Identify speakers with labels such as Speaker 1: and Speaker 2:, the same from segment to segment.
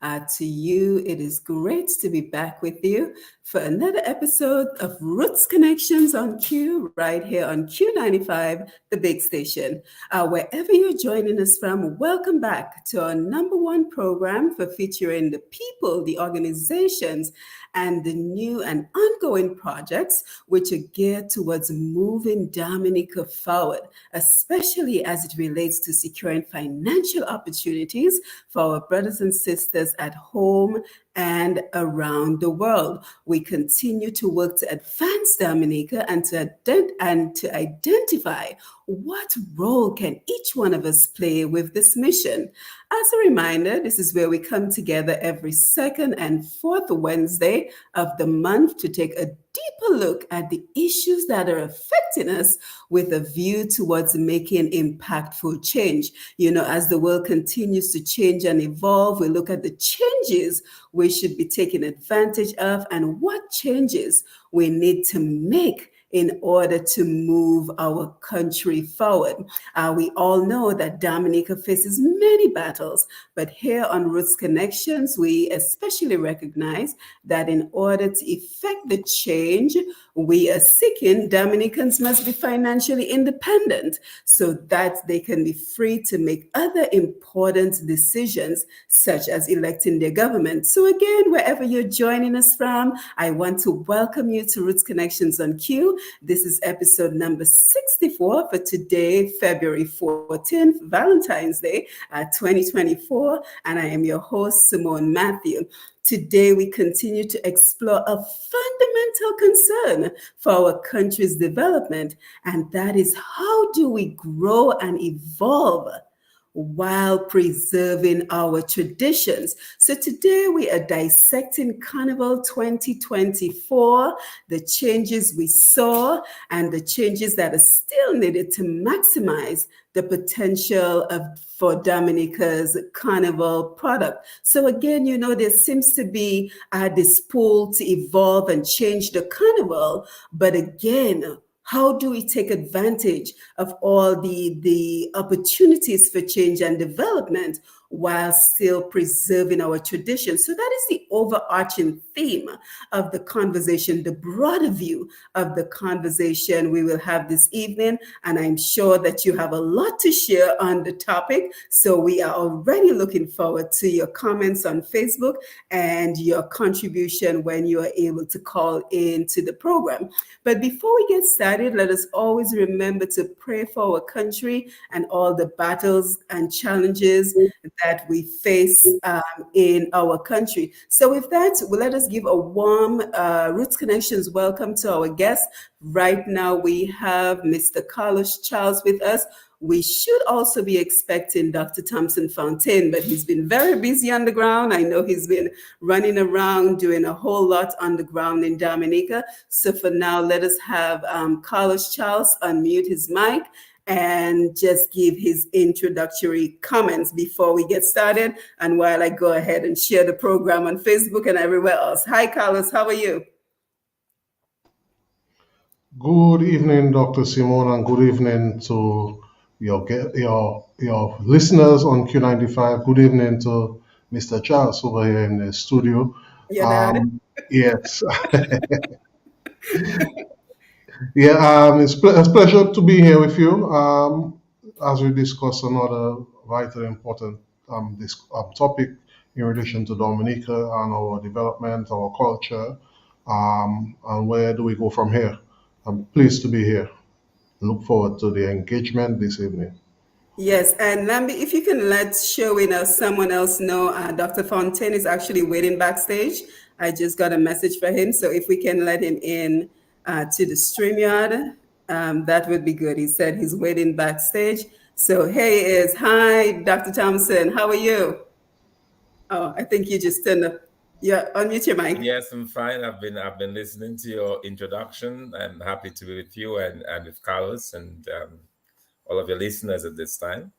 Speaker 1: To you, it is great to be back with you for another episode of Roots Connections on Q, right here on Q95, the big station. Wherever you're joining us from, welcome back to our number one program for featuring the people, the organizations, and the new and ongoing projects which are geared towards moving Dominica forward, especially as it relates to securing financial opportunities for our brothers and sisters at home and around the world. We continue to work to advance Dominica and to identify what role can each one of us play with this mission. As a reminder, this is where we come together every second and fourth Wednesday of the month to take a deeper look at the issues that are affecting us with a view towards making impactful change. You know, as the world continues to change and evolve, we look at the changes we should be taking advantage of and what changes we need to make in order to move our country forward. We all know that Dominica faces many battles, but here on Roots Connections, we especially recognize that in order to effect the change we are seeking, Dominicans must be financially independent so that they can be free to make other important decisions, such as electing their government. So again, wherever you're joining us from, I want to welcome you to Roots Connections on Q. This is episode number 64 for today, February 14th, Valentine's Day, 2024. And I am your host, Simone Matthew. Today, we continue to explore a fundamental concern for our country's development, and that is how do we grow and evolve while preserving our traditions. So today we are dissecting Carnival 2024, the changes we saw and the changes that are still needed to maximize the potential for Dominica's Carnival product. So again, you know, there seems to be this pull to evolve and change the Carnival, but again, how do we take advantage of all the opportunities for change and development while still preserving our traditions? So that is the overarching theme of the conversation, the broader view of the conversation we will have this evening. And I'm sure that you have a lot to share on the topic. So we are already looking forward to your comments on Facebook and your contribution when you are able to call into the program. But before we get started, let us always remember to pray for our country and all the battles and challenges that we face in our country. So with that, let us give a warm Roots Connections welcome to our guests. Right now, we have Mr. Carlos Charles with us. We should also be expecting Dr. Thompson Fontaine, but he's been very busy on the ground. I know he's been running around doing a whole lot on the ground in Dominica. So for now, let us have Carlos Charles unmute his mic and just give his introductory comments before we get started. And while I go ahead and share the program on Facebook and everywhere else. Hi, Carlos, how are you?
Speaker 2: Good evening, Dr. Simone, and good evening to your listeners on Q95. Good evening to Mr. Charles over here in the studio. Yes. It's a pleasure to be here with you as we discuss another vitally important topic in relation to Dominica and our development, our culture, and where do we go from here. I'm pleased to be here. Look forward to the engagement this evening.
Speaker 1: Yes, and Lambi, if you can let someone else know, Dr. Fontaine is actually waiting backstage. I just got a message for him, so if we can let him in to the StreamYard, that would be good. He said he's waiting backstage. So hi, Dr. Thompson, how are you? Oh, I think you just turned up. Yeah, unmute your mic.
Speaker 3: Yes, I'm fine. I've been listening to your introduction. I'm happy to be with you and with Carlos and all of your listeners at this time.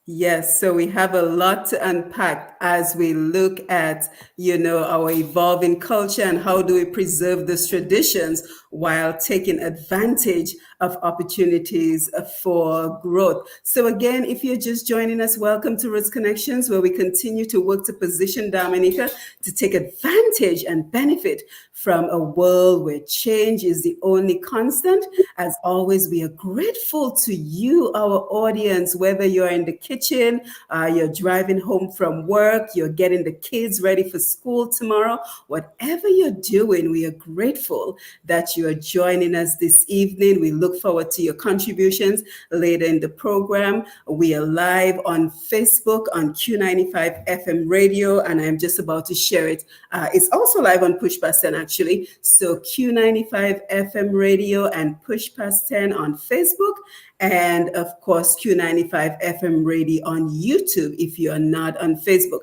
Speaker 1: Yes, so we have a lot to unpack as we look at, our evolving culture and how do we preserve those traditions while taking advantage of opportunities for growth. So again, if you're just joining us, welcome to Roots Connections, where we continue to work to position Dominica to take advantage and benefit from a world where change is the only constant. As always, we are grateful to you, our audience, whether you're in the kitchen, you're driving home from work, you're getting the kids ready for school tomorrow, whatever you're doing, we are grateful that you are joining us this evening. We look forward to your contributions later in the program. We are live on Facebook on Q95 FM radio, and I'm just about to share it. It's also live on Push Past 10, actually. So Q95 FM radio and Push Past 10 on Facebook, and of course Q95 FM radio on YouTube if you are not on Facebook.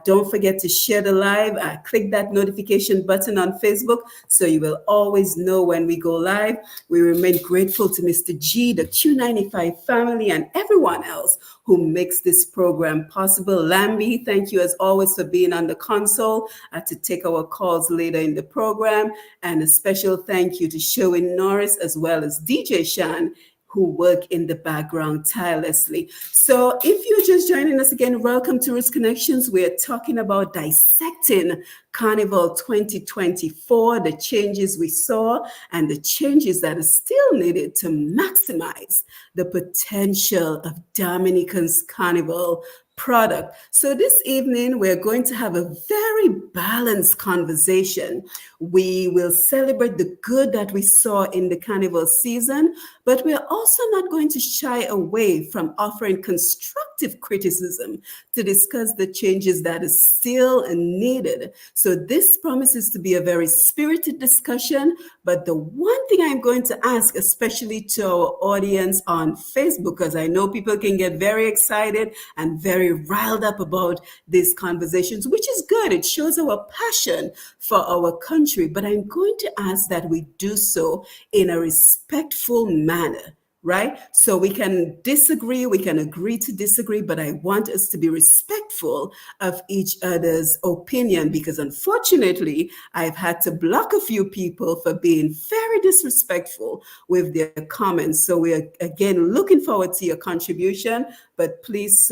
Speaker 1: Don't forget to share the live. Click that notification button on Facebook so you will always know when we go live. We remain grateful to Mr. G, the Q95 family, and everyone else who makes this program possible. Lambi, thank you as always for being on the console to take our calls later in the program. And a special thank you to Sherwin Norris as well as DJ Shan, who work in the background tirelessly. So if you're just joining us again, welcome to Roots Connections. We're talking about dissecting Carnival 2024, the changes we saw and the changes that are still needed to maximize the potential of Dominican's Carnival product. So this evening, we're going to have a very balanced conversation. We will celebrate the good that we saw in the carnival season, but we're also not going to shy away from offering constructive criticism to discuss the changes that is still needed. So this promises to be a very spirited discussion, but the one thing I'm going to ask, especially to our audience on Facebook, because I know people can get very excited and very riled up about these conversations, which is good. It shows our passion for our country. But I'm going to ask that we do so in a respectful manner. Right? So we can disagree, we can agree to disagree, but I want us to be respectful of each other's opinion because unfortunately, I've had to block a few people for being very disrespectful with their comments. So we're again looking forward to your contribution, but please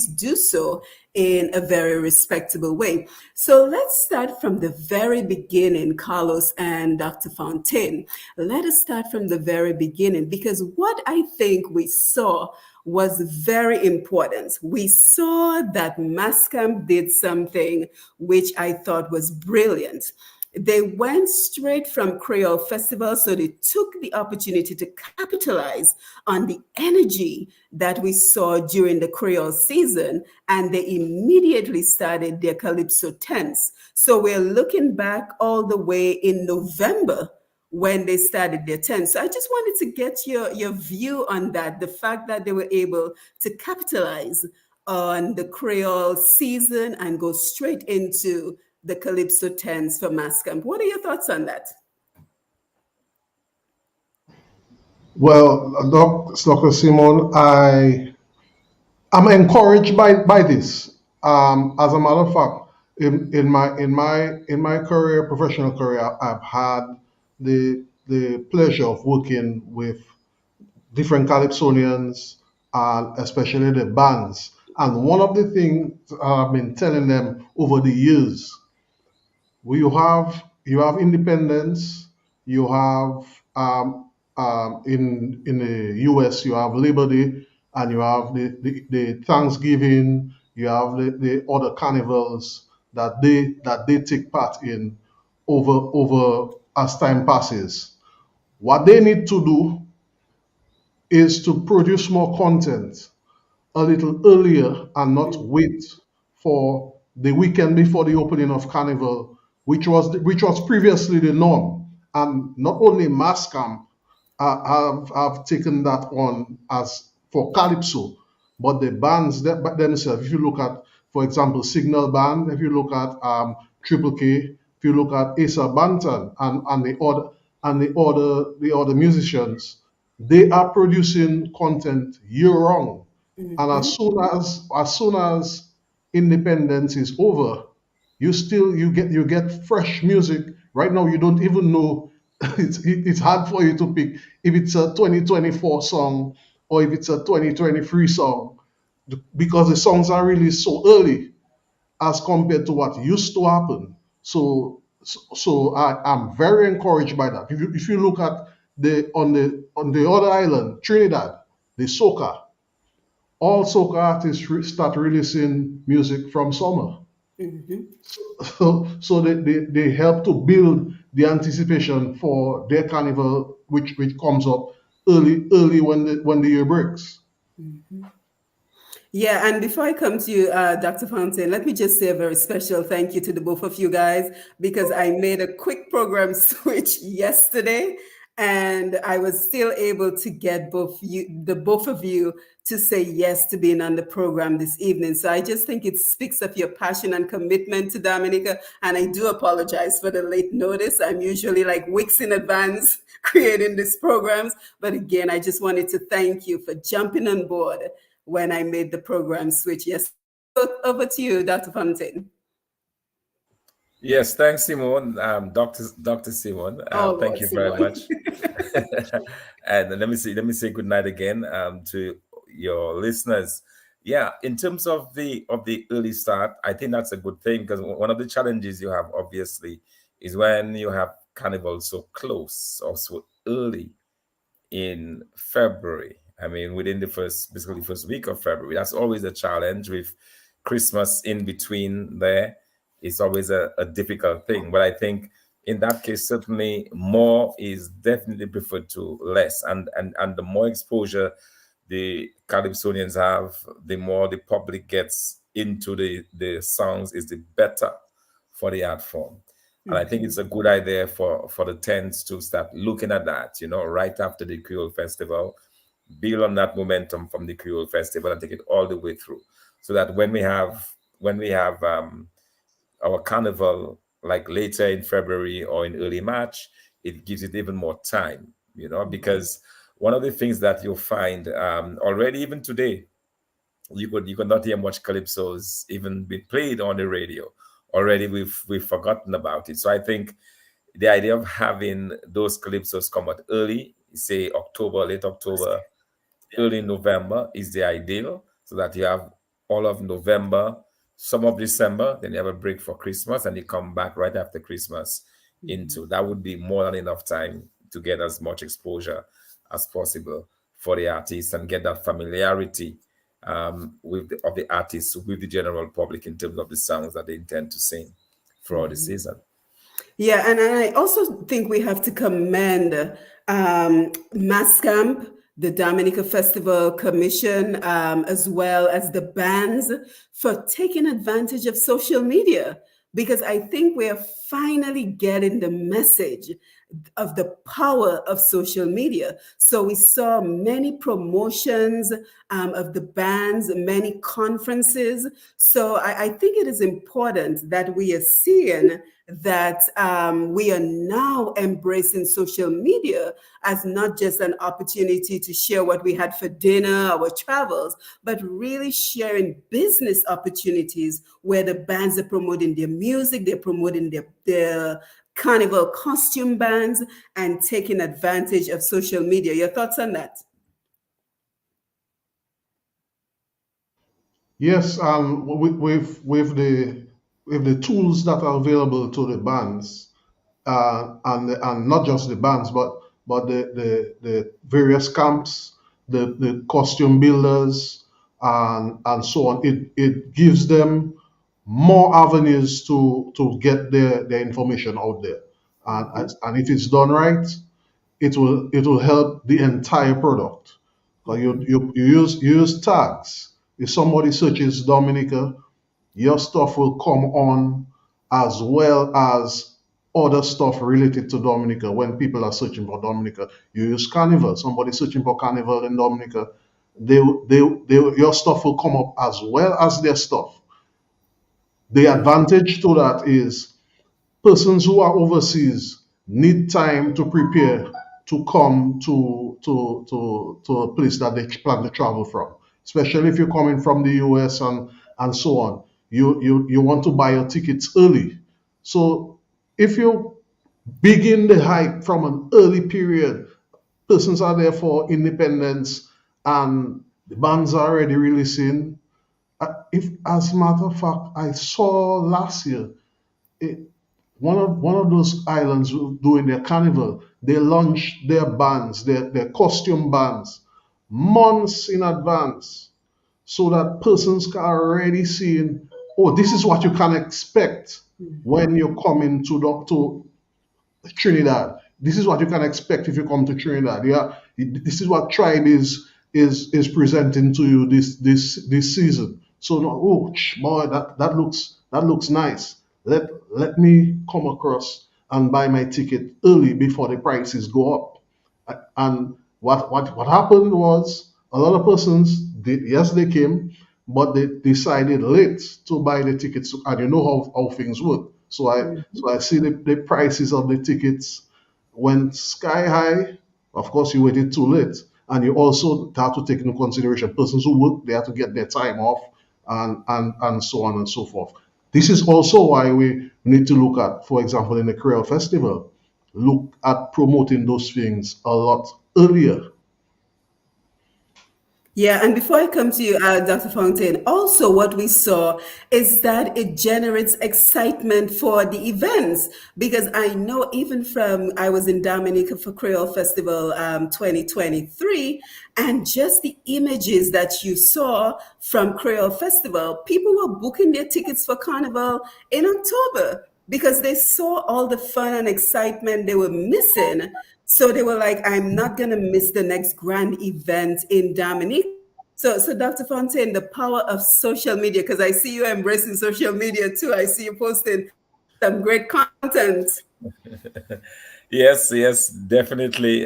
Speaker 1: do so in a very respectable way. So let's start from the very beginning, Carlos and Dr. Fontaine. Let us start from the very beginning because what I think we saw was very important. We saw that Mascam did something which I thought was brilliant. They went straight from Creole Festival, so they took the opportunity to capitalize on the energy that we saw during the Creole season, and they immediately started their Calypso tents. So we're looking back all the way in November when they started their tents. So I just wanted to get your view on that, the fact that they were able to capitalize on the Creole season and go straight into the Calypso tents for Mascamp. What are your thoughts on that?
Speaker 2: Well, Dr. Simon, I'm encouraged by this. As a matter of fact, in my career, professional career, I've had the pleasure of working with different Calypsonians, especially the bands. And one of the things I've been telling them over the years, you have independence, you have in the US you have Labor Day, and you have the Thanksgiving, you have the other carnivals that they take part in over as time passes. What they need to do is to produce more content a little earlier and not wait for the weekend before the opening of Carnival, which was previously the norm. And not only Mascam have taken that on as for Calypso, but the bands themselves. If you look at, for example, Signal Band, if you look at Triple K, if you look at Asa Banton and the other musicians, they are producing content year round. And
Speaker 1: Mm-hmm.
Speaker 2: as soon as independence is over, you get fresh music. Right now, you don't even know. It's hard for you to pick if it's a 2024 song or if it's a 2023 song because the songs are released so early as compared to what used to happen. I'm very encouraged by that. If you look at on the other island, Trinidad, the soca, all soca artists start releasing music from summer.
Speaker 1: Mm-hmm.
Speaker 2: So they help to build the anticipation for their carnival, which comes up early when the year breaks.
Speaker 1: Mm-hmm. Yeah, and before I come to you, Dr. Fountain, let me just say a very special thank you to the both of you guys because I made a quick program switch yesterday and I was still able to get the both of you to say yes to being on the program this evening. So I just think it speaks of your passion and commitment to Dominica. And I do apologize for the late notice. I'm usually like weeks in advance creating these programs. But again, I just wanted to thank you for jumping on board when I made the program switch. Yes, over to you, Dr. Fontaine.
Speaker 3: Yes, thanks, Simone. Dr. Simone.
Speaker 1: Oh,
Speaker 3: Thank
Speaker 1: Lord,
Speaker 3: you very
Speaker 1: Simone.
Speaker 3: much. And let me say good night again to your listeners. Yeah, in terms of the early start, I think that's a good thing because one of the challenges you have obviously is when you have carnival so close or so early in February. I mean, within the basically first week of February. That's always a challenge with Christmas in between there. It's always a difficult thing. But I think in that case, certainly more is definitely preferred to less. And the more exposure the Calypsonians have, the more the public gets into the songs, is the better for the art form. And I think
Speaker 1: Mm-hmm.
Speaker 3: it's a good idea for the tents to start looking at that, right after the Creole Festival, build on that momentum from the Creole Festival and take it all the way through. So that when we have our carnival like later in February or in early March, it gives it even more time, because one of the things that you'll find already even today, you could not hear much calypsos even be played on the radio. Already we've forgotten about it. So I think the idea of having those calypsos come out early, say October, late October, early November is the ideal, so that you have all of November, some of December, then you have a break for Christmas, and you come back right after Christmas
Speaker 1: Mm-hmm.
Speaker 3: into that would be more than enough time to get as much exposure as possible for the artists and get that familiarity of the artists with the general public in terms of the songs that they intend to sing throughout the
Speaker 1: Mm-hmm.
Speaker 3: season.
Speaker 1: Yeah, and I also think we have to commend Mascamp, the Dominica Festival Commission, as well as the bands for taking advantage of social media because I think we're finally getting the message of the power of social media. So we saw many promotions of the bands, many conferences. So I think it is important that we are seeing that we are now embracing social media as not just an opportunity to share what we had for dinner, our travels, but really sharing business opportunities where the bands are promoting their music, they're promoting their carnival costume bands, and taking advantage of social media. Your thoughts on that?
Speaker 2: Yes, with the tools that are available to the bands, and not just the bands, but the various camps, the costume builders, and so on. It gives them more avenues to get their information out there,
Speaker 1: Mm-hmm.
Speaker 2: and if it's done right, it will help the entire product. Because
Speaker 1: Mm-hmm.
Speaker 2: you use tags. If somebody searches Dominica, your stuff will come on as well as other stuff related to Dominica. When people are searching for Dominica, you use Carnival. Somebody searching for Carnival in Dominica, your stuff will come up as well as their stuff. The advantage to that is persons who are overseas need time to prepare to come to a place that they plan to travel from. especially if you're coming from the US and so on. You want to buy your tickets early. So if you begin the hype from an early period, persons are there for independence and the bands are already releasing. If, as a matter of fact, I saw last year, it, one of those islands doing their carnival, they launched their bands, their costume bands, months in advance, so that persons can already seeing, oh, this is what you can expect when you come into to Trinidad. This is what you can expect if you come to Trinidad. Yeah, this is what Tribe is presenting to you this season. So no, oh boy, that looks nice. Let me come across and buy my ticket early before the prices go up. And what happened was a lot of persons did, yes, they came, but they decided late to buy the tickets, and you know how things work. So I see the prices of the tickets went sky high. Of course, you waited too late, and you also have to take into consideration persons who work. They have to get their time off, and so on and so forth. This is also why we need to look at, for example, in the Creole Festival, look at promoting those things a lot earlier.
Speaker 1: Yeah, and before I come to you, Dr. Fontaine, also what we saw is that it generates excitement for the events because I know even from I was in Dominica for Creole Festival 2023, and just the images that you saw from Creole Festival, people were booking their tickets for Carnival in October because they saw all the fun and excitement they were missing. So they were like, I'm not going to miss the next grand event in Dominica. So Dr. Fontaine, the power of social media, because I see you embracing social media too. I see you posting some great content.
Speaker 3: Yes, yes, definitely.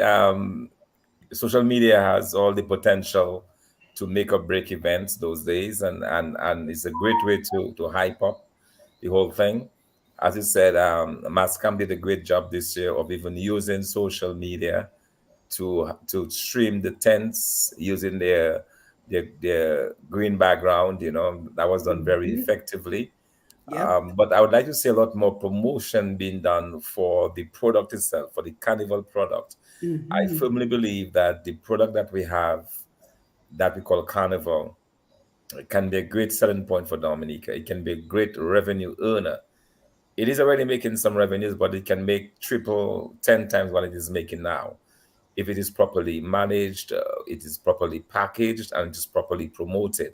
Speaker 3: Social media has all the potential to make or break events those days, and it's a great way to hype up the whole thing. As you said, Mascam did a great job this year of even using social media to stream the tents using their green background. That was done very
Speaker 1: Mhm.
Speaker 3: effectively.
Speaker 1: Yep.
Speaker 3: But I would like to see a lot more promotion being done for the product itself, for the carnival product. I
Speaker 1: Mhm.
Speaker 3: firmly believe that the product that we have, that we call carnival, can be a great selling point for Dominica. It can be a great revenue earner. It is already making some revenues, but it can make triple, 10 times what it is making now. If it is properly managed, it is properly packaged, and it is properly promoted.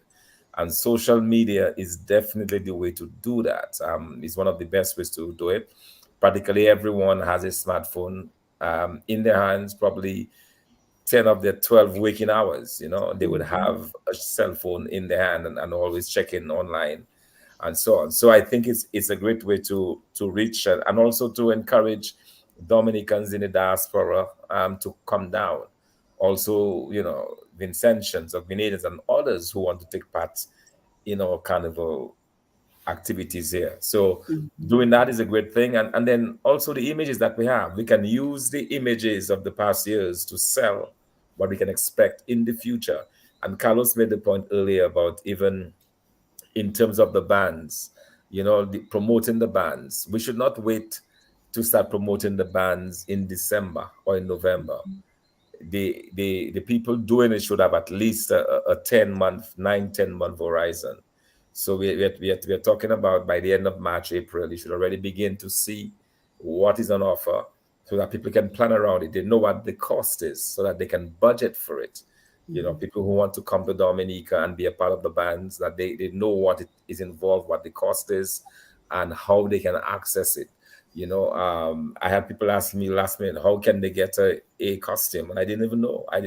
Speaker 3: And social media is definitely the way to do that. It's one of the best ways to do it. Practically everyone has a smartphone in their hands, probably 10 of their 12 waking hours. They would
Speaker 1: Mhm.
Speaker 3: have a cell phone in their hand and always checking online and so on. So I think it's a great way to reach and also to encourage Dominicans in the diaspora to come down. Also, Vincentians or Grenadians and others who want to take part in our carnival activities here. So doing that is a great thing. And then also the images that we have, we can use the images of the past years to sell what we can expect in the future. And Carlos made the point earlier about even in terms of the bands, promoting the bands. We should not wait to start promoting the bands in December or in November. The people doing it should have at least a 10-month, 9, 10-month horizon. So we're talking about by the end of March, April, you should already begin to see what is on offer so that people can plan around it. They know what the cost is so that they can budget for it. People who want to come to Dominica and be a part of the bands, that they know what it is involved, what the cost is, and how they can access it. I had people asking me last minute, how can they get a costume? And I didn't even know. I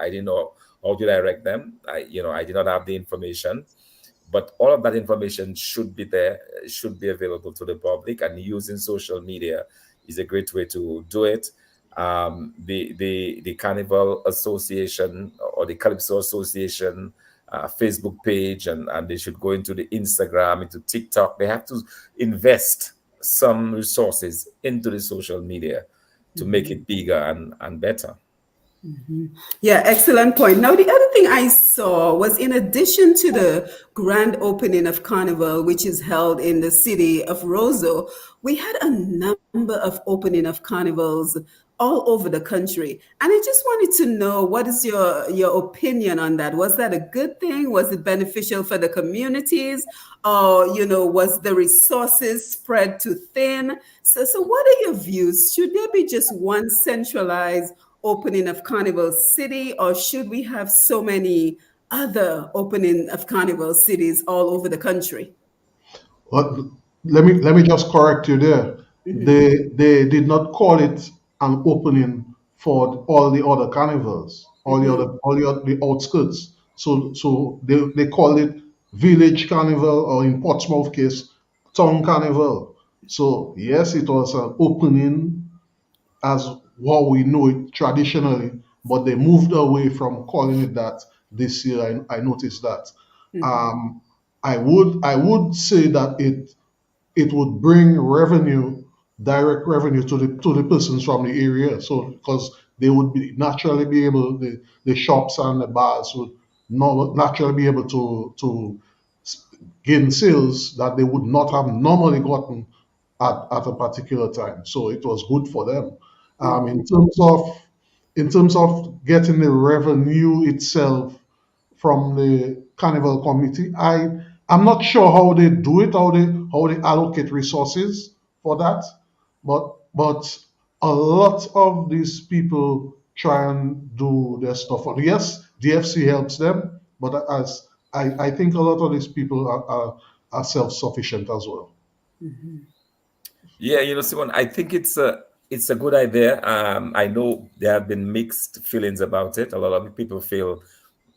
Speaker 3: didn't know how to direct them. I did not have the information. But all of that information should be there, should be available to the public, and using social media is a great way to do it. The Carnival Association or the Calypso Association Facebook page, and they should go into the Instagram, into TikTok. They have to invest some resources into the social media to make it bigger and better.
Speaker 1: Yeah, excellent point. Now, the other thing I saw was in addition to the grand opening of Carnival, which is held in the city of Roseau, we had a number of opening of carnivals all over the country. And I just wanted to know, what is your opinion on that? Was that a good thing? Was it beneficial for the communities? Or, was the resources spread too thin? So what are your views? Should there be just one centralized opening of Carnival City, or should we have so many other opening of Carnival cities all over the country?
Speaker 2: But let me just correct you there.
Speaker 1: Hmm.
Speaker 2: They did not call it an opening for all the other carnivals,
Speaker 1: Hmm.
Speaker 2: the outskirts. So they called it village carnival, or in Portsmouth case, town carnival. So yes, it was an opening as what we know it traditionally, but they moved away from calling it that this year. I noticed that.
Speaker 1: Hmm.
Speaker 2: Um, I would say that it would bring revenue, direct revenue to the persons from the area. So because they would be naturally be able, the shops and the bars would naturally be able to gain sales that they would not have normally gotten at a particular time. So it was good for them. Um, in
Speaker 1: Hmm.
Speaker 2: terms of in terms of getting the revenue itself from the carnival committee, I'm not sure how they do it, how they allocate resources for that, but a lot of these people try and do their stuff. Yes, DFC helps them, but as I think a lot of these people are self-sufficient as well.
Speaker 1: Hmm.
Speaker 3: Yeah, Simon, I think it's a good idea. I know there have been mixed feelings about it. A lot of people feel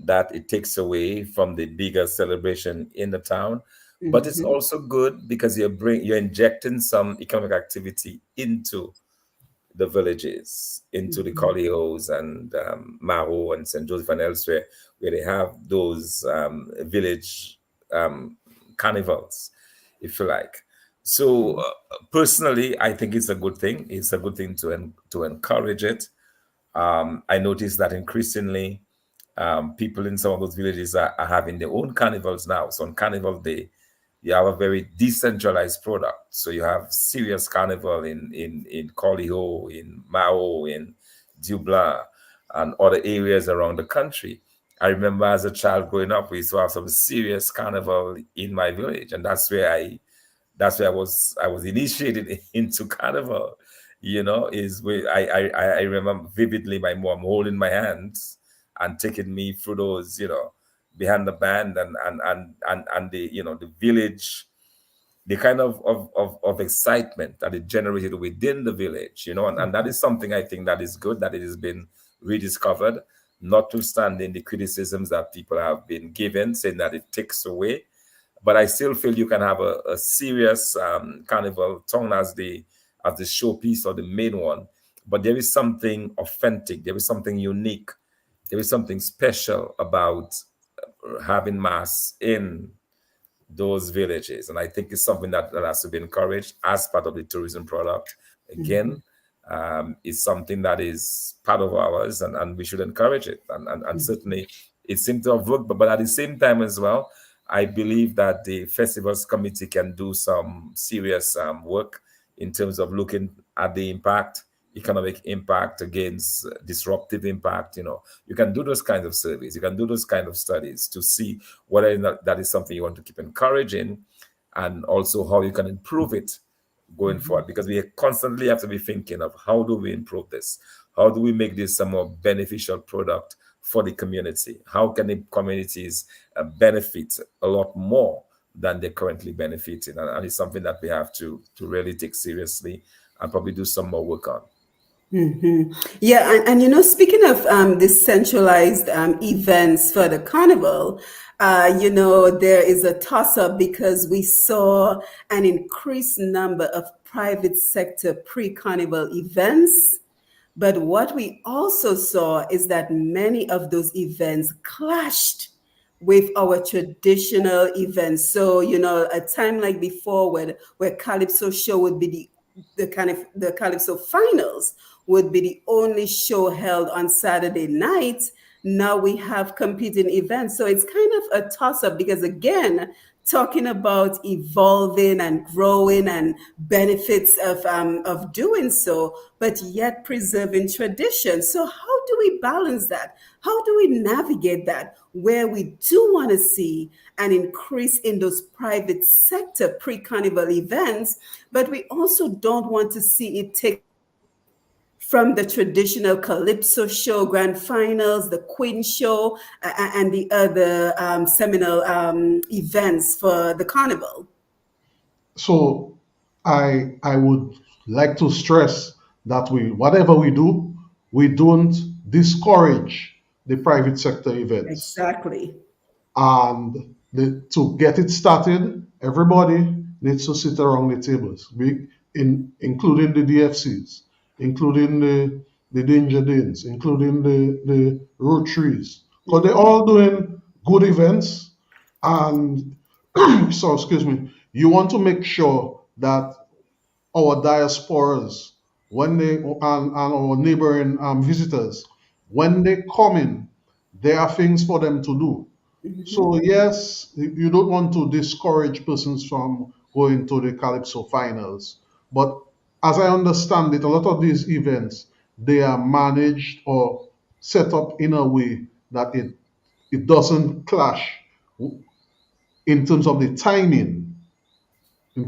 Speaker 3: that it takes away from the bigger celebration in the town, but it's
Speaker 1: Hmm.
Speaker 3: also good because you're injecting some economic activity into the villages, into the
Speaker 1: Hmm.
Speaker 3: Collios and Maro and St. Joseph and elsewhere, where they have those village um, carnivals, if you like. So personally, I think it's a good thing. It's a good thing to encourage it. I noticed that increasingly, people in some of those villages are having their own carnivals now. So on Carnival Day, you have a very decentralized product. So you have serious carnival in Coliho, in Mao, in Dublin, and other areas around the country. I remember as a child growing up, we used to have some serious carnival in my village, and that's where I was initiated into carnival. Is where I remember vividly my mom holding my hands and taking me through those, behind the band and the village, the kind of excitement that it generated within the village, and that is something I think that is good that it has been rediscovered, notwithstanding the criticisms that people have been given, saying that it takes away. But I still feel you can have a serious carnival tongue as the showpiece or the main one. But there is something authentic, there is something unique, there is something special about having mass in those villages. And I think it's something that has to be encouraged as part of the tourism product. Again, it's something that is part of ours, and we should encourage it. And certainly it seems to have worked. But at the same time as well, I believe that the festivals committee can do some serious work in terms of looking at the impact, economic impact against disruptive impact. You can do those kinds of surveys, you can do those kind of studies to see whether or not that is something you want to keep encouraging, and also how you can improve it going forward, because we constantly have to be thinking of how do we improve this, how do we make this a more beneficial product for the community, how can the communities benefit a lot more than they're currently benefiting, and it's something that we have to really take seriously and probably do some more work on.
Speaker 1: Hmm. Yeah, and speaking of this centralized events for the carnival, there is a toss-up because we saw an increased number of private sector pre-carnival events. But what we also saw is that many of those events clashed with our traditional events. So, a time like before where Calypso show would be the the Calypso finals would be the only show held on Saturday nights. Now we have competing events. So it's kind of a toss up because, again, talking about evolving and growing and benefits of doing so, but yet preserving tradition. So, how do we balance that? How do we navigate that where we do want to see an increase in those private sector pre carnival events, but we also don't want to see it take away from the traditional Calypso show, grand finals, the Queen show, and the other seminal events for the carnival.
Speaker 2: So I would like to stress that we whatever we do, we don't discourage the private sector events.
Speaker 1: Exactly.
Speaker 2: And to get it started, everybody needs to sit around the tables, including the DFCs, including the Danger Danes, including the Rotaries, because they're all doing good events. And so, excuse me, you want to make sure that our diasporas, when they and our neighboring visitors, when they come in, there are things for them to do. So yes, you don't want to discourage persons from going to the Calypso finals, but as I understand it, a lot of these events they are managed or set up in a way that it doesn't clash in terms of the timing, with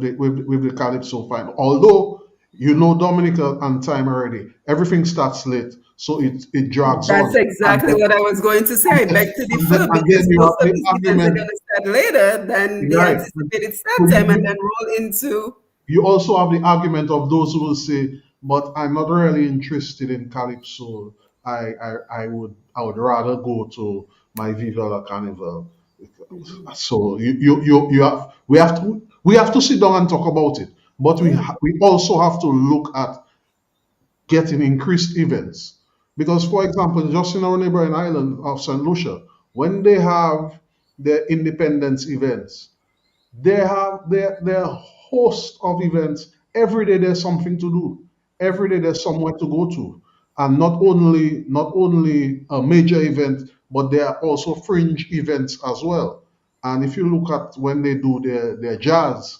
Speaker 2: the Calypso final. Although you know Dominica and time already, everything starts late, so it drags
Speaker 1: That's
Speaker 2: on,
Speaker 1: exactly what I was going to say. I beg to differ
Speaker 2: and then
Speaker 1: because
Speaker 2: you
Speaker 1: most
Speaker 2: have
Speaker 1: of
Speaker 2: the
Speaker 1: these events are
Speaker 2: argument.
Speaker 1: going to start later than the
Speaker 2: Right.
Speaker 1: anticipated
Speaker 2: So
Speaker 1: start time and then roll into.
Speaker 2: you also have the argument of those who will say, but I'm not really interested in Calypso. I would rather go to my Viva la Carnival. So we have to sit down and talk about it. But
Speaker 1: Yeah.
Speaker 2: we also have to look at getting increased events. Because, for example, just in our neighboring island of St. Lucia, when they have their independence events, they have their host of events. Every day there's something to do. Every day there's somewhere to go to. And not only a major event, but there are also fringe events as well. And if you look at when they do their jazz,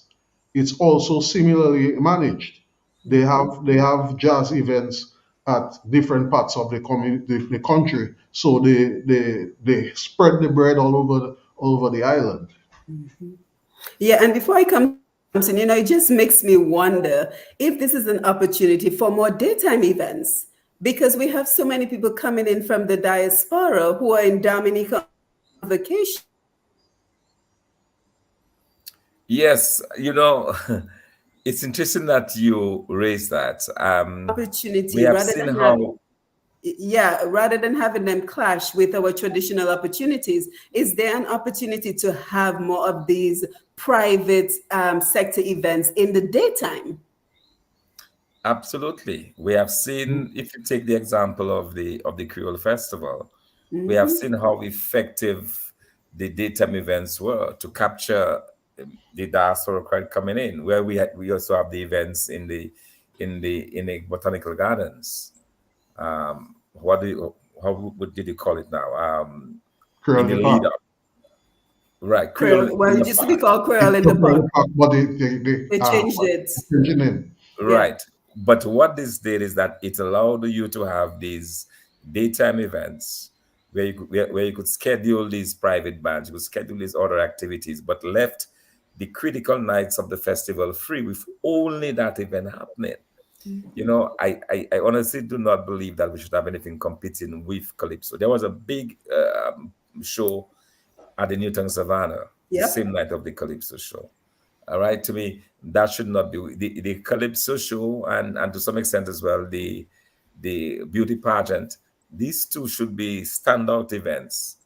Speaker 2: it's also similarly managed. They have jazz events at different parts of the country. So they spread the bread all over the island.
Speaker 1: Yeah, and before I come to you, Samson, it just makes me wonder if this is an opportunity for more daytime events because we have so many people coming in from the diaspora who are in Dominica on vacation.
Speaker 3: Yes, it's interesting that you raised that. We
Speaker 1: Opportunity
Speaker 3: have
Speaker 1: rather
Speaker 3: seen
Speaker 1: than have
Speaker 3: how.
Speaker 1: yeah, rather than having them clash with our traditional opportunities, is there an opportunity to have more of these private sector events in the daytime?
Speaker 3: Absolutely. We have seen, if you take the example of the Creole Festival, we have seen how effective the daytime events were to capture the diaspora crowd coming in. Where we also have the events in the botanical gardens. What do you, how what did you call it now? In
Speaker 2: Creole
Speaker 3: the
Speaker 2: de
Speaker 3: lead
Speaker 2: Park.
Speaker 3: up, right? Creole
Speaker 1: Creole, well,
Speaker 3: in
Speaker 1: it
Speaker 3: the
Speaker 1: used to be
Speaker 3: park.
Speaker 1: called Creole
Speaker 2: It's
Speaker 1: in
Speaker 2: the
Speaker 1: the
Speaker 2: Creole
Speaker 1: Park.
Speaker 2: de Park, but they
Speaker 1: They changed it.
Speaker 2: changing name.
Speaker 1: Yeah.
Speaker 3: Right. But what this did is that it allowed you to have these daytime events where you could schedule these private bands, you could schedule these other activities, but left the critical nights of the festival free with only that event happening. I honestly do not believe that we should have anything competing with Calypso. There was a big show at the Newton Savannah, the
Speaker 1: Yep.
Speaker 3: same night of the Calypso show. All right, to me, that should not be the Calypso show, and to some extent as well the beauty pageant. These two should be standout events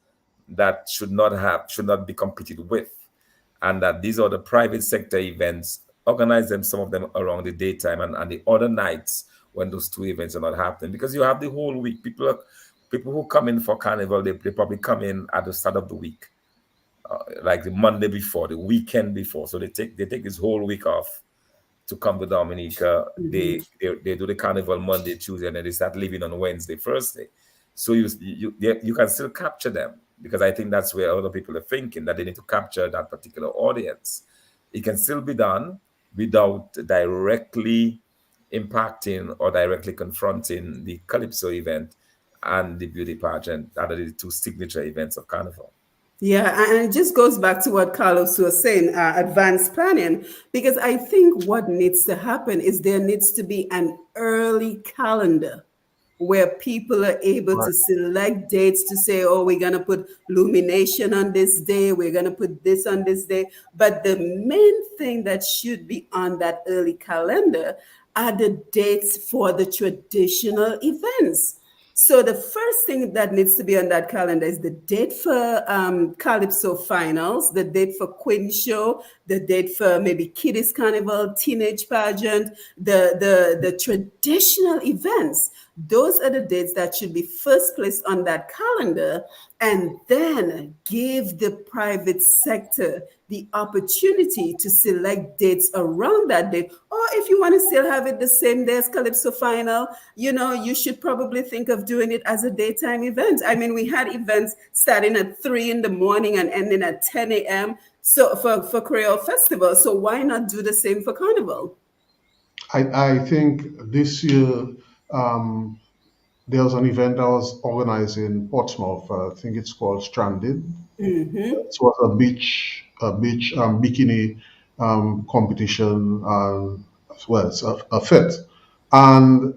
Speaker 3: that should not be competed with, and that these are the private sector events. Organize them, some of them around the daytime and the other nights when those two events are not happening, because you have the whole week. People who come in for carnival, they probably come in at the start of the week, like the Monday before, the weekend before. So they take this whole week off, to come to Dominica.
Speaker 1: Mhm.
Speaker 3: They do the carnival Monday, Tuesday, and then they start leaving on Wednesday, Thursday. So you can still capture them, because I think that's where other people are thinking, that they need to capture that particular audience. It can still be done without directly impacting or directly confronting the Calypso event and the beauty pageant, that are the two signature events of Carnival.
Speaker 1: Yeah, and it just goes back to what Carlos was saying, advanced planning, because I think what needs to happen is there needs to be an early calendar where people are able
Speaker 2: Right.
Speaker 1: to select dates to say, oh, we're going to put lumination on this day, we're going to put this on this day. But the main thing that should be on that early calendar are the dates for the traditional events. So the first thing that needs to be on that calendar is the date for Calypso finals, the date for Queen Show, the date for maybe Kiddies Carnival, Teenage Pageant, the traditional events. Those are the dates that should be first placed on that calendar, and then give the private sector the opportunity to select dates around that date. Or if you want to still have it the same day as Calypso Final, you should probably think of doing it as a daytime event. I mean, we had events starting at 3 in the morning and ending at 10 a.m. So for Creole Festival. So why not do the same for Carnival?
Speaker 2: I think this year um, there was an event I was organized in Portsmouth. I think it's called Stranded.
Speaker 1: Mm-hmm.
Speaker 2: It was a beach bikini competition, and well, it's a fit. And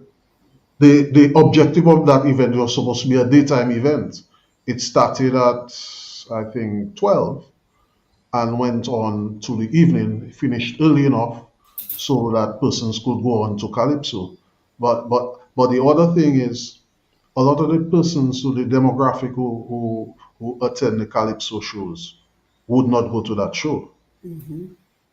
Speaker 2: the objective of that event was supposed to be a daytime event. It started at I think 12 and went on to the evening, finished early enough so that persons could go on to Calypso. But the other thing is, a lot of the persons, to the demographic who attend the Calypso shows, would not go to that show.
Speaker 1: Mm-hmm.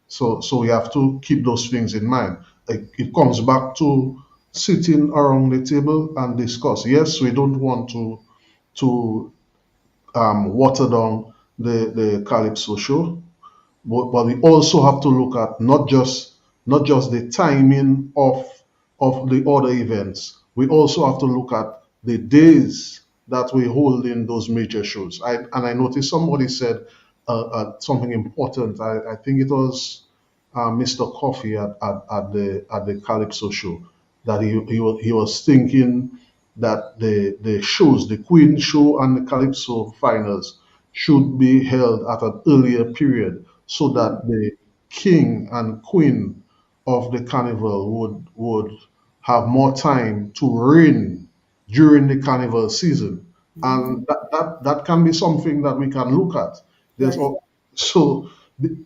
Speaker 2: So we have to keep those things in mind. Like, it comes back to sitting around the table and discuss. Yes, we don't want to water down the Calypso show, but we also have to look at not just the timing of the other events. We also have to look at the days that we hold in those major shows. I noticed somebody said something important. I think it was Mr. Coffee at the Calypso show, that he was thinking that the shows, the Queen show and the Calypso finals, should be held at an earlier period, so that the king and queen of the carnival would have more time to reign during the carnival season. And that can be something that we can look at. There's
Speaker 1: Right.
Speaker 2: al- so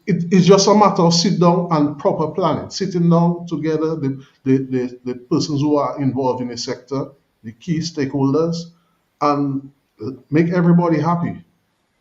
Speaker 2: it's just a matter of sit down and proper planning, sitting down together, the persons who are involved in the sector, the key stakeholders, and make everybody happy.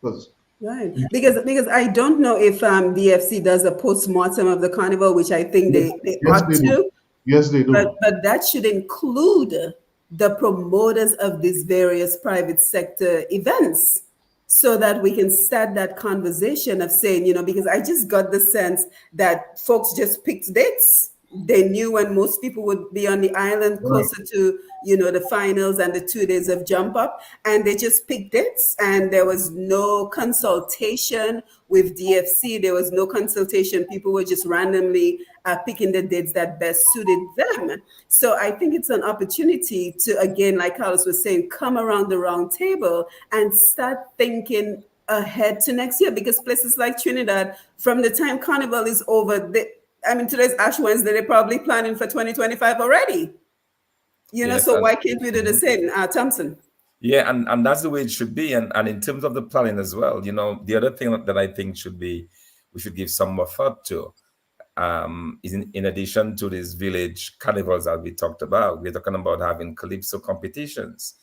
Speaker 2: Because
Speaker 1: Right. Because I don't know if DFC does a post-mortem of the carnival, which I think
Speaker 2: yes,
Speaker 1: they
Speaker 2: yes,
Speaker 1: ought
Speaker 2: they do.
Speaker 1: to.
Speaker 2: Yes, they
Speaker 1: But
Speaker 2: do.
Speaker 1: but that should include the promoters of these various private sector events, so that we can start that conversation of saying, because I just got the sense that folks just picked dates. They knew when most people would be on the island
Speaker 2: Right.
Speaker 1: closer to, the finals and the 2 days of jump up, and they just picked dates, and there was no consultation with DFC. There was no consultation. People were just randomly picking the dates that best suited them. So I think it's an opportunity to, again, like Carlos was saying, come around the round table and start thinking ahead to next year, because places like Trinidad, from the time Carnival is over, I mean, today's Ash Wednesday, they're probably planning for 2025 already.
Speaker 3: Yes,
Speaker 1: So
Speaker 3: and
Speaker 1: why can't we do the
Speaker 3: mhm.
Speaker 1: same, Thompson?
Speaker 3: Yeah, and that's the way it should be. And in terms of the planning as well, the other thing that I think should be, we should give some more thought to, is in addition to these village carnivals that we talked about, we're talking about having calypso competitions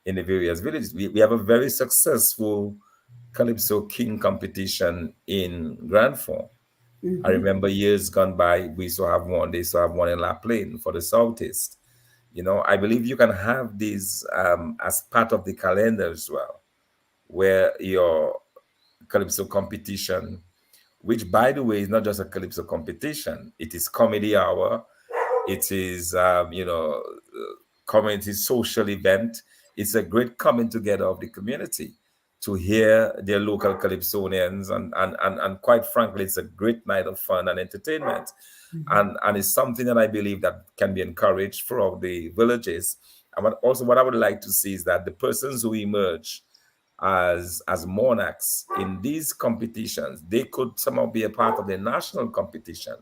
Speaker 3: in the various villages. We have a very successful calypso king competition in Grand Fond. I
Speaker 1: Mm-hmm.
Speaker 3: remember years gone by, we used to have one. They used to have one in La Plaine for the southeast. I believe you can have these as part of the calendar as well, where your calypso competition which, by the way, is not just a calypso competition. It is comedy hour. It is, community social event. It's a great coming together of the community to hear their local calypsonians, and quite frankly, it's a great night of fun and entertainment, and it's something that I believe that can be encouraged throughout the villages. And what I would like to see is that the persons who emerge as monarchs in these competitions, they could somehow be a part of the national competition,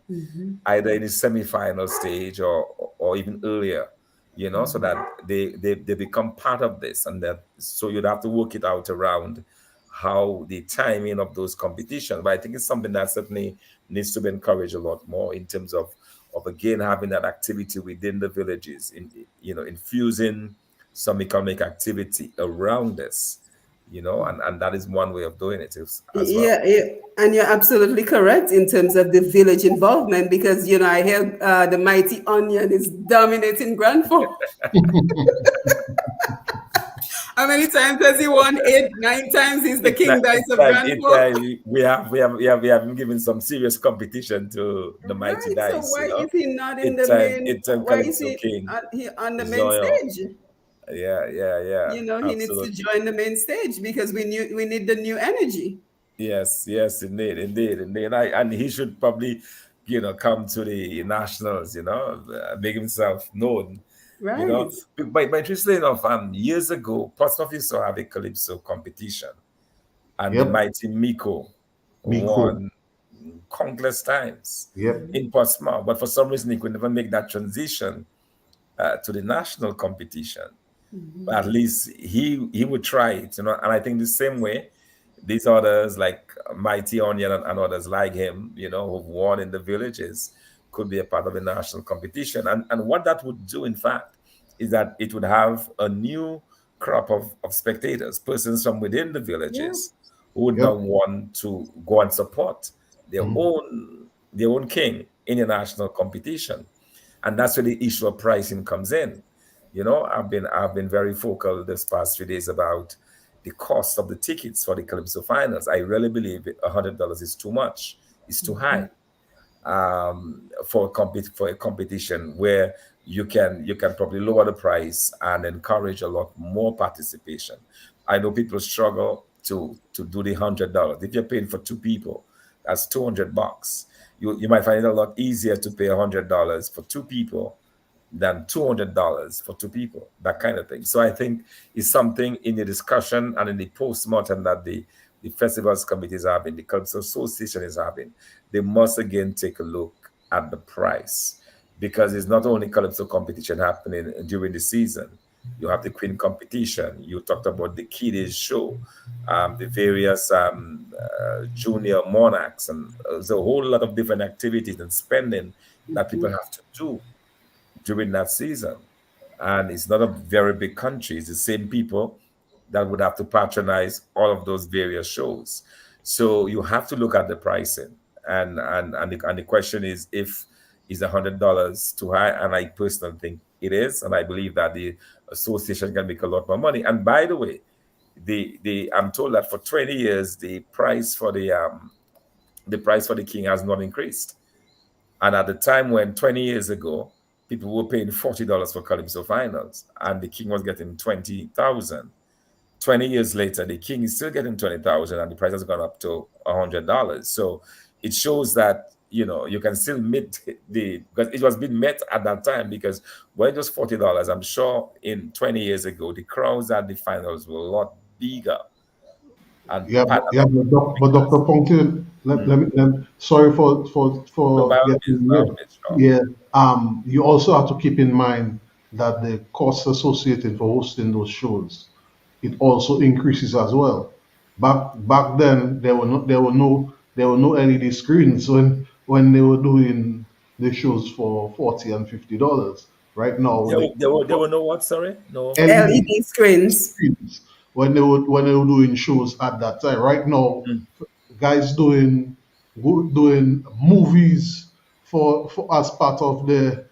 Speaker 3: either in the semi-final stage or even earlier, so that they become part of this, and that so you'd have to work it out around how the timing of those competitions. But I think it's something that certainly needs to be encouraged a lot more in terms of again having that activity within the villages, infusing some economic activity around this, and that is one way of doing it as well.
Speaker 1: Yeah, yeah, and you're absolutely correct in terms of the village involvement because I hear the mighty onion is dominating Grand Forks. How many times has he won? 8, 9 times. He's the king dice of Grand Forks.
Speaker 3: We have been given some serious competition to the mighty
Speaker 1: Right. So
Speaker 3: dice.
Speaker 1: why is he not in
Speaker 3: Eight
Speaker 1: the
Speaker 3: time
Speaker 1: main?
Speaker 3: eight time
Speaker 1: Why is
Speaker 3: Calypso
Speaker 1: he
Speaker 3: King
Speaker 1: on the
Speaker 3: is
Speaker 1: main
Speaker 3: loyal.
Speaker 1: stage?
Speaker 3: Yeah,
Speaker 1: He needs to
Speaker 3: absolutely.
Speaker 1: join the main stage because we need the new energy.
Speaker 3: Yes, indeed. And he should probably, come to the nationals, make himself known, you know.
Speaker 1: Right.
Speaker 3: But interestingly enough, years ago, Portsmouth used to have a calypso competition, and the
Speaker 2: Yep.
Speaker 3: mighty Miko
Speaker 2: Miko.
Speaker 3: won countless times
Speaker 2: Yep.
Speaker 3: in Portsmouth. But for some reason, he could never make that transition to the national competition. But at least he would try it, And I think the same way, these others like Mighty Onion and others like him, who've won in the villages, could be a part of the national competition. And what that would do, in fact, is that it would have a new crop of spectators, persons from within the
Speaker 1: Yeah.
Speaker 3: villages, who would now
Speaker 2: Yep.
Speaker 3: want to go and support their
Speaker 2: Mhm.
Speaker 3: own king in a national competition. And that's where the issue of pricing comes in. I've been very vocal this past 3 days about the cost of the tickets for the Calypso finals. I really believe $100 is too much. It's too high, for a competition where you can probably lower the price and encourage a lot more participation. I know people struggle to do the $100. If you're paying for two people, that's $200. You might find it a lot easier to pay $100 for two people than $200 for two people, that kind of thing. So I think it's something in the discussion and in the post-mortem that the festivals committee is having, the Cultural Association is having. They must again take a look at the price, because it's not only calypso competition happening during the season. You have the Queen competition. You talked about the Kiddies show, the various junior monarchs, and there's a whole lot of different activities and spending that people have to do during that season. And it's not a very big country. It's the same people that would have to patronize all of those various shows. So you have to look at the pricing. And the question is $100 too high? And I personally think it is. And I believe that the association can make a lot more money. And by the way, the I'm told that for 20 years the price for the king has not increased. And at the time when 20 years ago, people were paying $40 for Calypso finals, and the king was getting 20,000. 20 years later, the king is still getting 20,000, and the price has gone up to $100. So it shows that you can still meet because it was being met at that time, because when it was $40, I'm sure in 20 years ago, the crowds at the finals were a lot bigger and
Speaker 2: Yeah,
Speaker 3: packed
Speaker 2: but,
Speaker 3: a
Speaker 2: yeah,
Speaker 3: lot
Speaker 2: but
Speaker 3: bigger.
Speaker 2: Dr. Punctil,
Speaker 3: Mm.
Speaker 2: sorry for
Speaker 3: No, by all means,
Speaker 2: getting
Speaker 3: by
Speaker 2: you.
Speaker 3: all means, sure.
Speaker 2: Yeah, you also have to keep in mind that the costs associated for hosting those shows, it also increases as well. Back then, there were no LED screens when they were doing the shows for $40 and $50. Right now,
Speaker 3: There were no what? Sorry, no.
Speaker 2: LED
Speaker 1: LED screens.
Speaker 2: screens when they were doing shows at that time. Right now,
Speaker 3: Mm.
Speaker 2: guys doing movies for as part of their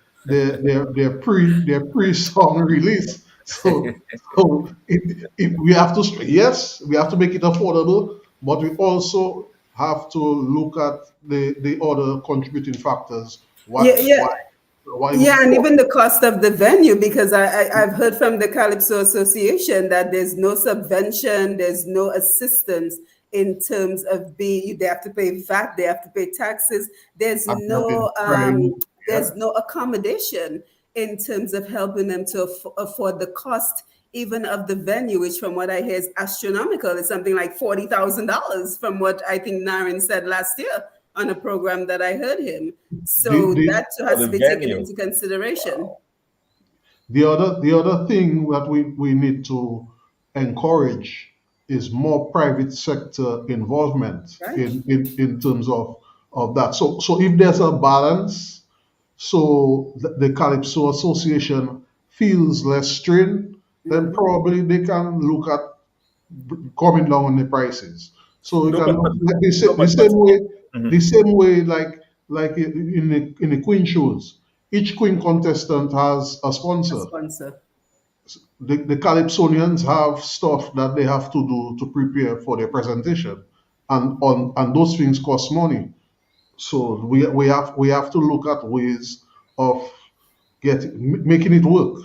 Speaker 2: pre song release. So we have to, yes, we have to make it affordable, but we also have to look at the other contributing factors.
Speaker 1: Yeah, yeah.
Speaker 2: Why it
Speaker 1: Yeah,
Speaker 2: would
Speaker 1: and
Speaker 2: cost.
Speaker 1: even the cost of the venue, because I've heard from the Calypso Association that there's no subvention, there's no assistance in terms of being, they have to pay VAT, they have to pay taxes. There's
Speaker 2: And they have been
Speaker 1: no
Speaker 2: trying, yeah.
Speaker 1: accommodation in terms of helping them to afford the cost even of the venue, which from what I hear is astronomical. It's something like $40,000 from what I think Naren said last year on a program that I heard him.
Speaker 2: The,
Speaker 1: So
Speaker 2: the,
Speaker 1: that too
Speaker 3: For
Speaker 1: has
Speaker 3: the
Speaker 1: to be taken
Speaker 3: venue.
Speaker 1: into consideration.
Speaker 3: Wow.
Speaker 2: the other thing that we need to encourage is more private sector involvement
Speaker 1: Right.
Speaker 2: in terms of that. So if there's a balance, so the Calypso Association feels less strained, then
Speaker 1: Hmm.
Speaker 2: probably they can look at coming down on the prices. So you
Speaker 3: No,
Speaker 2: can
Speaker 3: but
Speaker 2: look like the,
Speaker 3: no,
Speaker 2: sa- the
Speaker 3: but
Speaker 2: same way, the
Speaker 3: mhm.
Speaker 2: same way like in the Queen shows, each Queen contestant has a
Speaker 1: A
Speaker 2: sponsor.
Speaker 1: sponsor.
Speaker 2: The Calypsonians have stuff that they have to do to prepare for their presentation, and those things cost money. So we have to look at ways of making it work.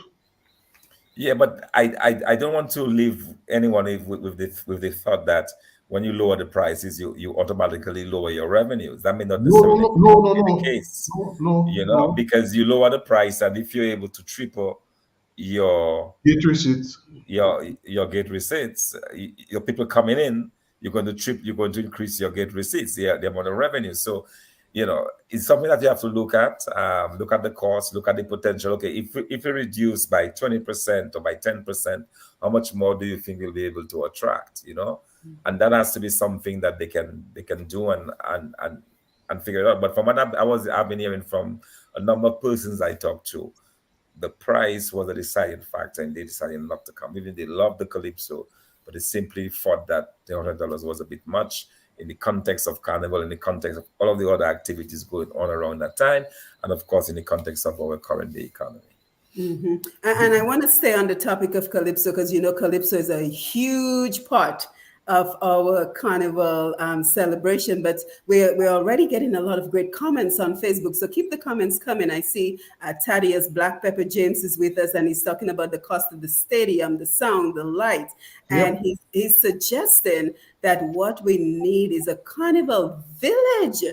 Speaker 3: Yeah, but I don't want to leave anyone with the thought that when you lower the prices, you automatically lower your revenues. That may not
Speaker 2: No, no,
Speaker 3: necessarily
Speaker 2: no, no, no,
Speaker 3: be the
Speaker 2: no,
Speaker 3: case,
Speaker 2: no, no,
Speaker 3: you know,
Speaker 2: no.
Speaker 3: because you lower the price, and if you're able to triple your
Speaker 2: Get receipts.
Speaker 3: your gate receipts, your people coming in, you're going to increase your gate receipts, the amount of revenue. So, you know, it's something that you have to look at the cost, look at the potential. Okay, if you reduce by 20% or by 10%, how much more do you think you'll be able to attract? You know, and that has to be something that they can do and figure it out. But from what I've been hearing from a number of persons I talked to, the price was a deciding factor, and they decided not to come. Even they loved the Calypso, but they simply thought that $100 was a bit much in the context of Carnival, in the context of all of the other activities going on around that time, and of course in the context of our current day economy.
Speaker 1: Hmm. And I want to stay on the topic of Calypso because you know Calypso is a huge part of our carnival celebration. But we're already getting a lot of great comments on Facebook, so keep the comments coming. I see Thaddeus Black Pepper James is with us, and he's talking about the cost of the stadium, the sound, the lights, and
Speaker 2: Yep.
Speaker 1: he's suggesting that what we need is a carnival village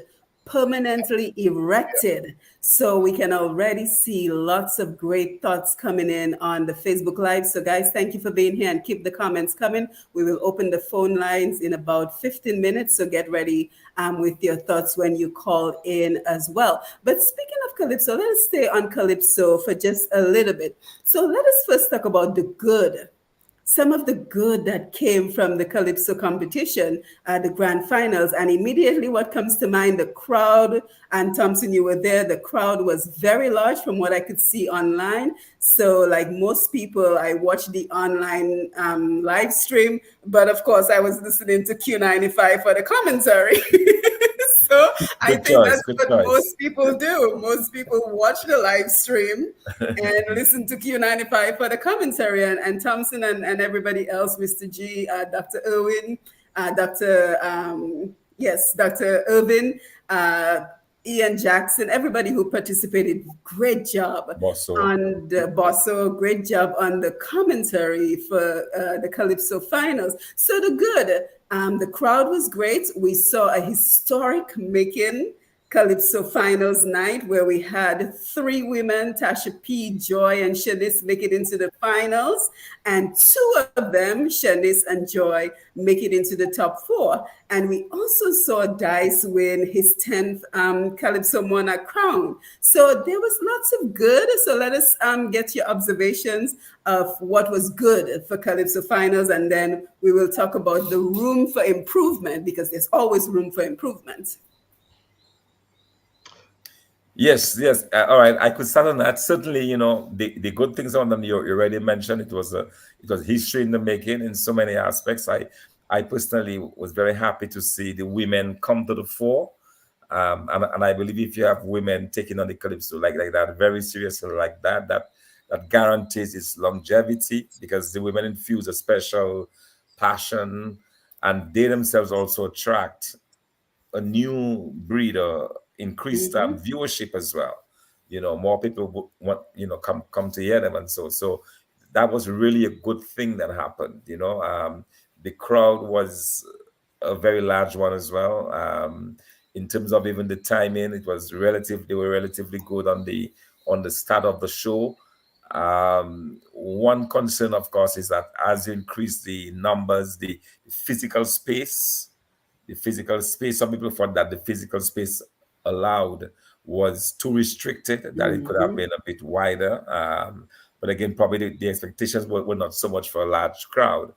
Speaker 1: permanently erected. So we can already see lots of great thoughts coming in on the Facebook Live. So, guys, thank you for being here and keep the comments coming. We will open the phone lines in about 15 minutes. So, get ready with your thoughts when you call in as well. But speaking of Calypso, let us stay on Calypso for just a little bit. So, let us first talk about the good, some of the good that came from the Calypso competition, the grand finals. And immediately what comes to mind, the crowd, and Thompson, you were there, the crowd was very large from what I could see online. So like most people, I watched the online live stream, but of course I was listening to Q95 for the commentary. So I
Speaker 3: Good
Speaker 1: think
Speaker 3: choice.
Speaker 1: that's
Speaker 3: Good
Speaker 1: what
Speaker 3: choice.
Speaker 1: most people do. Most people watch the live stream and listen to Q95 for the commentary. And Thompson and everybody else, Mr. G, Dr. Irwin, Dr. Irvin, Ian Jackson, everybody who participated, great job
Speaker 3: Bosso.
Speaker 1: on the Bosso, great job on the commentary for the Calypso finals. So the good, the crowd was great. We saw a historic making Calypso Finals night where we had three women, Tasha P, Joy, and Shanice, make it into the finals, and two of them, Shanice and Joy, make it into the top four. And we also saw Dice win his 10th Calypso Monarch crown. So there was lots of good. So let us get your observations of what was good for Calypso Finals, and then we will talk about the room for improvement because there's always room for improvement.
Speaker 3: Yes, yes. All right, I could start on that. Certainly, you know, the good things on them you already mentioned. It was history in the making in so many aspects. I personally was very happy to see the women come to the fore. And I believe if you have women taking on the calypso like that, very seriously like that, that guarantees its longevity because the women infuse a special passion, and they themselves also attract a new breed or increased
Speaker 1: Mm-hmm.
Speaker 3: viewership as well. More people want come to hear them, and so that was really a good thing that happened. The crowd was a very large one as well. In terms of even the timing, it was relative. They were relatively good on the start of the show. One concern, of course, is that as you increase the numbers, the physical space, some people thought that the physical space allowed was too restricted, that it could have
Speaker 1: Mm-hmm.
Speaker 3: been a bit wider. But again, probably the expectations were not so much for a large crowd.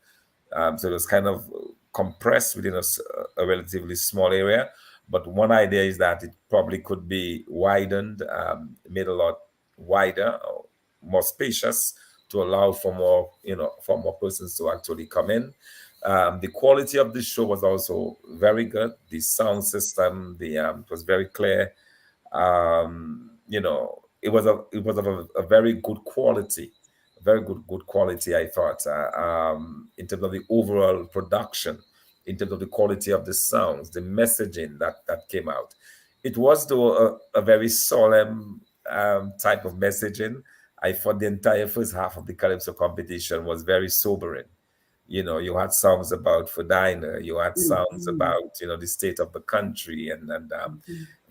Speaker 3: So it was kind of compressed within a relatively small area. But one idea is that it probably could be widened, made a lot wider, or more spacious, to allow for more persons to actually come in. The quality of the show was also very good. The sound system, it was very clear. It was of a very good quality, very good quality. I thought, in terms of the overall production, in terms of the quality of the sounds, the messaging that came out. It was though a very solemn type of messaging. I thought the entire first half of the Calypso competition was very sobering. You had songs about Fedina, you had songs
Speaker 1: Mm-hmm.
Speaker 3: about the state of the country, and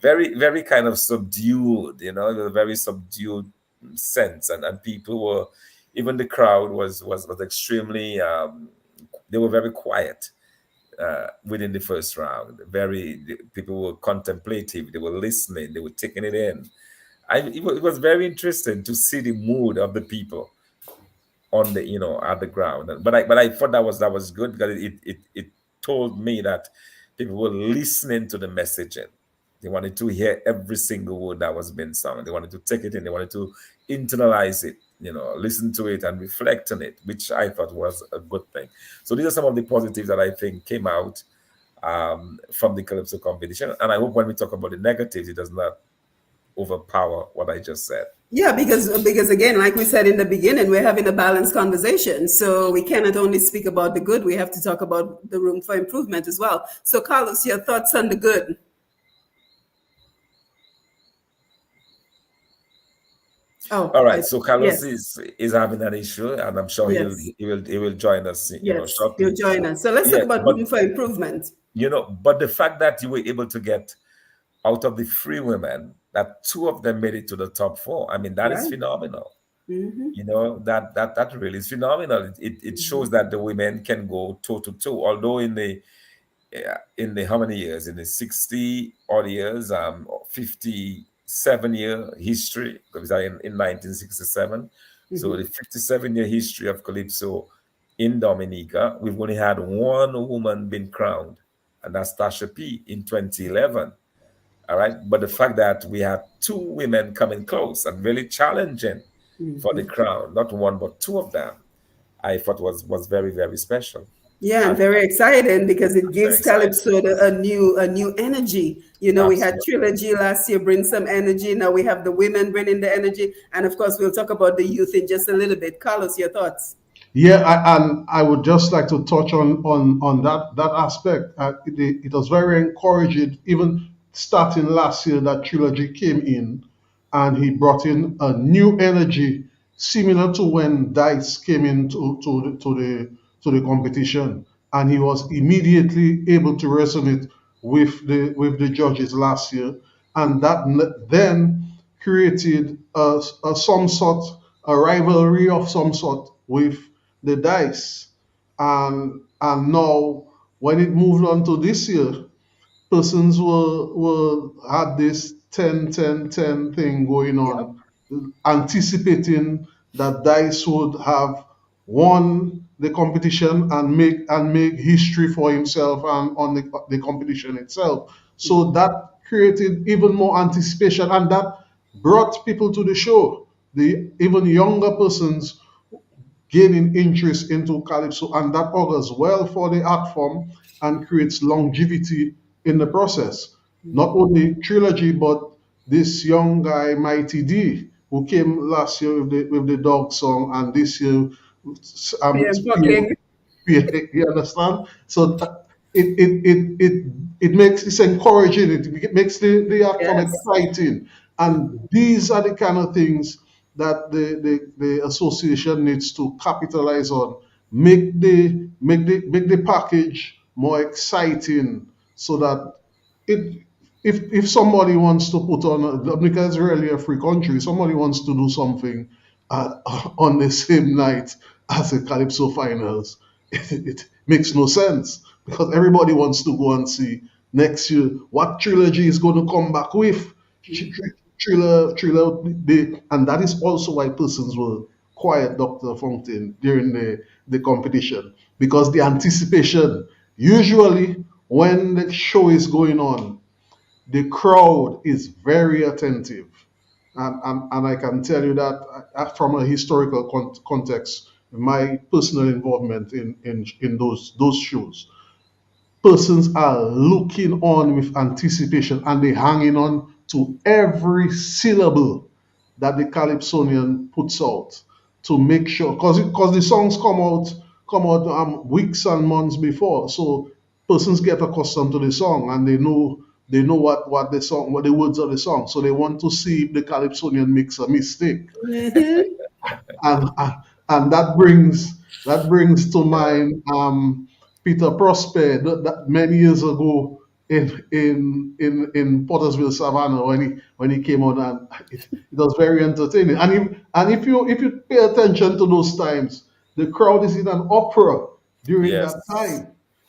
Speaker 3: very very kind of subdued, a very subdued sense, and people were, even the crowd was extremely, they were very quiet within the first round. People were contemplative, they were listening, they were taking it in. It was very interesting to see the mood of the people on the at the ground. But I thought that was good, because it told me that people were listening to the messaging. They wanted to hear every single word that was being sung. They wanted to take it in. They wanted to internalize it, listen to it and reflect on it, which I thought was a good thing. So these are some of the positives that I think came out from the Calypso competition. And I hope when we talk about the negatives, it does not overpower what I just said.
Speaker 1: Yeah, because again, like we said in the beginning, we're having a balanced conversation. So we cannot only speak about the good, we have to talk about the room for improvement as well. So Carlos, your thoughts on the good?
Speaker 3: All
Speaker 1: Oh,
Speaker 3: right, so Carlos
Speaker 1: yes,
Speaker 3: is having an issue, and I'm sure he'll
Speaker 1: yes,
Speaker 3: he will he will join us,
Speaker 1: yes. You'll
Speaker 3: shortly.
Speaker 1: join us. So let's talk
Speaker 3: Yeah,
Speaker 1: about
Speaker 3: but
Speaker 1: room for improvement,
Speaker 3: but the fact that you were able to get, out of the three women, that two of them made it to the top four, I mean, that is
Speaker 1: right?
Speaker 3: phenomenal.
Speaker 1: Mm-hmm.
Speaker 3: That really is phenomenal. It shows
Speaker 1: Mm-hmm.
Speaker 3: that the women can go toe to toe. Although in the how many years, in the 60 odd years, 57-year history, because in 1967, so
Speaker 1: Mm-hmm.
Speaker 3: the 57-year history of Calypso in Dominica, we've only had one woman been crowned, and that's Tasha P in 2011. All right, but the fact that we had two women coming close and really challenging for the
Speaker 1: Mm-hmm.
Speaker 3: crown, not one but two of them, I thought was very very special.
Speaker 1: Yeah, and
Speaker 3: And
Speaker 1: very exciting because it
Speaker 3: very
Speaker 1: gives
Speaker 3: exciting.
Speaker 1: Calypso a new energy. We had
Speaker 3: Absolutely.
Speaker 1: Trilogy last year bring some energy. Now we have the women bringing the energy, and of course we'll talk about the youth in just a little bit. Carlos, your thoughts?
Speaker 2: Yeah, and I would just like to touch on that aspect. It was very encouraging, even starting last year, that Trilogy came in, and he brought in a new energy, similar to when Dice came into to the competition, and he was immediately able to resonate with the judges last year, and that then created a some sort, a rivalry of some sort with the Dice, and now when it moved on to this year, persons were had this 10 10 10 thing going
Speaker 1: Yep.
Speaker 2: on, anticipating that Dice would have won the competition and make history for himself and on the competition itself. So that created even more anticipation, and that brought people to the show. The even younger persons gaining interest into calypso, and that augurs well for the art form and creates longevity in the process. Not only trilogy, but this young guy Mighty D, who came last year with the dog song, and this year
Speaker 1: PM
Speaker 2: Spear,
Speaker 1: Fucking.
Speaker 2: you understand? So it makes it's encouraging. It makes the outcome
Speaker 1: Yes.
Speaker 2: exciting, and these are the kind of things that the association needs to capitalize on. Make the package more exciting so that it if somebody wants to put on Dominica is really a free country. Somebody wants to do something uh, on the same night as the Calypso finals. It makes no sense because everybody wants to go and see next year what trilogy is going to come back with. And that is also why persons will quiet Dr. Fontaine during the competition because the anticipation usually when the show is going on the crowd is very attentive. And I can tell you that from a historical context, my personal involvement in those shows, persons are looking on with anticipation and they hanging on to every syllable that the calypsonian puts out to make sure because the songs come out weeks and months before, so persons get accustomed to the song and they know what the song, what the words of the song, so they want to see if the calypsonian makes a mistake.
Speaker 1: Mm-hmm.
Speaker 2: And that brings to mind Peter Prosper that many years ago in Pottersville, Savannah, when he came on, and it was very entertaining. And if you pay attention to those times, the crowd is in an opera during that
Speaker 3: Yes,
Speaker 2: time,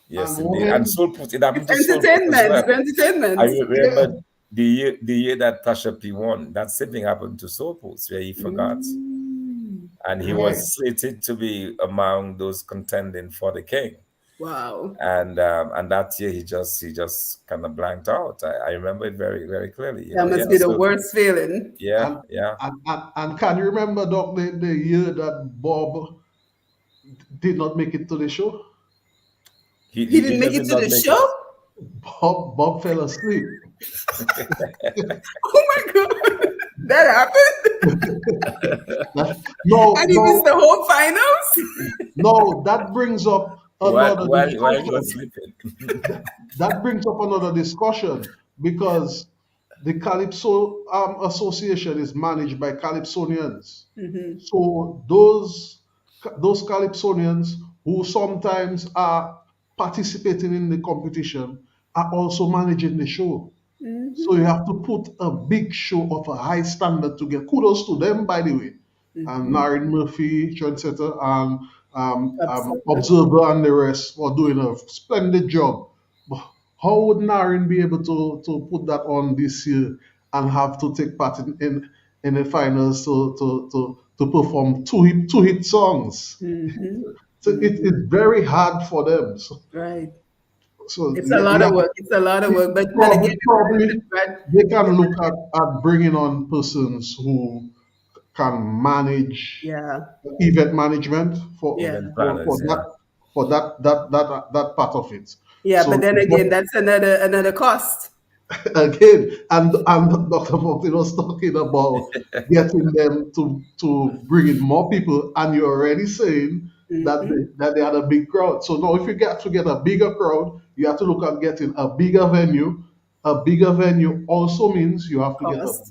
Speaker 3: yes,
Speaker 2: and
Speaker 3: indeed. And
Speaker 2: when
Speaker 3: Soul Put, it
Speaker 1: It's
Speaker 3: happened to Soul Put as
Speaker 1: entertainment. It's
Speaker 3: well. I
Speaker 1: entertainment.
Speaker 2: yeah,
Speaker 3: remember the year that Tasha P won. That same thing happened to Soul Put, where he forgot,
Speaker 1: Mm.
Speaker 3: and he
Speaker 2: right,
Speaker 3: was slated to be among those contending for the king.
Speaker 1: Wow.
Speaker 3: And that year he just kind of blanked out. I remember it very very clearly.
Speaker 1: That
Speaker 3: Yeah.
Speaker 1: must be the
Speaker 3: So
Speaker 1: worst feeling.
Speaker 3: yeah,
Speaker 2: and
Speaker 3: yeah.
Speaker 2: and can you remember, Doc, the year that Bob did not make it to the show?
Speaker 3: He
Speaker 1: He
Speaker 3: he,
Speaker 1: didn't
Speaker 3: he
Speaker 1: make
Speaker 3: just
Speaker 1: it
Speaker 3: did
Speaker 1: to
Speaker 3: not
Speaker 1: the
Speaker 3: make it.
Speaker 1: show?
Speaker 2: Bob fell asleep.
Speaker 1: Oh my God. That happened?
Speaker 2: No,
Speaker 1: And he missed
Speaker 2: no,
Speaker 1: the whole finals?
Speaker 2: no. That brings up
Speaker 3: while
Speaker 2: another
Speaker 3: while he was
Speaker 2: discussion.
Speaker 3: sleeping.
Speaker 2: That brings up another discussion because the Calypso Association is managed by Calypsonians.
Speaker 1: Mm-hmm.
Speaker 2: So those Calypsonians who sometimes are participating in the competition are also managing the show. So you
Speaker 1: Mm-hmm.
Speaker 2: have to put a big show of a high standard to get kudos to them, by the way. And
Speaker 1: Mm-hmm.
Speaker 2: Naren Murphy, Trendsetter, and
Speaker 1: Absolutely.
Speaker 2: Observer and the rest for doing a splendid job. But how would Naren be able to put that on this year and have to take part in the finals to perform two hit songs?
Speaker 1: Mm-hmm.
Speaker 2: So it's
Speaker 1: Mm-hmm.
Speaker 2: very hard for them.
Speaker 1: Right.
Speaker 2: So
Speaker 1: It's a
Speaker 2: yeah,
Speaker 1: lot
Speaker 2: yeah,
Speaker 1: of work. It's a lot of work. But then again,
Speaker 2: probably
Speaker 1: right?
Speaker 2: they can look at bringing on persons who can manage
Speaker 1: Yeah.
Speaker 2: event management for
Speaker 1: Yeah.
Speaker 3: Event
Speaker 2: for, for
Speaker 3: planners,
Speaker 2: that
Speaker 3: yeah.
Speaker 2: for that part of it.
Speaker 1: Yeah. But
Speaker 2: So
Speaker 1: then again, that's another cost.
Speaker 2: again, and Dr. Fontaine was talking about getting them to bring in more people, and you're already saying
Speaker 1: Mm-hmm.
Speaker 2: that they had a big crowd. So now, if you get to get a bigger crowd, you have to look at getting a bigger venue. A bigger venue also means you have to get
Speaker 1: Cost.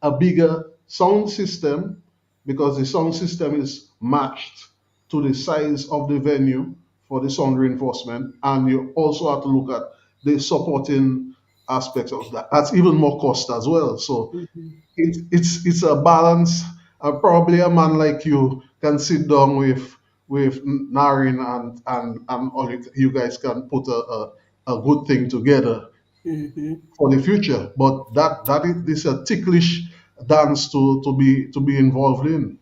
Speaker 2: a bigger sound system because the sound system is matched to the size of the venue for the sound reinforcement, and you also have to look at the supporting aspects of that. That's even more cost as well. So
Speaker 1: Mm-hmm.
Speaker 2: it's a balance. Probably a man like you can sit down with Narin and all you guys can put a good thing together
Speaker 1: Mm-hmm.
Speaker 2: for the future. But that is this a ticklish dance to be involved in.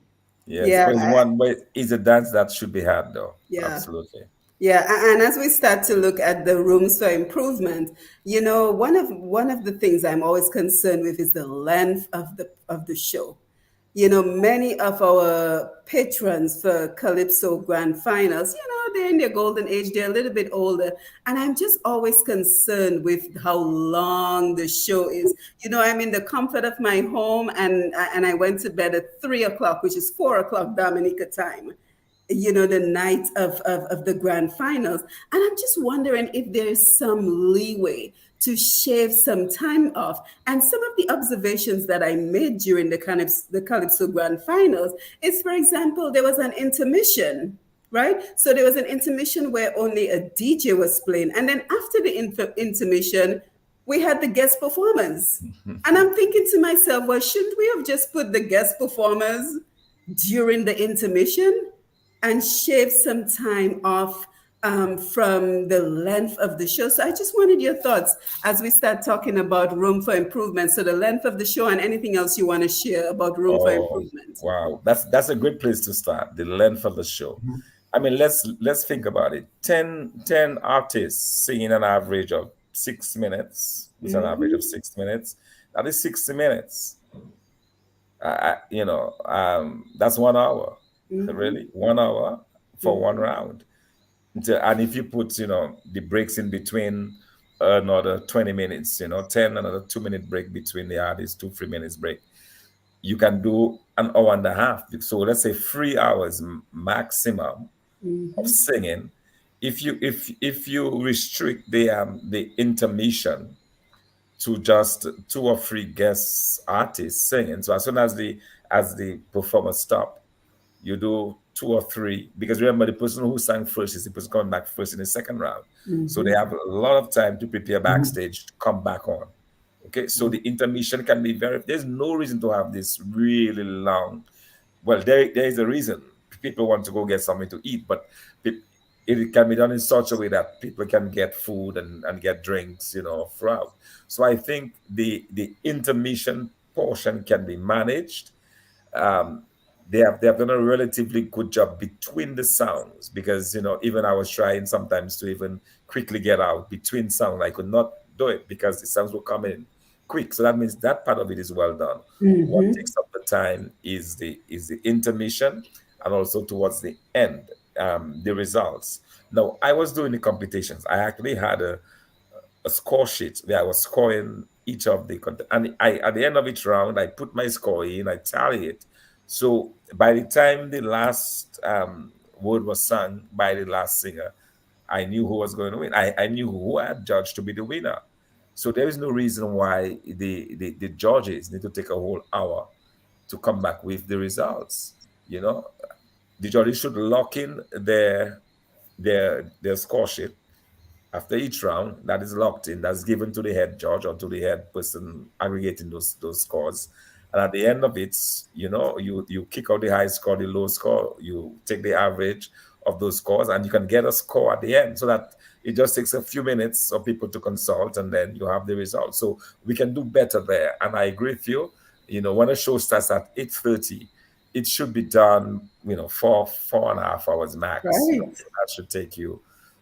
Speaker 3: Yes,
Speaker 1: Yeah.
Speaker 3: but it's one, but it's a dance that should be had though.
Speaker 1: Yeah.
Speaker 3: Absolutely.
Speaker 1: Yeah, and as we start to look at the rooms for improvement, one of the things I'm always concerned with is the length of the show. Many of our patrons for Calypso Grand Finals, they're in their golden age, they're a little bit older, and I'm just always concerned with how long the show is. I'm in the comfort of my home, and I went to bed at 3 o'clock, which is 4 o'clock Dominica time. the night of the grand finals. And I'm just wondering if there's some leeway to shave some time off. And some of the observations that I made during the Calypso grand finals is, for example, there was an intermission, right? So there was an intermission where only a DJ was playing. And then after the intermission, we had the guest performers. And I'm thinking to myself, well, shouldn't we have just put the guest performers during the intermission and shave some time off from the length of the show? So I just wanted your thoughts as we start talking about room for improvement. So the length of the show and anything else you want to share about room for
Speaker 3: Oh,
Speaker 1: improvement.
Speaker 3: wow. That's a great place to start. The length of the show. I mean, let's think about it. Ten artists singing an average of 6 minutes. It's an average of
Speaker 1: Mm-hmm.
Speaker 3: 6 minutes. That is 60 minutes. That's 1 hour.
Speaker 1: Mm-hmm.
Speaker 3: Really, 1 hour for one
Speaker 1: Mm-hmm.
Speaker 3: round. And if you put, the breaks in between, another 20 minutes, 10, another 2 minute break between the artists, 2, 3 minutes break, you can do an hour and a half. So let's say 3 hours maximum of
Speaker 1: Mm-hmm.
Speaker 3: singing. If you restrict the intermission to just two or three guest artists singing, so as soon as the performers stop, you do two or three, because remember, the person who sang first is the person coming back first in the second round. So they
Speaker 1: Mm-hmm.
Speaker 3: have a lot of time to prepare backstage to come back on. Okay, so the intermission can be there's no reason to have this really long. Well, there is a reason. People want to go get something to eat, but it can be done in such a way that people can get food and get drinks, throughout. So I think the intermission portion can be managed. um, they have done a relatively good job between the sounds, because even I was trying sometimes to even quickly get out between sounds. I could not do it because the sounds were coming quick. So that means that part of it is well done. What
Speaker 1: Mm-hmm.
Speaker 3: takes up the time is the intermission, and also towards the end, the results. Now, I was doing the competitions. I actually had a score sheet where I was scoring each of the and I at the end of each round I put my score in, I tally it. So by the time the last word was sung by the last singer, I knew who was going to win. I knew who I had judged to be the winner. So there is no reason why the judges need to take a whole hour to come back with the results. You know, the judges should lock in their score sheet after each round. That is locked in, that's given to the head judge or to the head person aggregating those scores. And at the end of it, you kick out the high score, the low score, you take the average of those scores, and you can get a score at the end, so that it just takes a few minutes of people to consult, and then you have the result. So we can do better there. And I agree with you. When a show starts at 8:30, it should be done, 4.5 hours max.
Speaker 1: Right.
Speaker 3: That should take you,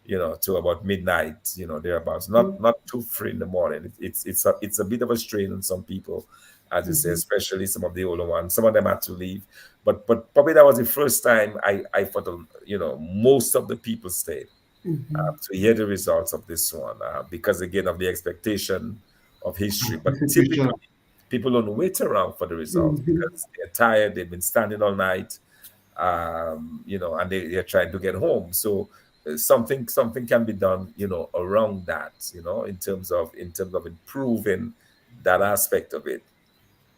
Speaker 3: to about midnight, thereabouts. Not 2, 3 in the morning. It's a bit of a strain on some people, as you say,
Speaker 1: Mm-hmm.
Speaker 3: especially some of the older ones. Some of them had to leave, but probably that was the first time I thought, most of the people stayed
Speaker 1: Mm-hmm.
Speaker 3: to hear the results of this one, because again of the expectation of history. But
Speaker 2: Anticipation.
Speaker 3: typically, people don't wait around for the results
Speaker 1: Mm-hmm.
Speaker 3: because they're tired. They've been standing all night, and they're trying to get home. So something can be done, around that, in terms of improving that aspect of it.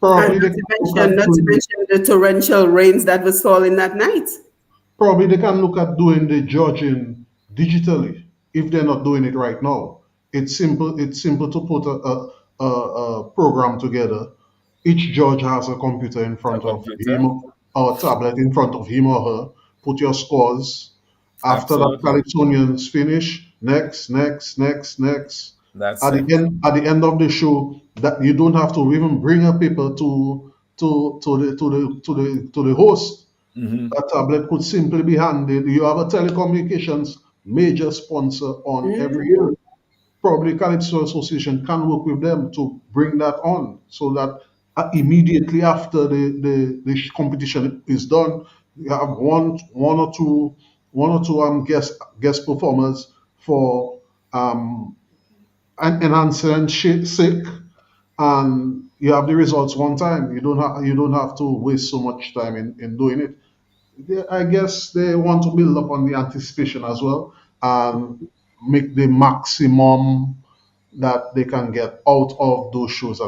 Speaker 1: And
Speaker 2: Probably
Speaker 1: not
Speaker 2: they
Speaker 1: to
Speaker 2: can look
Speaker 1: mention,
Speaker 2: at
Speaker 1: not to
Speaker 2: doing
Speaker 1: mention the torrential rains that was falling that night.
Speaker 2: Probably they can look at doing the judging digitally if they're not doing it right now. It's simple. It's simple to put a program together. Each judge has a computer in
Speaker 3: A
Speaker 2: front of
Speaker 3: computer,
Speaker 2: him or a tablet in front of him or her. Put your scores. After that,
Speaker 3: absolutely.
Speaker 2: Calypsonians finish. Next, next, next, next.
Speaker 3: That's
Speaker 2: At the
Speaker 3: it.
Speaker 2: end of the show, that you don't have to even bring a paper to the host.
Speaker 3: Hmm.
Speaker 2: A tablet could simply be handed. You have a telecommunications major sponsor on every
Speaker 1: Mm-hmm.
Speaker 2: year. Probably Calypso Association can work with them to bring that on, so that immediately after the competition is done, you have one or two guest performers for um, an enhancement sake, and you have the results one time. You don't have to waste so much time in doing it. I guess they want to build up on the anticipation as well and make the maximum that they can get out of those shows.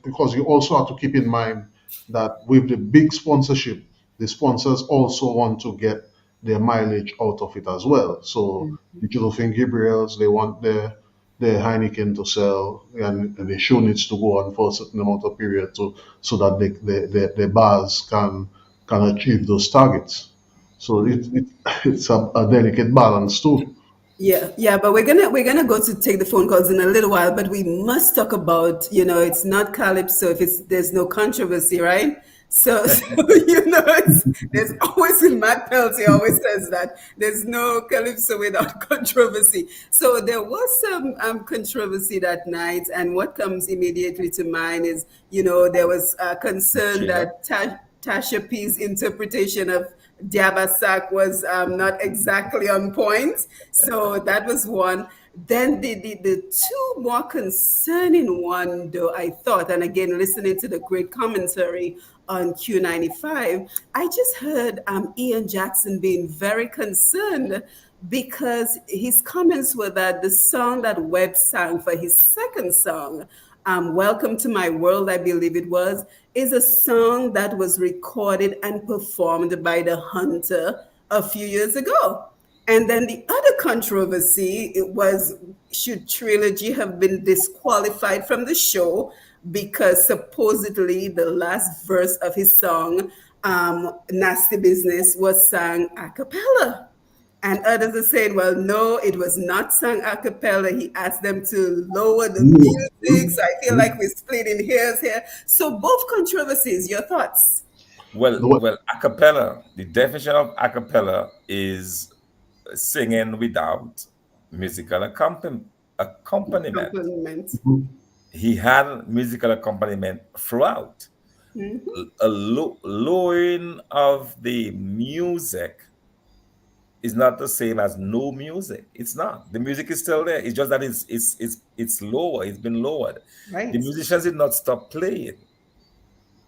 Speaker 2: Because you also have to keep in mind that with the big sponsorship, the sponsors also want to get their mileage out of it as well. So the Josephine Gabriels, they want their Heineken to sell, and the show needs to go on for a certain amount of period so that the bars can achieve those targets. So it's a delicate balance too.
Speaker 1: Yeah, yeah, but we're gonna go to take the phone calls in a little while, but we must talk about, it's not calypso if it's there's no controversy, right? So there's always in Matt Peltier always says that there's no calypso without controversy. So there was some controversy that night, and what comes immediately to mind is, there was concern
Speaker 3: Katrina.
Speaker 1: that Tasha P's interpretation of Diabasak was not exactly on point. So that was one. Then the two more concerning one, though, I thought, and again, listening to the great commentary on Q95, I just heard Ian Jackson being very concerned because his comments were that the song that Webb sang for his second song, Welcome to My World, I believe it was, is a song that was recorded and performed by the Hunter a few years ago. And then the other controversy, it was, should Trilogy have been disqualified from the show because supposedly the last verse of his song, Nasty Business, was sung a cappella. And others are saying, well, no, it was not sung a cappella. He asked them to lower the music. So I feel like we're splitting hairs here. So both controversies, your thoughts?
Speaker 3: Well, a cappella. The definition of a cappella is singing without musical accompaniment.
Speaker 1: Compliment.
Speaker 3: He had musical accompaniment throughout. A lowering of the music is not the same as no music. It's not. The music is still there. It's just that it's lower. It's been lowered. The
Speaker 1: Right.
Speaker 3: musicians did not stop playing.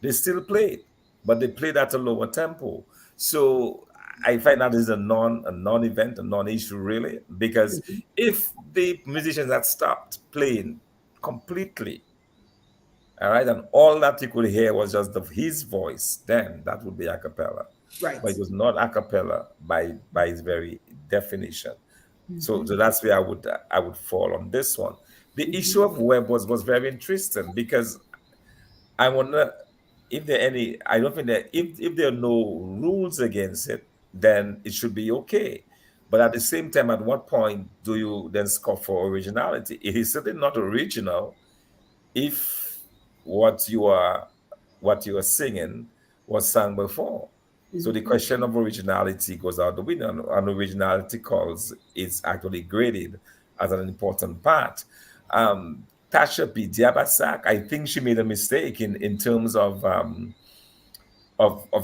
Speaker 3: They still played, but they played at a lower tempo. So I find that is a non-event, a non-issue really, because if the musicians had stopped playing completely, all right, and all that you could hear was just his voice, then that would be a cappella.
Speaker 1: Right.
Speaker 3: But it was not a cappella by its very definition. So that's where I would fall on this one. The issue of web was very interesting because I wonder if there are any. I don't think that if there are no rules against it, then it should be okay. But at the same time, at what point do you then score for originality? It is certainly not original if what you are what you are singing was sung before. So the question of originality goes out the window, and originality calls is actually graded as an important part. Tasha P. Diabasak, I think she made a mistake in terms of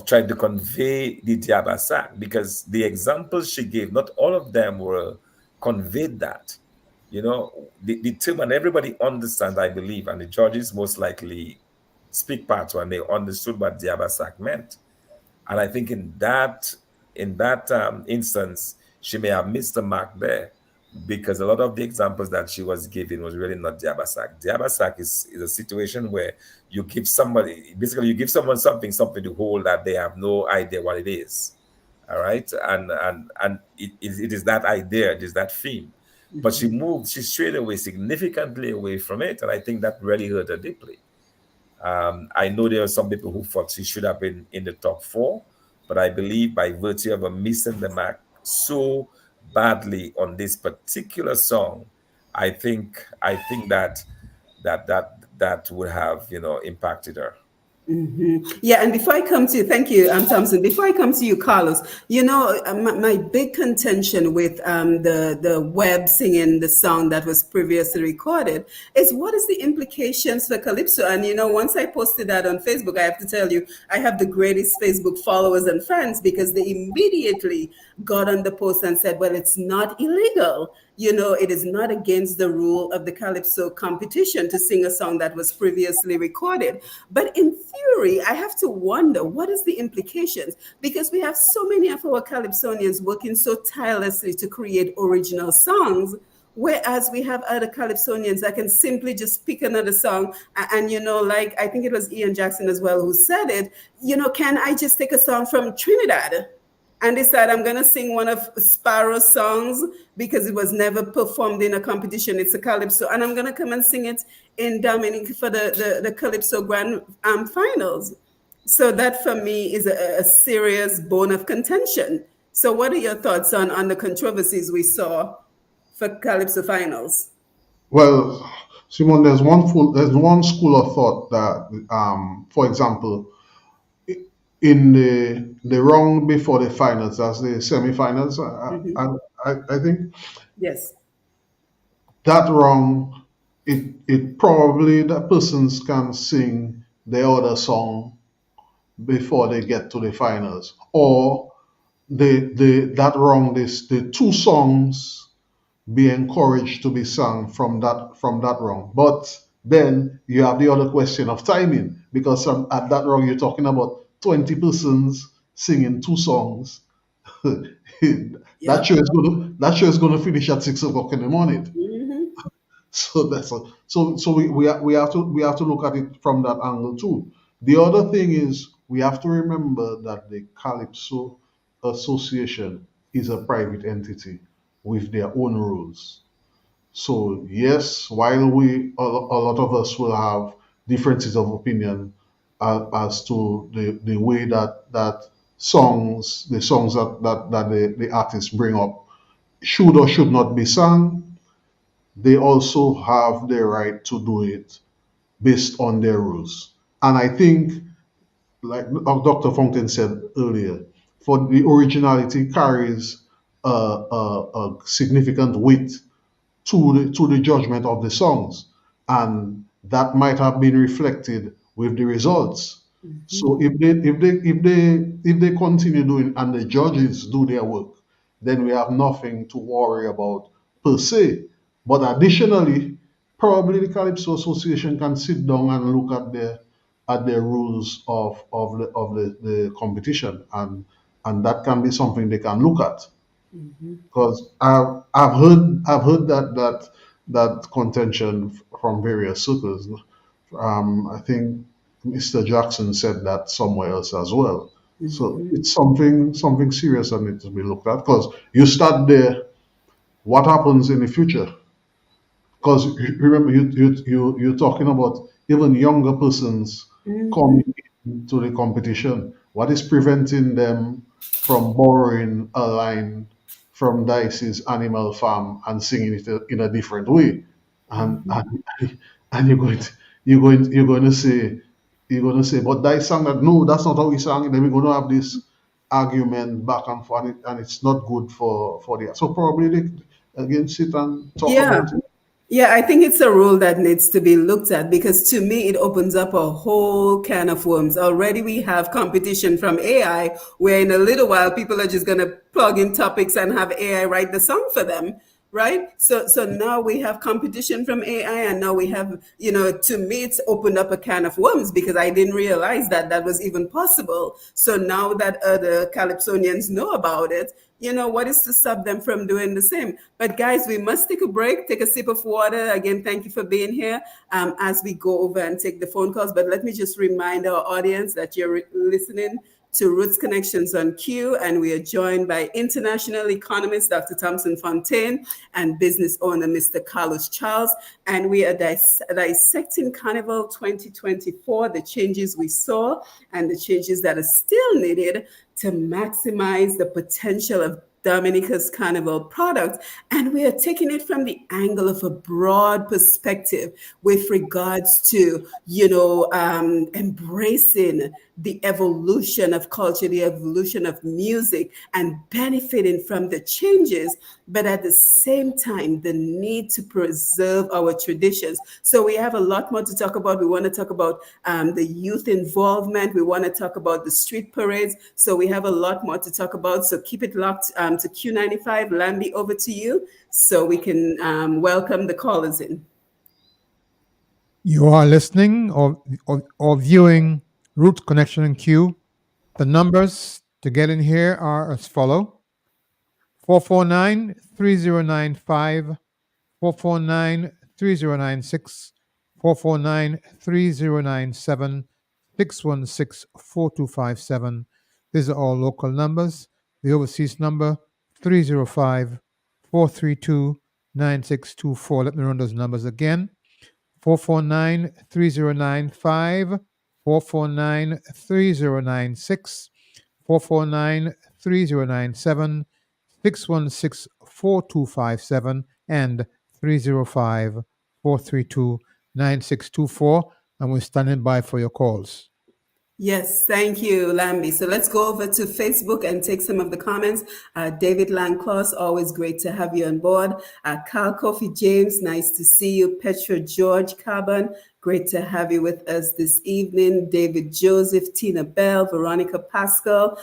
Speaker 3: trying to convey the Diabasak because the examples she gave, not all of them were conveyed that. The term, and everybody understands, I believe, and the judges most likely speak part when they understood what Diabasak meant. And I think in that instance, she may have missed the mark there because a lot of the examples that she was giving was really not Diabasak. Diabasak is a situation where you give someone something to hold that they have no idea what it is. All right. And it is that idea, it is that theme. But she strayed away significantly away from it. And I think that really hurt her deeply. I know there are some people who thought she should have been in the top four, but I believe by virtue of her missing the mark so badly on this particular song, I think that would have impacted her.
Speaker 1: Yeah, and before I come to you, thank you, Thompson. Before I come to you, Carlos, my big contention with the web singing the song that was previously recorded is what is the implications for Calypso? And once I posted that on Facebook, I have to tell you, I have the greatest Facebook followers and fans because they immediately got on the post and said, well, it's not illegal. it is not against the rule of the Calypso competition to sing a song that was previously recorded. But in theory, I have to wonder, what is the implications? Because we have so many of our Calypsonians working so tirelessly to create original songs, whereas we have other Calypsonians that can simply just pick another song. And, like I think it was Ian Jackson as well who said it, can I just take a song from Trinidad and decide I'm going to sing one of Sparrow's songs because it was never performed in a competition? It's a Calypso. And I'm going to come and sing it in Dominic for the Calypso Grand Finals. So that for me is a serious bone of contention. So what are your thoughts on the controversies we saw for Calypso Finals?
Speaker 2: Well, Simon, there's one school of thought that, for example, in the round before the finals, that's the semi-finals, I think
Speaker 1: Yes.
Speaker 2: that round, it probably the persons can sing the other song before they get to the finals, or that round is the two songs be encouraged to be sung from that round. But then you have the other question of timing, because at that round you're talking about 20 persons singing two songs.
Speaker 1: Yeah.
Speaker 2: That show is gonna finish at 6 o'clock in the morning. So we have to look at it from that angle too. The other thing is we have to remember that the Calypso Association is a private entity with their own rules. So yes, while a lot of us will have differences of opinion as to the way that the songs that the artists bring up should or should not be sung, they also have the right to do it based on their rules. And I think, like Dr. Fontaine said earlier, for the originality carries a significant weight to the judgment of the songs, and that might have been reflected with the results. So if they continue doing and the judges do their work, then we have nothing to worry about per se. But additionally, probably the Calypso Association can sit down and look at the rules of the competition, and that can be something they can look at, because I've heard that contention from various circles. I think Mr. Jackson said that somewhere else as well. So it's something serious that needs to be looked at, because you start there. What happens in the future? Because remember, you're talking about even younger persons coming into the competition. What is preventing them from borrowing a line from Dice's Animal Farm and singing it in a different way? And you're going to say, but Dice sang that. No, that's not how he sang it. Then we're going to have this argument back and forth, and it's not good for the. So probably they again sit and talk
Speaker 1: Yeah.
Speaker 2: about it.
Speaker 1: Yeah, I think it's a rule that needs to be looked at, because to me it opens up a whole can of worms. Already we have competition from AI, where in a little while people are just going to plug in topics and have AI write the song for them, right? So now we have competition from AI, and now we have, to me it's opened up a can of worms, because I didn't realize that that was even possible. So now that other Calypsonians know about it, what is to stop them from doing the same? But guys, we must take a break, take a sip of water. Again, thank you for being here, as we go over and take the phone calls. But let me just remind our audience that you're listening to Roots Connections on Q, and we are joined by international economist Dr. Thompson Fontaine and business owner Mr. Carlos Charles, and we are dissecting Carnival 2024, the changes we saw and the changes that are still needed to maximize the potential of Dominica's Carnival product. And we are taking it from the angle of a broad perspective with regards to, embracing the evolution of culture, the evolution of music, and benefiting from the changes, but at the same time, the need to preserve our traditions. So we have a lot more to talk about. We want to talk about the youth involvement. We want to talk about the street parades. So we have a lot more to talk about. So keep it locked to Q95. Lambi, over to you so we can welcome the callers in.
Speaker 4: You are listening or viewing Root Connection and Q. The numbers to get in here are as follow: 449-3095, 449-3096, 449-3097, 616-4257. These are all local numbers. The overseas number 305-432-9624. Let me run those numbers again: 449-3095, 449-3096, 449-3097, 616-4257, and 305-432-9624. And we're standing by for your calls.
Speaker 1: Yes, thank you, Lambi. So let's go over to Facebook and take some of the comments. David Langclaus, always great to have you on board. Carl Kofi James, nice to see you. Petra George Carbon, great to have you with us this evening. David Joseph, Tina Bell, Veronica Pascal,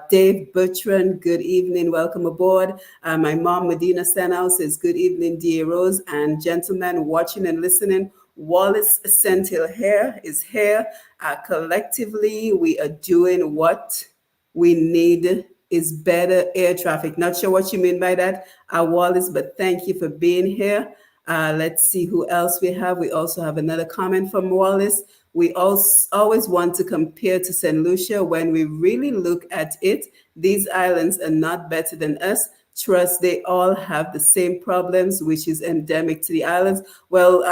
Speaker 1: Dave Bertrand, good evening, welcome aboard. My mom, Medina Stenhouse, says good evening, dear Rose, and gentlemen watching and listening. Wallace Sentinel here is here. Collectively, we are doing what we need is better air traffic. Not sure what you mean by that, Wallace, but thank you for being here. Let's see who else we have. We also have another comment from Wallace. We also always want to compare to St. Lucia. When we really look at it, these islands are not better than us. Trust, they all have the same problems, which is endemic to the islands. Well,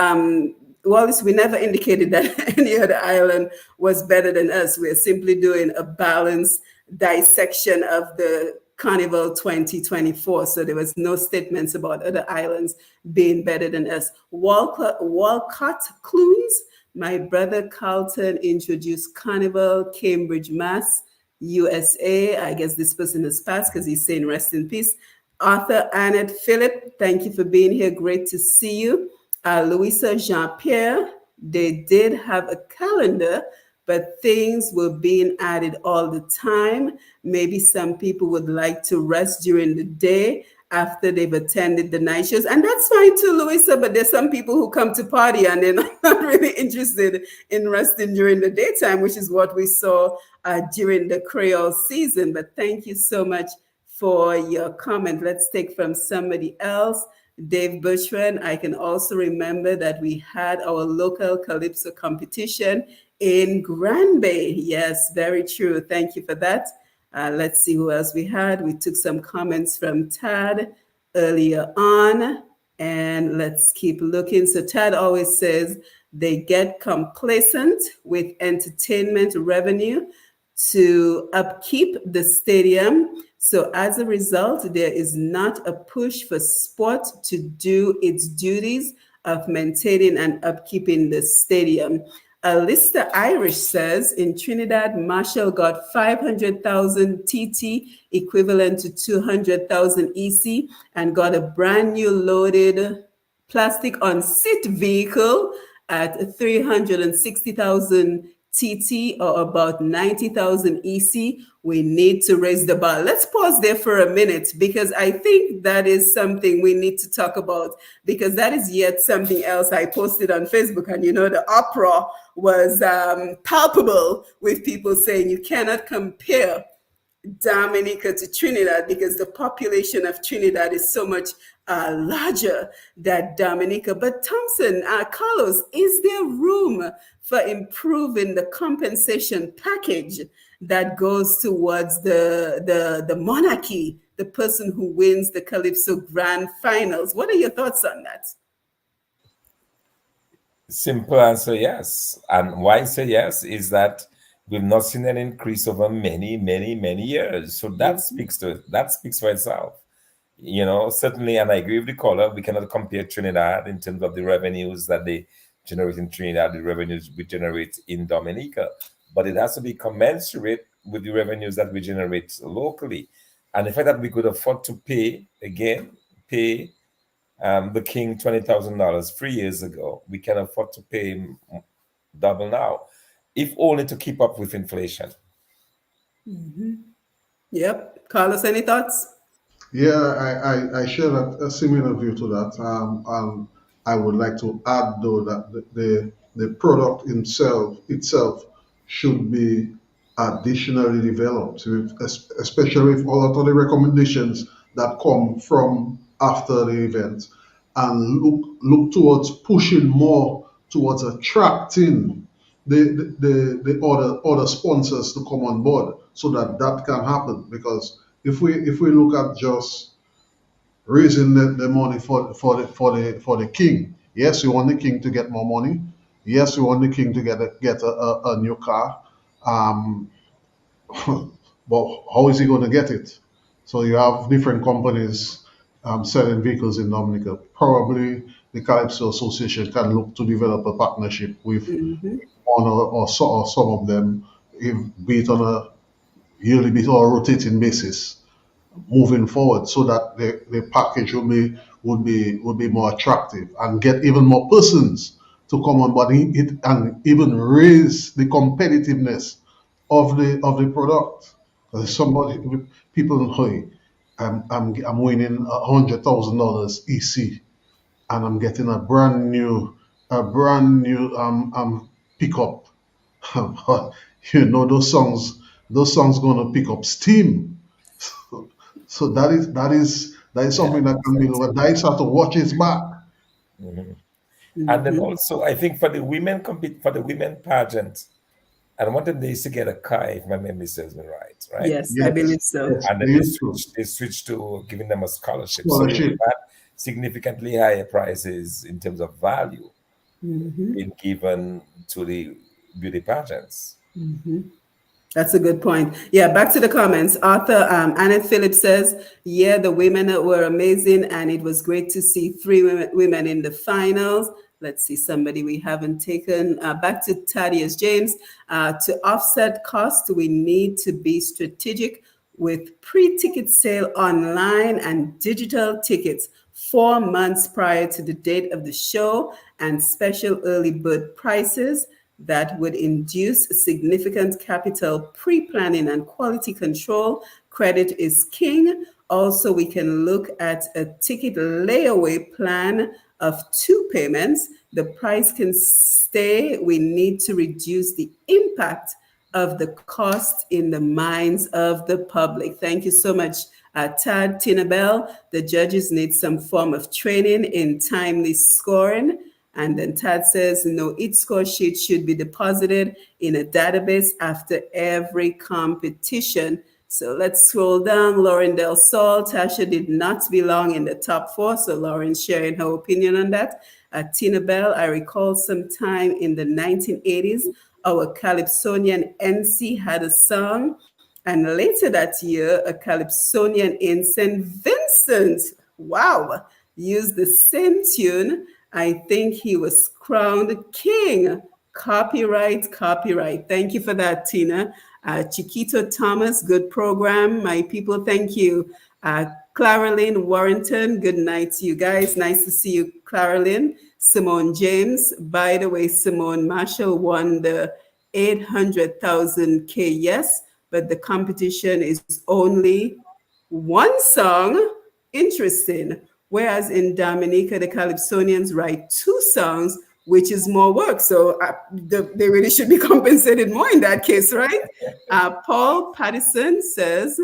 Speaker 1: Wallace, we never indicated that any other island was better than us. We're simply doing a balanced dissection of the Carnival 2024. So there was no statements about other islands being better than us. Walcott Clunes, my brother Carlton introduced Carnival, Cambridge, Mass, USA. I guess this person has passed because he's saying rest in peace. Arthur Annette Philip, thank you for being here. Great to see you. Louisa Jean-Pierre, they did have a calendar, but things were being added all the time. Maybe some people would like to rest during the day after they've attended the night shows. And that's fine too, Louisa, but there's some people who come to party and they're not really interested in resting during the daytime, which is what we saw during the Creole season. But thank you so much for your comment. Let's take from somebody else. Dave Bertrand, I can also remember that we had our local Calypso competition in Grand Bay. Yes, very true. Thank you for that. Let's see who else we had. We took some comments from Tad earlier on, and let's keep looking. So Tad always says they get complacent with entertainment revenue to upkeep the stadium. So as a result, there is not a push for sport to do its duties of maintaining and upkeeping the stadium. Alista Irish says in Trinidad, Marshall got 500,000 TT, equivalent to 200,000 EC, and got a brand new loaded plastic on seat vehicle at 360,000 TT, or about 90,000 EC. We need to raise the bar. Let's pause there for a minute, because I think that is something we need to talk about, because that is yet something else I posted on Facebook. And the uproar was palpable, with people saying you cannot compare Dominica to Trinidad because the population of Trinidad is so much larger than Dominica. But Thompson, Carlos, is there room for improving the compensation package that goes towards the monarchy, the person who wins the Calypso Grand Finals? What are your thoughts on that?
Speaker 3: Simple answer, yes. And why I say yes is that we've not seen an increase over many, many, many years. So that speaks for itself. Certainly, and I agree with the caller, we cannot compare Trinidad in terms of the revenues that they generate in Trinidad, the revenues we generate in Dominica. But it has to be commensurate with the revenues that we generate locally. And the fact that we could afford to pay the king $20,000 3 years ago, we can afford to pay him double now, if only to keep up with inflation.
Speaker 1: Mm-hmm. Yep. Carlos, any thoughts?
Speaker 2: Yeah, I share that a similar view to that. And I would like to add though that the product itself should be additionally developed, especially with all of the recommendations that come from after the event, and look towards pushing more towards attracting the other sponsors to come on board so that that can happen. Because if we look at just raising the money for the king, yes, we want the king to get more money. Yes, we want the king to get a new car. Um, but how is he going to get it? So you have different companies selling vehicles in Dominica. Probably the Calypso Association can look to develop a partnership with
Speaker 1: Hmm.
Speaker 2: one or some of them, if, be it on a yearly basis or a rotating basis, moving forward, so that the package would be more attractive and get even more persons to come on board, and even raise the competitiveness of the product. Because somebody people hey, I'm winning $100,000 EC, and I'm getting a brand new pickup. Those songs gonna pick up steam. So that is
Speaker 3: Yeah,
Speaker 2: something that can be looked at. That is how to watch its back.
Speaker 3: mhm. And then
Speaker 1: Hmm.
Speaker 3: also, I think for the women compete for the women pageant, and one of them they used to get a car, if my memory serves me right, right?
Speaker 1: Yes, I
Speaker 2: Yes,
Speaker 1: believe so.
Speaker 2: yes,
Speaker 3: And
Speaker 2: they
Speaker 3: then they
Speaker 2: used to
Speaker 3: switched, they switched to giving them a scholarship. So they would
Speaker 2: scholarship.
Speaker 3: have had significantly higher prices in terms of value
Speaker 1: Hmm.
Speaker 3: being given to the beauty pageants.
Speaker 1: Hmm. That's a good point. Yeah, back to the comments. Author Annette Phillips says, yeah, the women were amazing, and it was great to see three women in the finals. Let's see somebody we haven't taken. Back to Thaddeus James. To offset cost, we need to be strategic with pre-ticket sale online and digital tickets 4 months prior to the date of the show, and special early bird prices that would induce significant capital pre-planning and quality control. Credit is king. Also, we can look at a ticket layaway plan of two payments. The price can stay. We need to reduce the impact of the cost in the minds of the public. Thank you so much, Tad Tinabel. The judges need some form of training in timely scoring. And then Tad says, no, each score sheet should be deposited in a database after every competition. So let's scroll down. Lauren Del Sol, Tasha did not belong in the top four. So Lauren's sharing her opinion on that. Tina Bell, I recall sometime in the 1980s, our Calypsonian NC had a song. And later that year, a Calypsonian in St. Vincent, wow, used the same tune. I think he was crowned king. Copyright, copyright. Thank you for that, Tina. Chiquito Thomas, good program. My people, thank you. Clara Warrington, good night to you guys. Nice to see you, Clara. Simone James, by the way, Simone Marshall won the 800,000 K, yes, but the competition is only one song. Interesting. Whereas in Dominica, the Calypsonians write two songs, which is more work. So they really should be compensated more in that case, right? Paul Pattison says,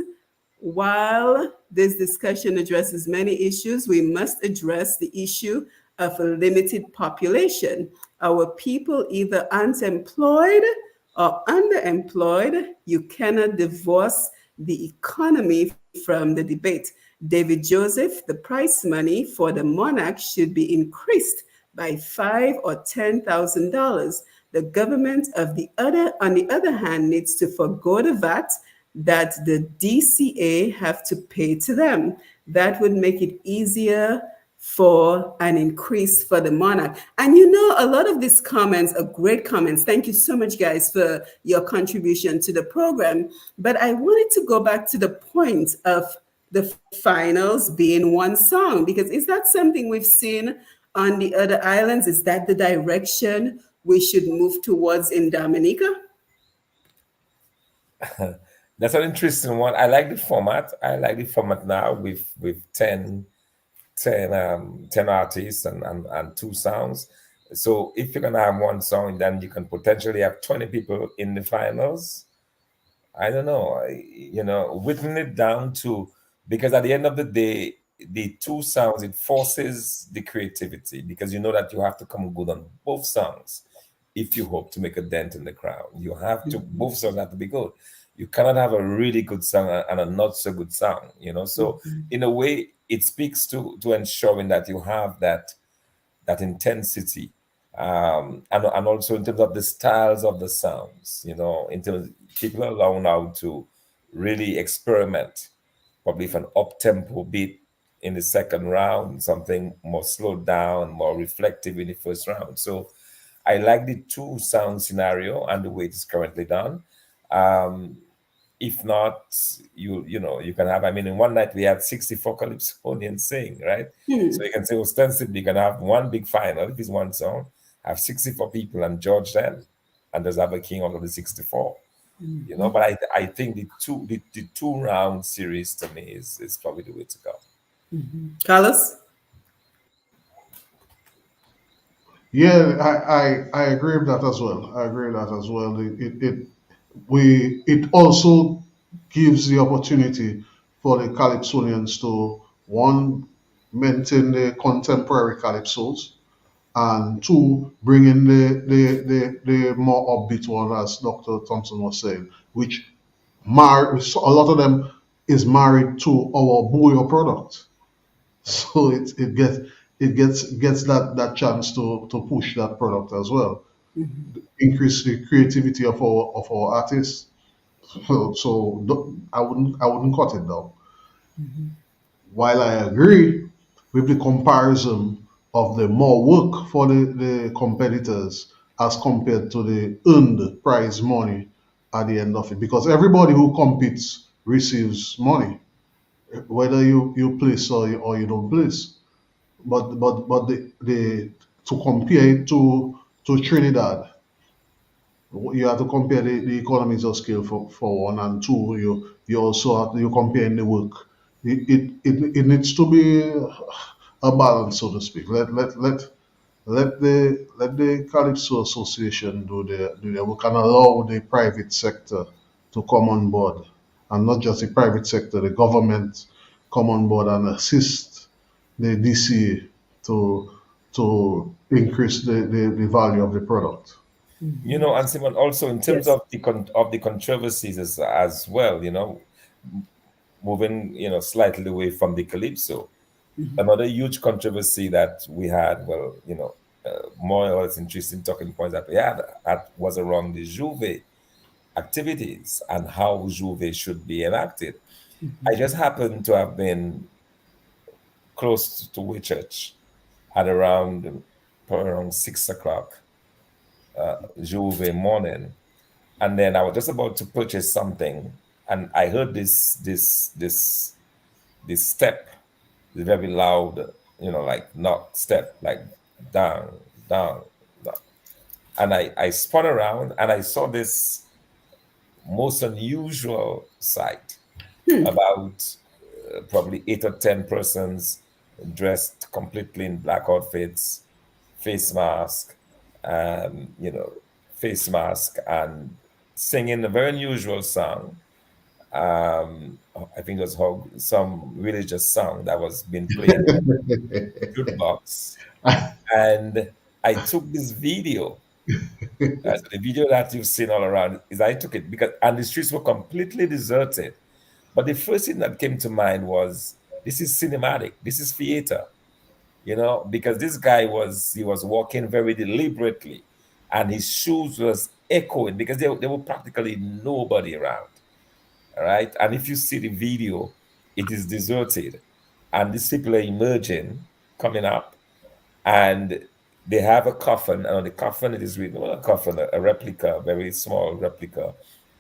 Speaker 1: while this discussion addresses many issues, we must address the issue of a limited population. Our people either unemployed or underemployed. You cannot divorce the economy from the debate. David Joseph, the price money for the monarch should be increased by $5,000 or $10,000. The government on the other hand, needs to forgo the VAT that the DCA have to pay to them. That would make it easier for an increase for the monarch. And you know, a lot of these comments are great comments. Thank you so much, guys, for your contribution to the program. But I wanted to go back to the point of the finals being one song, because is that something we've seen on the other islands? Is that the direction we should move towards in Dominica?
Speaker 3: That's an interesting one. I like the format. I like the format now with 10 artists and two sounds. So if you're gonna have one song, then you can potentially have 20 people in the finals. I don't know. Whittling it down to, because at the end of the day, the two sounds, it forces the creativity because you know that you have to come good on both songs if you hope to make a dent in the crowd. You have to, both songs have to be good. You cannot have a really good song and a not so good song. So in a way, it speaks to ensuring that you have that intensity, and also in terms of the styles of the sounds, in terms people are allowed now to really experiment, probably for an up tempo beat in the second round, something more slowed down, more reflective in the first round. So I like the two sound scenario and the way it's currently done. Um, if not, you can have, I mean, in one night we had 64 calypsonians sing, right? So you can say ostensibly you can have one big final, if it's one song, have 64 people and judge them, and there's have a king out of the 64. But I think the two round series to me is probably the way to go.
Speaker 1: Carlos?
Speaker 2: Yeah, I agree with that as well. I agree with that as well. It also gives the opportunity for the calypsonians to, one, maintain the contemporary calypsos, and two, bring in the more upbeat one, as Dr. Thompson was saying, which a lot of them is married to our Bouillon product. So it gets that chance to push that product as well, increase the creativity of our artists. So I wouldn't cut it down. While I agree with the comparison of the more work for the competitors as compared to the earned prize money at the end of it, because everybody who competes receives money, whether you place or you don't place. But the to compare it to Trinidad, you have to compare the economies of scale for one, and two, you also have you comparing the work. It needs to be a balance, so to speak. Let the Calypso Association do their work and allow the private sector to come on board, and not just the private sector, the government come on board and assist the DCA to increase the value of the product.
Speaker 3: And Simon, also in terms
Speaker 1: Yes.
Speaker 3: of the controversies as well, moving slightly away from the calypso. Another huge controversy that we had, well, more or less interesting talking points that we had, that was around the Juve activities and how Juve should be enacted. I just happened to have been close to Whitchurch at around 6 o'clock Juve morning, and then I was just about to purchase something, and I heard this step, the very loud, like knock step, like down, down, down. And I spun around and I saw this most unusual sight. About probably 8 or 10 persons dressed completely in black outfits, face mask, um, you know, face mask, and singing a very unusual song. I think it was some religious song that was being played on jukebox, and I took this video. So the video that you've seen all around is I took it because, and the streets were completely deserted. But the first thing that came to mind was, this is cinematic, this is theater, because this guy was walking very deliberately, and his shoes was echoing because there were practically nobody around. All right. And if you see the video, it is deserted. And these people are emerging, coming up, and they have a coffin. And on the coffin, it is written, well, a coffin, a replica, a very small replica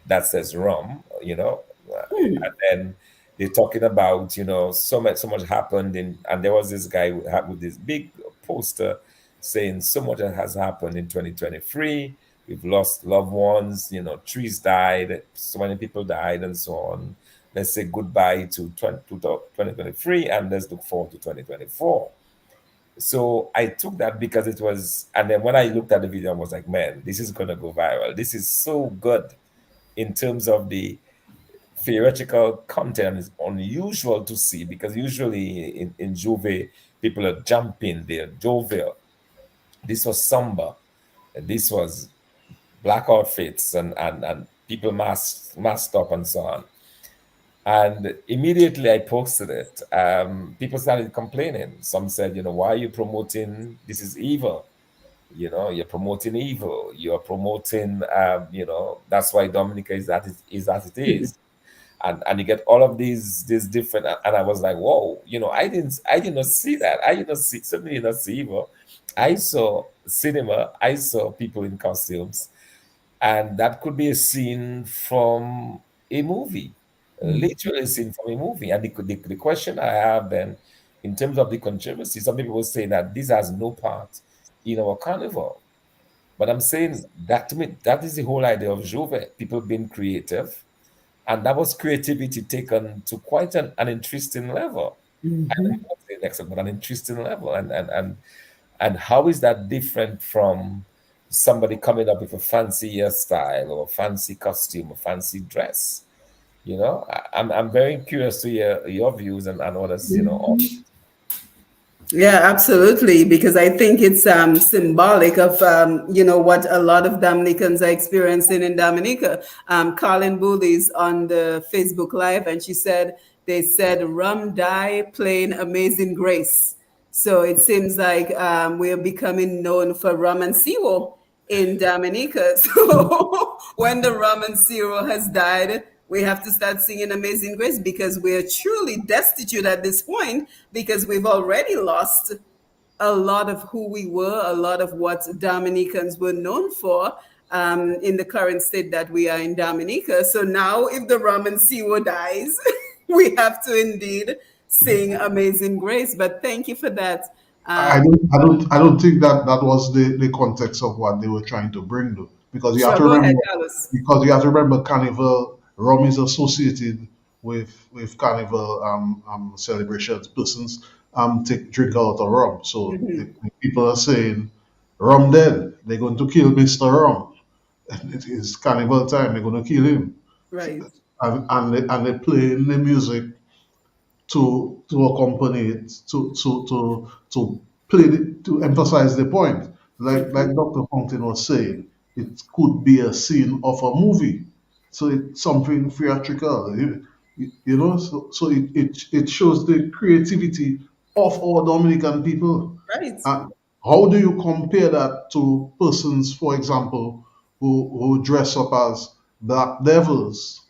Speaker 3: that says rum, And then they're talking about, so much happened. And there was this guy with this big poster saying so much has happened in 2023. we've lost loved ones, trees died, so many people died, and so on. Let's say goodbye to 2023 and let's look forward to 2024. So I took that because it was, and then when I looked at the video, I was like, man, this is going to go viral. This is so good in terms of the theoretical content. Is unusual to see because usually in Juve, people are jumping, they're jovial. This was somber. This was black outfits and people masked up and so on. And immediately I posted it. People started complaining. Some said, why are you promoting this is evil? You're promoting evil. You're promoting, that's why Dominica is as it is. And you get all of these different, and I was like, whoa, I did not see that. I did not see, certainly did not see evil. I saw cinema. I saw people in costumes, and that could be a scene from a movie, literally a scene from a movie. And the question I have then, in terms of the controversy, some people will say that this has no part in our carnival. But I'm saying that to me, that is the whole idea of Juve, people being creative. And that was creativity taken to quite an interesting level. I don't want to say excellent, but an interesting level. And how is that different from somebody coming up with a fancy hairstyle or a fancy costume, a fancy dress? I'm very curious to hear your views and others,
Speaker 1: Yeah, absolutely. Because I think it's symbolic of what a lot of Dominicans are experiencing in Dominica. Colin Booley's on the Facebook Live, and she said they said rum die playing Amazing Grace. So it seems like we are becoming known for rum and zero in Dominica. So when the rum and zero has died, we have to start singing Amazing Grace because we're truly destitute at this point because we've already lost a lot of who we were, a lot of what Dominicans were known for in the current state that we are in Dominica. So now, if the rum and zero dies, we have to indeed sing Amazing Grace. But thank you for that.
Speaker 2: I don't think that that was the context of what they were trying to bring though. Because you have
Speaker 1: Sure,
Speaker 2: to
Speaker 1: go ahead,
Speaker 2: remember
Speaker 1: Carlos.
Speaker 2: Carnival rum is associated with Carnival celebrations. Persons take drink a lot of rum. So the people are saying rum dead. They're going to kill Mr. Rum. It is Carnival time, they're gonna kill him.
Speaker 1: Right.
Speaker 2: And they playing the music to accompany it to play to emphasize the point. Like Dr. Fountain was saying, it could be a scene of a movie, so it's something theatrical. So it shows the creativity of our Dominican people.
Speaker 1: Right.
Speaker 2: And how do you compare that to persons, for example, who dress up as black devils?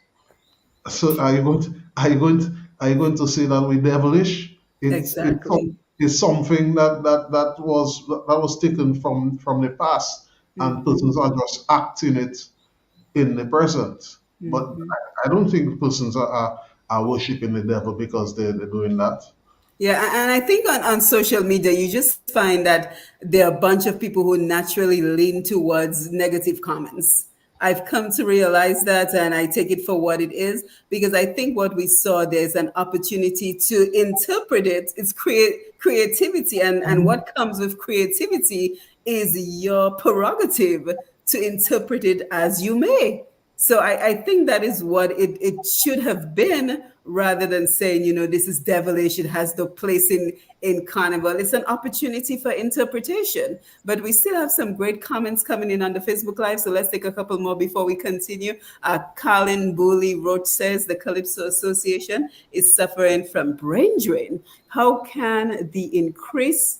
Speaker 2: So are you going to say that we're devilish?
Speaker 1: Exactly.
Speaker 2: It's something that was taken from the past, and persons are just acting it in the present. But I don't think persons are worshiping the devil because they're doing that.
Speaker 1: Yeah, and I think on social media, you just find that there are a bunch of people who naturally lean towards negative comments. I've come to realize that, and I take it for what it is, because I think what we saw, there's an opportunity to interpret it. It's creativity, and what comes with creativity is your prerogative to interpret it as you may. So I think that is what it should have been rather than saying, this is devilish, it has no place in carnival. It's an opportunity for interpretation. But we still have some great comments coming in on the Facebook Live. So let's take a couple more before we continue. Colin Booley Roach says the Calypso Association is suffering from brain drain. How can they increase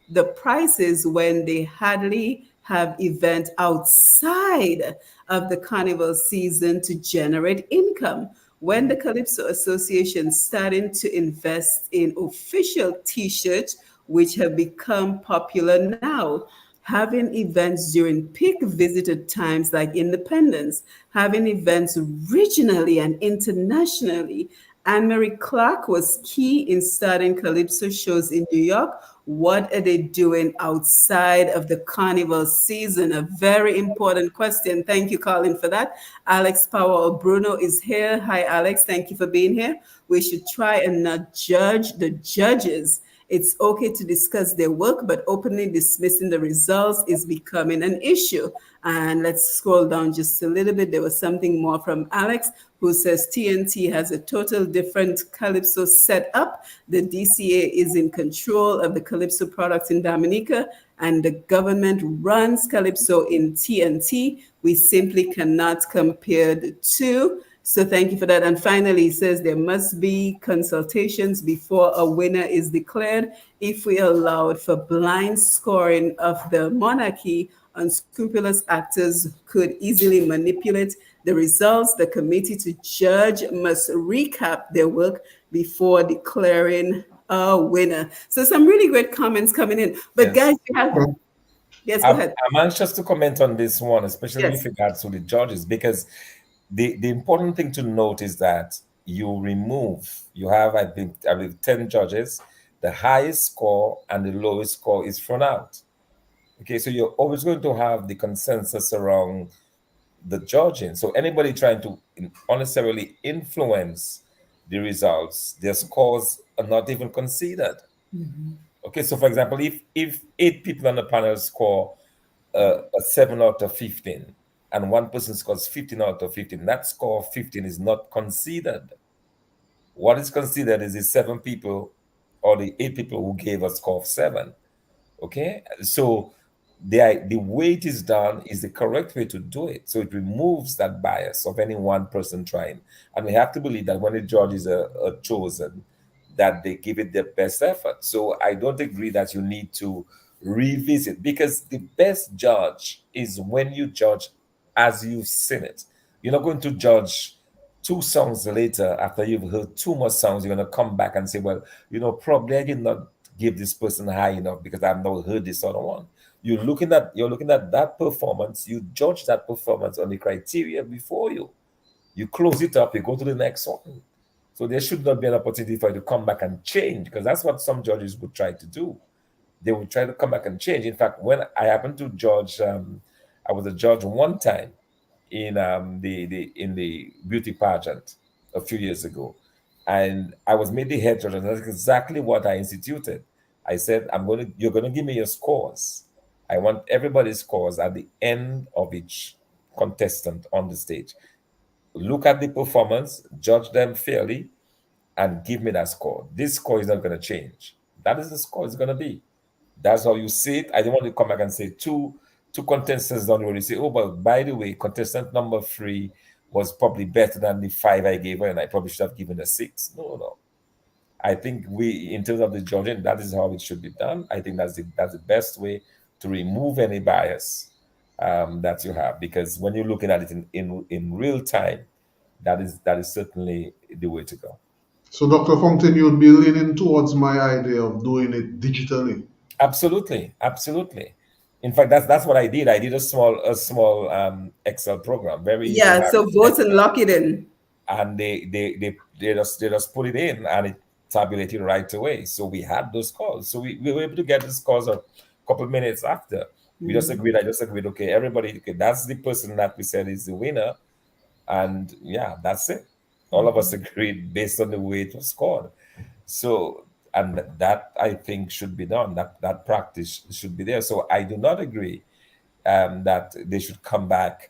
Speaker 1: the prices when they hardly have event outside of the carnival season to generate income? When the Calypso Association starting to invest in official t-shirts, which have become popular now, having events during peak visited times like Independence, having events regionally and internationally. Anne Marie Clark was key in starting Calypso shows in New York. What are they doing outside of the carnival season? A very important question. Thank you, Colin, for that. Alex Power of Bruno is here. Hi, Alex. Thank you for being here. We should try and not judge the judges. It's okay to discuss their work, but openly dismissing the results is becoming an issue. And let's scroll down just a little bit. There was something more from Alex, who says TNT has a total different Calypso setup. The DCA is in control of the Calypso products in Dominica, and the government runs Calypso in TNT. We simply cannot compare the two. So thank you for that. And finally, he says there must be consultations before a winner is declared. If we allowed for blind scoring of the monarchy, unscrupulous actors could easily manipulate the results. The committee to judge must recap their work before declaring a winner. So some really great comments coming in. But
Speaker 3: Yes.
Speaker 1: guys, you have,
Speaker 2: Well,
Speaker 1: yes, go
Speaker 3: I'm,
Speaker 1: ahead.
Speaker 3: I'm anxious to comment on this one, especially with
Speaker 1: Yes.
Speaker 3: regards to the judges, because the important thing to note is that you have, I believe 10 judges. The highest score and the lowest score is thrown out. Okay, so you're always going to have the consensus around the judging. So anybody trying to unnecessarily influence the results, their scores are not even considered. Okay, so for example, if 8 people on the panel score a 7 out of 15, and one person scores 15 out of 15, that score of 15 is not considered. What is considered is the 7 people or the 8 people who gave a score of 7. Okay, so the way it is done is the correct way to do it. So it removes that bias of any one person trying. And we have to believe that when the judges are chosen, that they give it their best effort. So I don't agree that you need to revisit, because the best judge is when you judge as you've seen it. You're not going to judge 2 songs later after you've heard 2 more songs. You're going to come back and say, well, probably I did not give this person high enough because I've not heard this other one. You're looking at that performance. You judge that performance on the criteria before you close it up. You go to the next one. So there should not be an opportunity for you to come back and change, because that's what some judges would try to do. They would try to come back and change. In fact, when I happened to judge, I was a judge one time in the beauty pageant a few years ago, and I was made the head judge, and that's exactly what I instituted. I said, you're gonna give me your scores. I want everybody's scores at the end of each contestant on the stage. Look at the performance, judge them fairly, and give me that score. This score is not going to change. That is the score it's going to be. That's how you see it. I don't want to come back and say two contestants down the road. You say, oh, but by the way, contestant number 3 was probably better than the 5 I gave her, and I probably should have given a 6. No, no. I think in terms of the judging, that is how it should be done. I think that's the best way to remove any bias that you have, because when you're looking at it in real time, that is certainly the way to go.
Speaker 2: so, Dr. Fontaine, you'd be leaning towards my idea of doing it digitally.
Speaker 3: Absolutely, absolutely. In fact, that's what I did. I did a small Excel program, very easy to
Speaker 1: Yeah,
Speaker 3: have.
Speaker 1: so vote and lock it in.
Speaker 3: And they just put it in, and it tabulated right away. So we had those calls. So we were able to get these calls a couple of minutes after. We just agreed. I just agreed. Okay, everybody. Okay, that's the person that we said is the winner, and yeah, that's it. All of us agreed based on the way it was scored. So, and that I think should be done. That practice should be there. So I do not agree that they should come back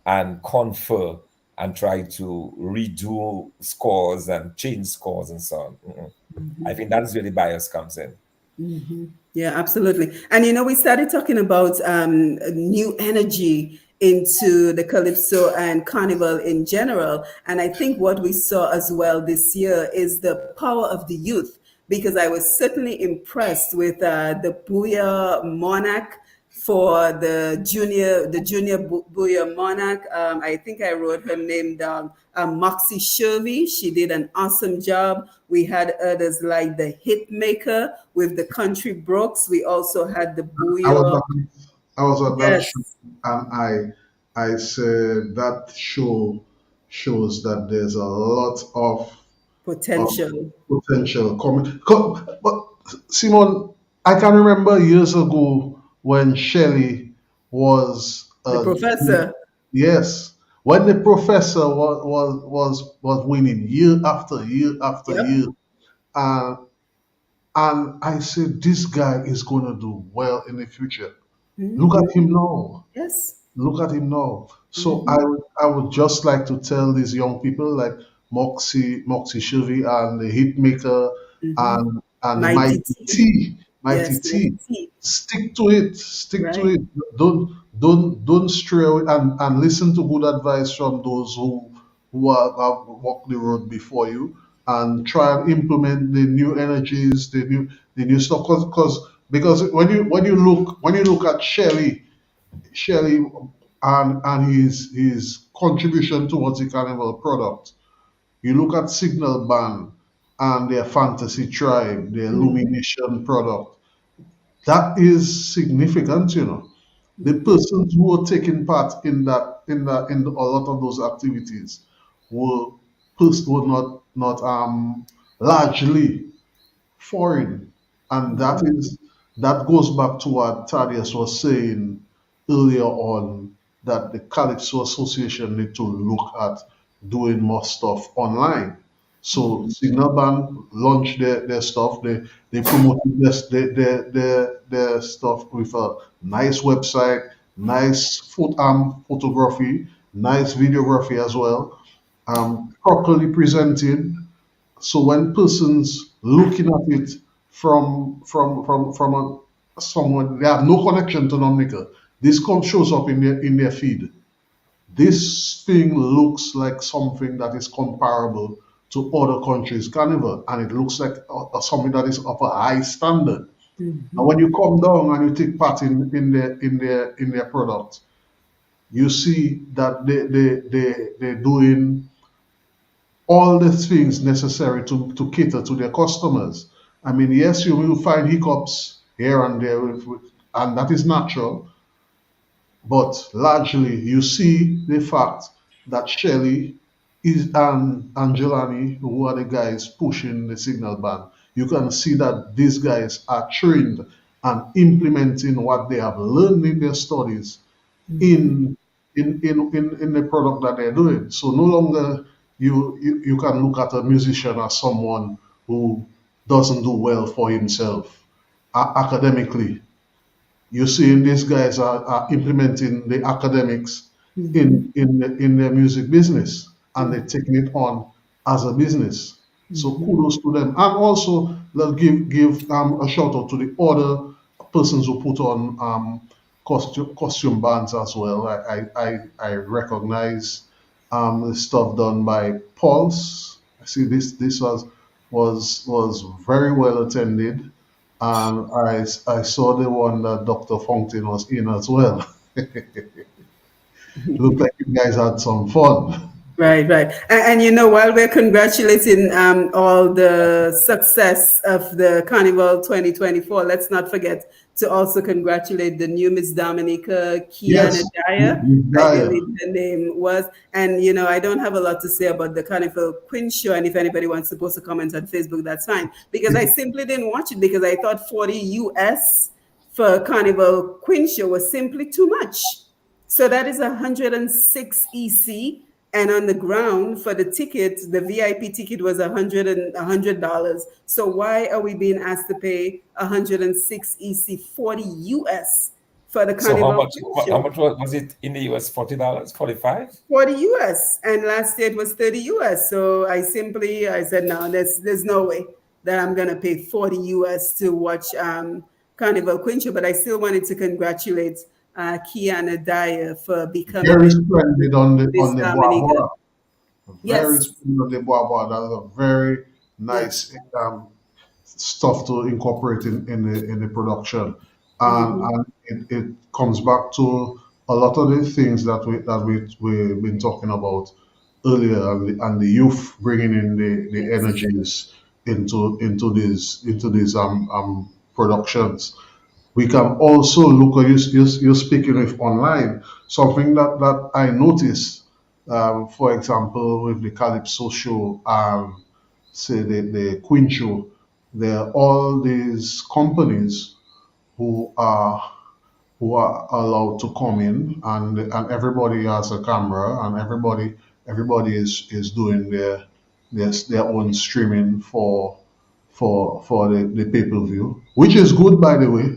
Speaker 3: and confer and try to redo scores and change scores and so on. I think that is where the bias comes in.
Speaker 1: Yeah, absolutely. And we started talking about new energy into the Calypso and Carnival in general. And I think what we saw as well this year is the power of the youth, because I was certainly impressed with the Booyah Monarch for the junior Booyah Monarch. I think I wrote her name down, Moxie Shervy. She did an awesome job. We had others like the Hitmaker with the Country Brooks. We also had the
Speaker 2: I was
Speaker 1: Booyah.
Speaker 2: not. I was at that show,
Speaker 1: Yes,
Speaker 2: and I said that show shows that there's a lot of
Speaker 1: potential.
Speaker 2: potential coming. But Simon, I can remember years ago when Shelley was
Speaker 1: The professor.
Speaker 2: yes, when the professor was winning year after year after
Speaker 1: Yep.
Speaker 2: year, and I said this guy is going to do well in the future. Look at
Speaker 1: Hmm.
Speaker 2: him now.
Speaker 1: Yes.
Speaker 2: Look at him now. So
Speaker 1: Hmm.
Speaker 2: I would just like to tell these young people like Moxie Shelby and the Hitmaker
Speaker 1: Hmm.
Speaker 2: and the
Speaker 1: Mighty T.
Speaker 2: Mighty
Speaker 1: Yes, Mighty
Speaker 2: T.
Speaker 1: T.
Speaker 2: Stick to it. Stick to
Speaker 1: Right.
Speaker 2: it. Don't stray away and listen to good advice from those have walked the road before you and try and implement the new energies, the new stuff. Because when you look at Shelley and his contribution towards the carnival product. You look at Signal Band and their Fantasy Tribe, their
Speaker 1: Hmm.
Speaker 2: Illumination product. That is significant, you know. The
Speaker 1: Hmm.
Speaker 2: persons who are taking part in a lot of those activities were were not largely foreign. And that goes back to what Thaddeus was saying earlier on that the Calypso Association need to look at doing more stuff online. So
Speaker 1: Hmm.
Speaker 2: Signal Band launched their stuff. They promoted their stuff with a nice website, nice photography, nice videography as well, properly presented, so when persons looking at it from someone they have no connection to Dominica, this shows up in their feed. This thing looks like something that is comparable to other countries' carnival, and it looks like something that is of a high standard. And
Speaker 1: Hmm.
Speaker 2: when you come down and you take part in their product, you see that they're doing all the things necessary to cater to their customers. I mean, yes, you will find hiccups here and there, and that is natural, but largely you see the fact that Shelley is and Angelani, who are the guys pushing the signal ban, you can see that these guys are trained and implementing what they have learned in their studies
Speaker 1: Hmm.
Speaker 2: in in the product that they're doing. So no longer you can look at a musician as someone who doesn't do well for himself academically. You're seeing these guys are implementing the academics
Speaker 1: Hmm.
Speaker 2: in their music business and they're
Speaker 1: Hmm.
Speaker 2: taking it on as a business. So
Speaker 1: Hmm.
Speaker 2: kudos to them. And also let's give a shout out to the other persons who put on costume bands as well. I recognize the stuff done by Pulse. I see this was very well attended. And I saw the one that Dr. Fountain was in as well. Looked like you guys had some fun.
Speaker 1: Right, right. And you know, while we're congratulating all the success of the Carnival 2024, let's not forget to also congratulate the new Miss Dominica, Kiana
Speaker 2: Yes,
Speaker 1: Dyer,
Speaker 2: Miss
Speaker 1: I
Speaker 2: Dyer.
Speaker 1: believe the name was. And, you know, I don't have a lot to say about the Carnival Queen Show. And if anybody wants to post a comment on Facebook, that's fine. Because I simply didn't watch it because I thought 40 US for Carnival Queen Show was simply too much. So that is 106 EC, and on the ground for the ticket, the VIP ticket was $100. So why are we being asked to pay 106 EC 40 US for the
Speaker 3: So how
Speaker 1: Carnival
Speaker 3: much?
Speaker 1: Queen
Speaker 3: How
Speaker 1: Show?
Speaker 3: much was it in the US? $40, 45.
Speaker 1: 40 US, and last year it was 30 US. So I said no, there's no way that I'm gonna pay 40 US to watch Carnival Queen Show. But I still wanted to congratulate Kiana Dyer for becoming
Speaker 2: Very splendid
Speaker 1: Miss
Speaker 2: on the Boa
Speaker 1: Dominica.
Speaker 2: Boa. Very
Speaker 1: Yes,
Speaker 2: splendid on the Boa Boa. That's a very
Speaker 1: yes.
Speaker 2: nice stuff to incorporate in the production,
Speaker 1: Hmm.
Speaker 2: and it comes back to a lot of the things we've been talking about earlier, and the youth bringing in the
Speaker 1: Yes.
Speaker 2: energies into these productions. We can also look at you're speaking with online. Something that I noticed, for example, with the Calypso show, say the Queen show, there are all these companies who are who are allowed to come in, and everybody has a camera, and everybody is doing their own streaming for the pay-per-view, which is good, by the way.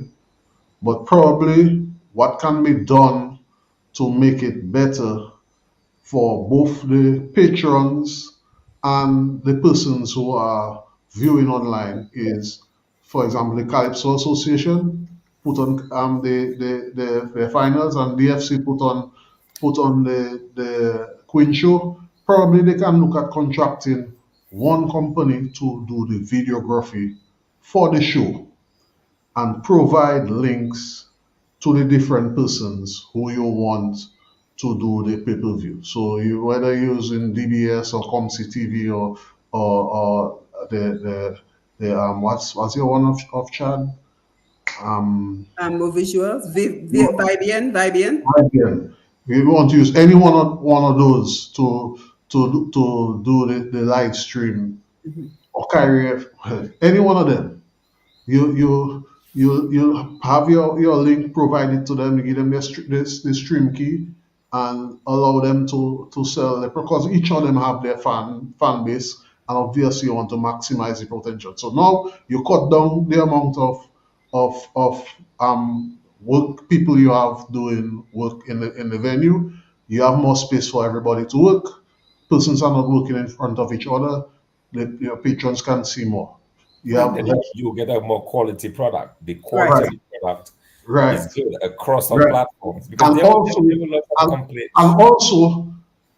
Speaker 2: But probably what can be done to make it better for both the patrons and the persons who are viewing online is, for example, the Calypso Association put on the finals, and DFC put on the Queen show. Probably they can look at contracting one company to do the videography for the show and provide links to the different persons who you want to do the pay-per-view. So whether you're using DBS or Comsi TV or the what's your one of Chad?
Speaker 1: More visuals, Vibian.
Speaker 2: IBM. You want to use any one of those to do the live stream or carry any one of them. You have your link provided to them. You give them the stream key and allow them to sell it, because each of them have their fan base, and obviously you want to maximize the potential. So now you cut down the amount of work people you have doing work in the venue. You have more space for everybody to work. Persons are not working in front of each other. Your patrons can see more. You
Speaker 3: And
Speaker 2: have
Speaker 3: then
Speaker 2: less.
Speaker 3: you get a more quality product. The quality
Speaker 1: Right.
Speaker 3: of the product is
Speaker 2: Right,
Speaker 3: good across all
Speaker 2: right.
Speaker 3: platforms, because
Speaker 2: And also,
Speaker 3: there were a lot of
Speaker 2: and,
Speaker 3: complaints.
Speaker 2: and also,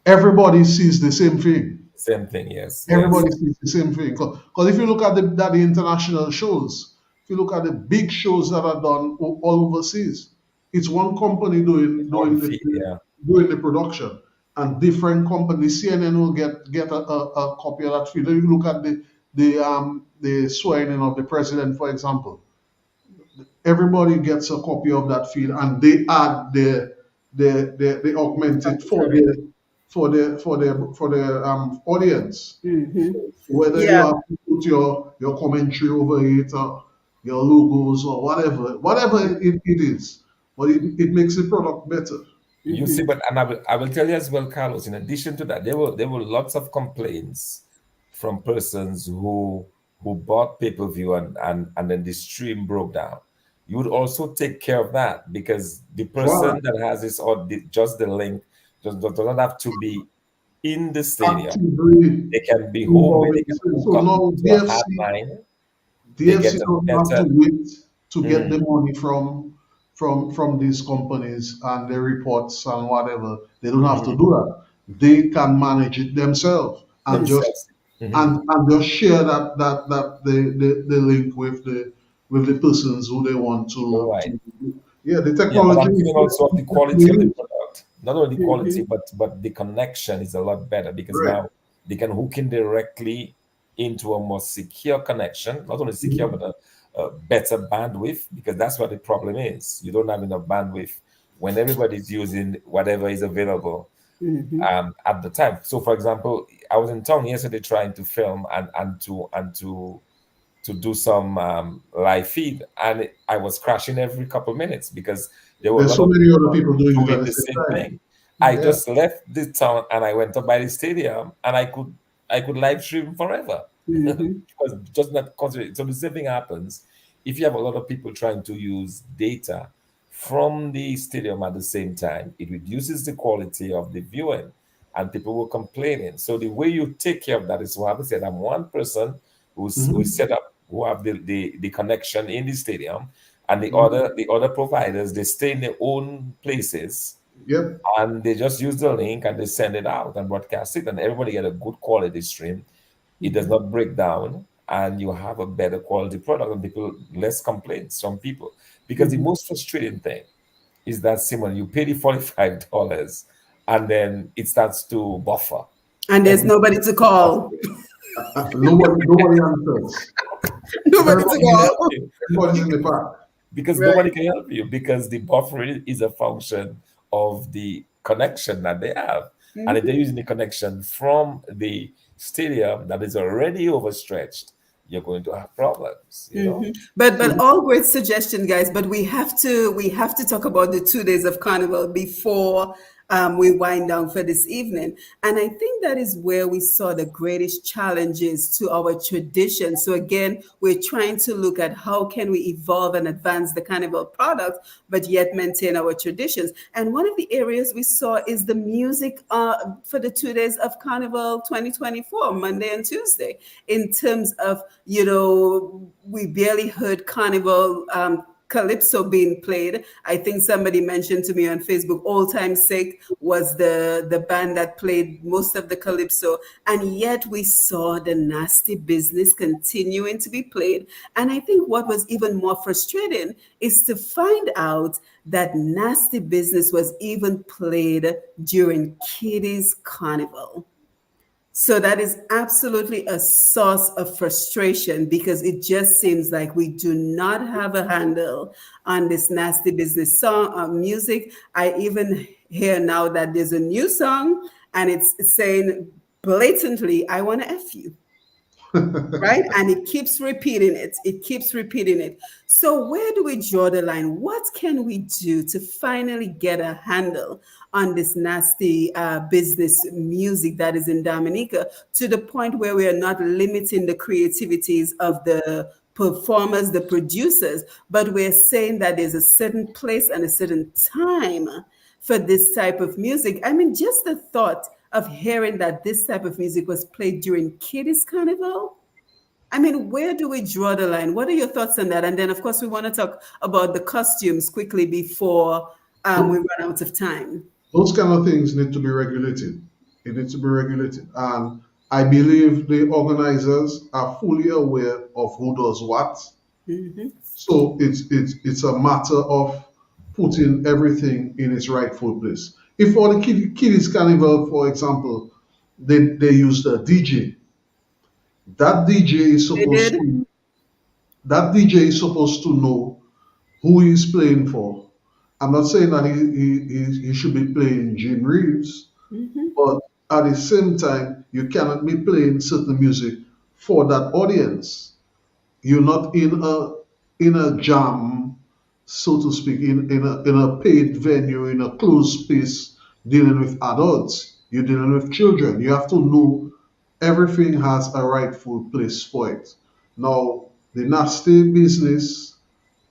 Speaker 2: everybody sees the same thing.
Speaker 3: Same thing, yes, yes.
Speaker 2: Everybody sees the same thing. Because if you look at the international shows, if you look at the big shows that are done all overseas, it's one company
Speaker 3: It's one feed, yeah.
Speaker 2: doing the production, and different companies. CNN will get a copy of that feed. If you look at the swearing of the president, for example, everybody gets a copy of that feed, and they add they augment it for the audience. Whether you
Speaker 1: Yeah.
Speaker 2: have to put your commentary over it, or your logos, or whatever it is, but it makes the product better.
Speaker 3: You see, but and I will tell you as well, Carlos. In addition to that, there were lots of complaints from persons who bought pay-per-view, and then the stream broke down. You would also take care of that, because the
Speaker 2: Wow.
Speaker 3: person that has this, or just the link, doesn't have to be in the stadium.
Speaker 2: Actively
Speaker 3: They can be home, where
Speaker 2: involved
Speaker 3: they
Speaker 2: in
Speaker 3: can
Speaker 2: the same.
Speaker 3: hook
Speaker 2: So
Speaker 3: up
Speaker 2: now
Speaker 3: to a hotline. They
Speaker 2: DFC
Speaker 3: get a
Speaker 2: don't have to
Speaker 3: better.
Speaker 2: wait to get the
Speaker 3: Mm,
Speaker 2: money from these companies and the reports and whatever. They don't have to
Speaker 3: mhm,
Speaker 2: do that. They can manage it themselves, and just
Speaker 3: themselves. Mhm.
Speaker 2: and just share the link with the persons who they want
Speaker 3: Right.
Speaker 2: to. Yeah, the
Speaker 3: Yeah, but
Speaker 2: technology
Speaker 3: I'm
Speaker 2: is
Speaker 3: thinking also of the quality of the
Speaker 2: used.
Speaker 3: product. Not only the quality, but the connection is a lot better, because
Speaker 2: Right.
Speaker 3: now they can hook in directly into a more secure connection. Not only secure,
Speaker 2: Mhm.
Speaker 3: but a better bandwidth, because that's what the problem is. You don't have enough bandwidth when everybody's using whatever is available at the time. So, for example, I was in town yesterday trying to film and to do some live feed, and I was crashing every couple minutes, because there were a
Speaker 2: There's
Speaker 3: lot
Speaker 2: so
Speaker 3: of
Speaker 2: many other
Speaker 3: people
Speaker 2: people doing it at
Speaker 3: doing
Speaker 2: the
Speaker 3: the
Speaker 2: same
Speaker 3: same
Speaker 2: time.
Speaker 3: thing. I
Speaker 2: Yeah.
Speaker 3: just left the town and I went up by the stadium, and I could live stream forever. Because just not concentrate. So the same thing happens if you have a lot of people trying to use data from the stadium at the same time. It reduces the quality of the viewing, and people were complaining. So the way you take care of that is what I said. I'm one person who's
Speaker 2: Mhm.
Speaker 3: set up, who have the connection in the stadium, and the
Speaker 2: Mhm.
Speaker 3: other providers, they stay in their own places,
Speaker 2: Yep.
Speaker 3: and they just use the link and they send it out and broadcast it, and everybody get a good quality stream. It does not break down, and you have a better quality product, and people less complaints from people. Because the most frustrating thing is that, Simon, you pay the $45, and then it starts to buffer.
Speaker 1: And there's
Speaker 3: Every
Speaker 1: nobody to call.
Speaker 2: Nobody answers.
Speaker 1: Nobody to
Speaker 2: Everybody,
Speaker 1: call.
Speaker 3: nothing.
Speaker 2: everybody's in the park.
Speaker 3: because
Speaker 1: Right.
Speaker 3: nobody can help you because the buffering is a function of the connection that they have. And if they're
Speaker 1: Mhm.
Speaker 3: using the connection from the stadium that is already overstretched, you're going to have problems, you know?
Speaker 1: But
Speaker 2: So
Speaker 1: all great suggestion, guys. But we have to talk about the 2 days of carnival before we wind down for this evening. And I think that is where we saw the greatest challenges to our tradition. So again, we're trying to look at how can we evolve and advance the carnival product, but yet maintain our traditions. And one of the areas we saw is the music for the 2 days of carnival 2024, Monday and Tuesday, in terms of, we barely heard carnival calypso being played. I think somebody mentioned to me on Facebook, Old Time Sake was the band that played most of the calypso, and yet we saw the nasty business continuing to be played. And I think what was even more frustrating is to find out that nasty business was even played during Kitty's Carnival. So that is absolutely a source of frustration because it just seems like we do not have a handle on this nasty business song music. I even hear now that there's a new song and it's saying blatantly, "I want to F you." Right? And it keeps repeating it. It keeps repeating it. So, where do we draw the line? What can we do to finally get a handle on this nasty business music that is in Dominica to the point where we are not limiting the creativities of the performers, the producers, but we're saying that there's a certain place and a certain time for this type of music? I mean, just the thought of hearing that this type of music was played during Kitty's Carnival. I mean, where do we draw the line? What are your thoughts on that? And then, of course, we want to talk about the costumes quickly before we
Speaker 2: tho-
Speaker 1: run out of time.
Speaker 2: those kind of things need to be regulated. It needs to be regulated. And I believe the organizers are fully aware of who does what.
Speaker 1: Hmm.
Speaker 2: So it's a matter of putting everything in its rightful place. If for the kiddies carnival, for example, they used a DJ. That DJ is
Speaker 1: They
Speaker 2: supposed
Speaker 1: did.
Speaker 2: to that DJ is supposed to know who he's playing for. I'm not saying that he should be playing Jim Reeves,
Speaker 1: Hmm.
Speaker 2: but at the same time, you cannot be playing certain music for that audience. You're not in a jam, so to speak, in a paid venue, in a closed space, dealing with adults. You're dealing with children. You have to know everything has a rightful place for it. Now, the nasty business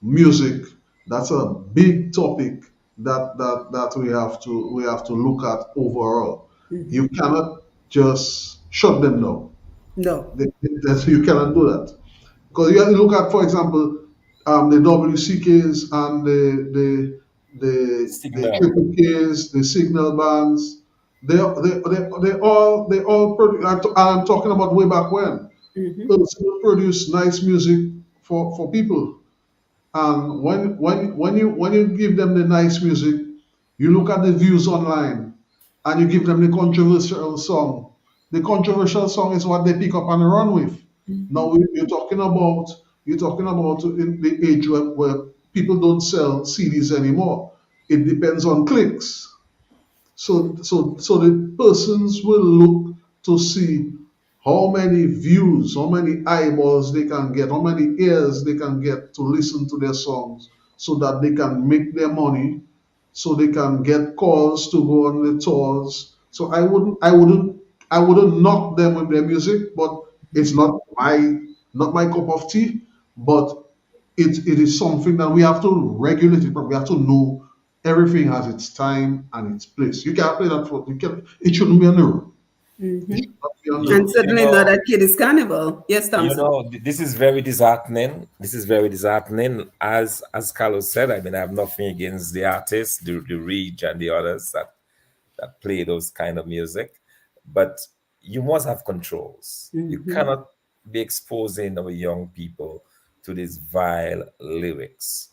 Speaker 2: music, that's a big topic that we have to look at overall. You cannot just shut them down.
Speaker 1: No.
Speaker 2: You cannot do that. Because you have to look at, for example, the WCKs and the
Speaker 3: Signal.
Speaker 2: Triple Ks, the Signal bands. I'm talking about way back when.
Speaker 1: Hmm.
Speaker 2: People produce nice music for people. And when you give them the nice music, you look at the views online, and you give them the controversial song. The controversial song is what they pick up and run with. Now you're talking about in the age where people don't sell CDs anymore. It depends on clicks. So the persons will look to see how many views, how many eyeballs they can get, how many ears they can get to listen to their songs, so that they can make their money, so they can get calls to go on the tours. So I wouldn't knock them with their music, but it's not my cup of tea. But it is something that we have to regulate it, but we have to know everything has its time and its place. You can't play that for you can it shouldn't be on the road. It should not be on the
Speaker 1: And
Speaker 2: road.
Speaker 3: You
Speaker 1: certainly not
Speaker 3: know,
Speaker 1: at Kitty's Carnival. Yes, Thompson.
Speaker 3: this is very disheartening. This is very disheartening. As Carlos said, I mean, I have nothing against the artists, the Reach and the others that play those kind of music, but you must have controls. You
Speaker 1: Hmm.
Speaker 3: cannot be exposing our young people to these vile lyrics.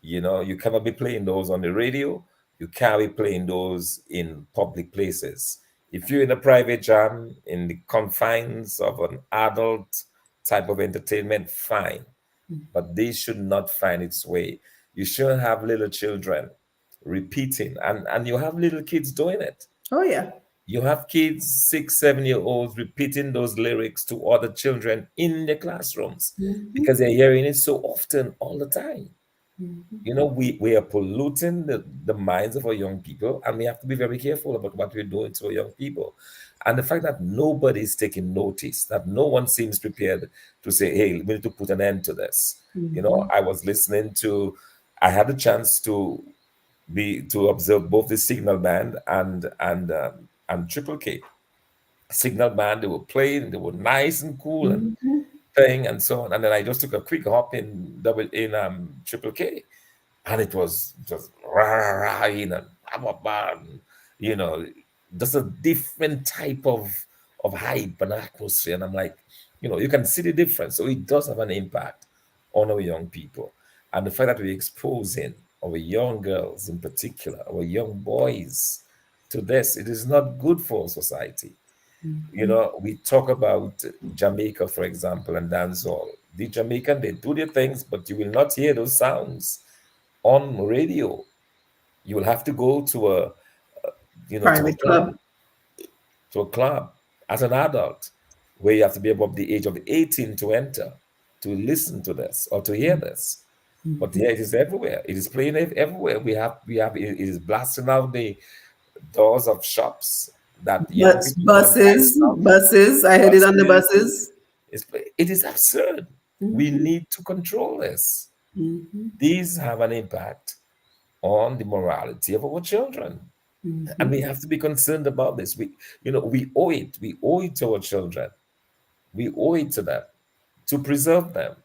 Speaker 3: You cannot be playing those on the radio. You can't be playing those in public places. If you're in a private jam in the confines of an adult type of entertainment, fine. but this should not find its way. You shouldn't have little children repeating, and you have little kids doing it.
Speaker 1: Oh yeah.
Speaker 3: You have kids, 6, 7 year olds, repeating those lyrics to other children in the classrooms
Speaker 1: Mhm.
Speaker 3: because they're hearing it so often all the time.
Speaker 1: Mhm.
Speaker 3: We are polluting the minds of our young people, and we have to be very careful about what we're doing to our young people. And the fact that nobody is taking notice, that no one seems prepared to say, hey, we need to put an end to this.
Speaker 1: Mhm.
Speaker 3: I was listening to, I had the chance to observe both the Signal Band and Triple K. Signal Band, they were playing, they were nice and cool and
Speaker 1: Mhm.
Speaker 3: playing and so on. And then I just took a quick hop in Triple K, and it was just rah, rah, and blah, blah, blah, and, you know, just a different type of hype and atmosphere. And I'm like, you can see the difference. So it does have an impact on our young people. And the fact that we're exposing our young girls in particular, our young boys to this, it is not good for society. We talk about Jamaica, for example, and dancehall. The Jamaican, they do their things, but you will not hear those sounds on radio. You will have to go to a
Speaker 1: Private
Speaker 3: club,
Speaker 1: club.
Speaker 3: as an adult, where you have to be above the age of 18 to enter, to listen to this or to hear this. But
Speaker 1: Mhm.
Speaker 3: yeah, it is everywhere. It is playing everywhere. It is blasting out the doors of shops that young
Speaker 1: But
Speaker 3: people want to buy
Speaker 1: buses,
Speaker 3: stuff.
Speaker 1: buses. I heard it on the
Speaker 3: Buses.
Speaker 1: buses.
Speaker 3: It is absurd. We
Speaker 1: Mhm.
Speaker 3: need to control this.
Speaker 1: Mhm.
Speaker 3: These have an impact on the morality of our children. And
Speaker 1: Mhm.
Speaker 3: we have to be concerned about this. We owe it. We owe it to our children. We owe it to them to preserve them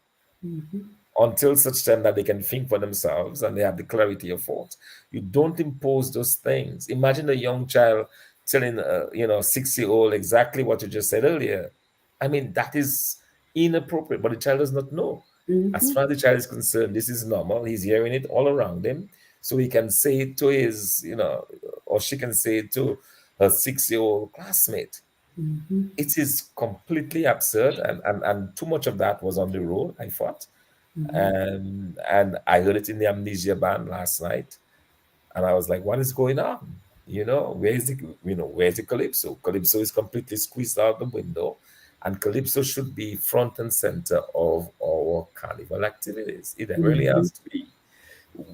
Speaker 1: Mhm.
Speaker 3: until such time that they can think for themselves and they have the clarity of thought. You don't impose those things. Imagine a young child telling a 6-year-old exactly what you just said earlier. I mean, that is inappropriate, but the child does not know. As
Speaker 1: Mhm.
Speaker 3: far as the child is concerned, this is normal. He's hearing it all around him. So he can say it to or she can say it to her 6-year-old classmate.
Speaker 1: Mhm.
Speaker 3: It is completely absurd, and too much of that was on the road, I thought. And I heard it in the Amnesia band last night, and I was like, "What is going on? Where's the calypso? Calypso is completely squeezed out the window, and calypso should be front and center of our carnival activities. It really
Speaker 1: Mhm.
Speaker 3: has to be.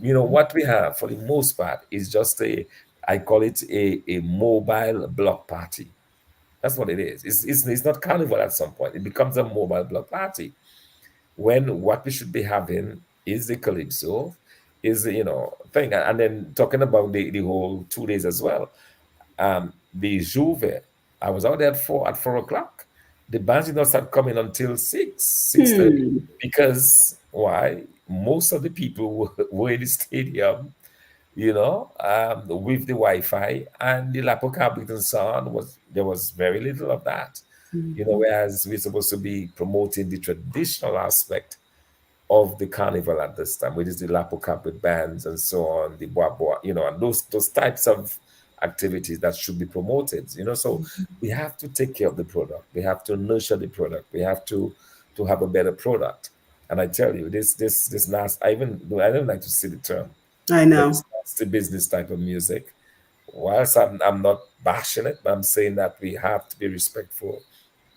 Speaker 3: What we have for the most part is just I call it a mobile block party. That's what it is. It's not carnival at some point. It becomes a mobile block party when what we should be having is the calypso, is thing, and then talking about the whole 2 days as well. The Juve, I was out there at 4 o'clock. The bands did not start coming until 6:30
Speaker 1: Hmm.
Speaker 3: because why? Most of the people were in the stadium, with the Wi-Fi, and the Lapo cabinet and so on, there was very little of that. Whereas we're supposed to be promoting the traditional aspect of the carnival at this time, which is the Lapo carpet bands and so on, the boa boa, and those types of activities that should be promoted. So we have to take care of the product. We have to nurture the product. We have to have a better product. And I tell you, this last, I don't like to see the term,
Speaker 1: I
Speaker 3: but
Speaker 1: know.
Speaker 3: it's the business type of music. Whilst I'm not bashing it, but I'm saying that we have to be respectful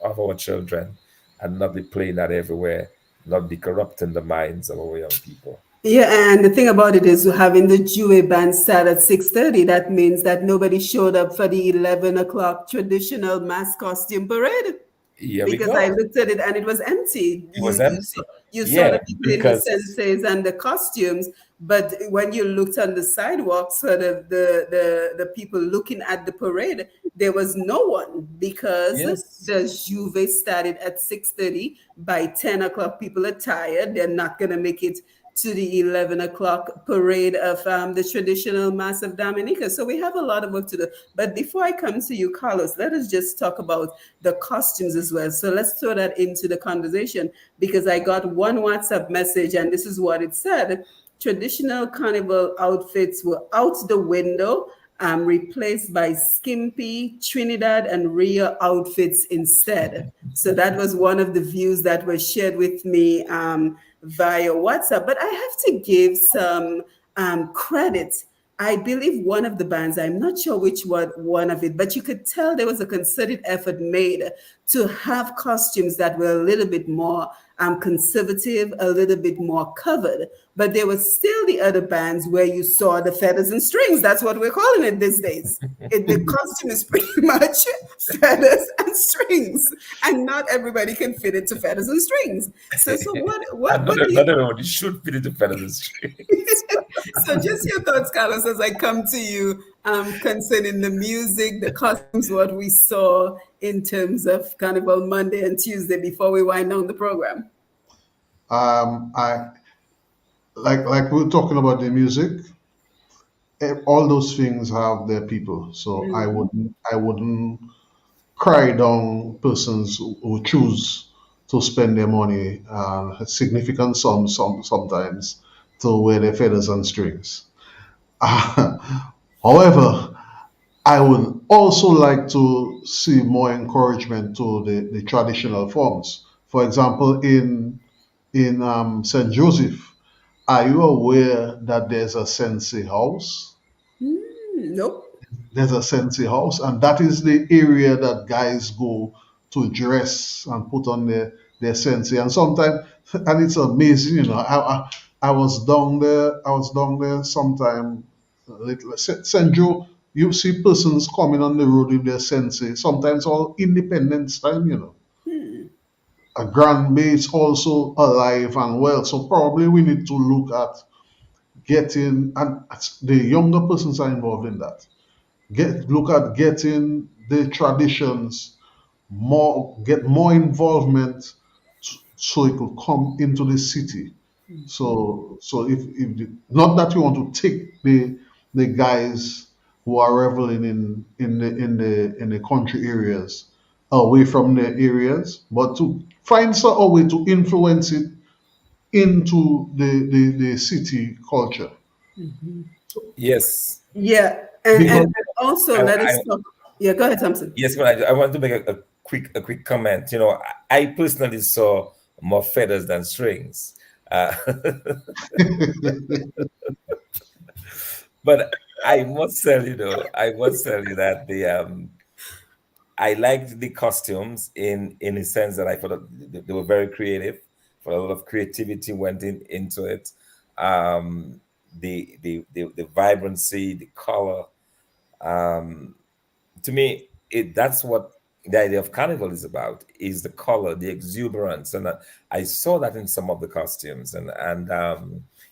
Speaker 3: of our children and not be playing that everywhere, not be corrupting the minds of our young people.
Speaker 1: Yeah, and the thing about it is having the Jewel band start at 6:30, that means that nobody showed up for the 11 o'clock traditional mass costume parade.
Speaker 3: Here we
Speaker 1: Because I
Speaker 3: go.
Speaker 1: looked at it and it was empty.
Speaker 3: It was
Speaker 1: You
Speaker 3: empty.
Speaker 1: you saw
Speaker 3: Yeah,
Speaker 1: the people in the
Speaker 3: because
Speaker 1: senses and the costumes, but when you looked on the sidewalks for the people looking at the parade, there was no one because
Speaker 3: yes,
Speaker 1: the Juve started at 6:30. By 10 o'clock, people are tired. They're not gonna make it to the 11 o'clock parade of the traditional Mass of Dominica. So we have a lot of work to do. But before I come to you, Carlos, let us just talk about the costumes as well. So let's throw that into the conversation because I got one WhatsApp message and this is what it said. Traditional carnival outfits were out the window replaced by skimpy Trinidad and Rio outfits instead. So that was one of the views that were shared with me via WhatsApp. But I have to give some credit. I believe one of the bands, I'm not sure which one of it, but you could tell there was a concerted effort made to have costumes that were a little bit more conservative, a little bit more covered. But there was still the other bands where you saw the feathers and strings. That's what we're calling it these days. The costume is pretty much feathers and strings, and not everybody can fit into feathers and strings. So
Speaker 3: And
Speaker 1: what do you
Speaker 3: not everybody should fit into feathers and strings.
Speaker 1: so just your thoughts, Carlos, as I come to you concerning the music, the costumes, what we saw in terms of Carnival Monday and Tuesday before we wind down the program.
Speaker 2: I like we were talking about the music. All those things have their people. So I wouldn't cry down persons who choose to spend their money, significant sums sometimes, to wear their feathers and strings. However, I would also like to see more encouragement to the traditional forms. For example, in St. Joseph, are you aware that there's a Sensei house?
Speaker 1: Nope.
Speaker 2: There's a Sensei house, and that is the area that guys go to dress and put on their Sensei. And sometimes, and it's amazing, I was down there. I was down there sometime. St. Joe, you see persons coming on the road with their Sensei. Sometimes all Independence time. A Grand Bay is also alive and well. So probably we need to look at getting, and the younger persons are involved in that. Look at getting the traditions get more involvement, so it could come into the city. So if not that you want to take the guys who are reveling in the country areas away from their areas, but to find some a way to influence it into the city culture.
Speaker 3: Yes.
Speaker 1: Yeah,
Speaker 2: Because
Speaker 1: and also
Speaker 3: I,
Speaker 1: let us
Speaker 3: I
Speaker 1: talk. Yeah, go ahead, Thompson.
Speaker 3: yes, but I want to make a quick comment. I personally saw more feathers than strings. Uh, but I must tell you that I liked the costumes in a sense that I thought that they were very creative. For a lot of creativity went into it. The vibrancy, the color. Um, to me, that's what the idea of carnival is about: is the color, the exuberance, and I saw that in some of the costumes, and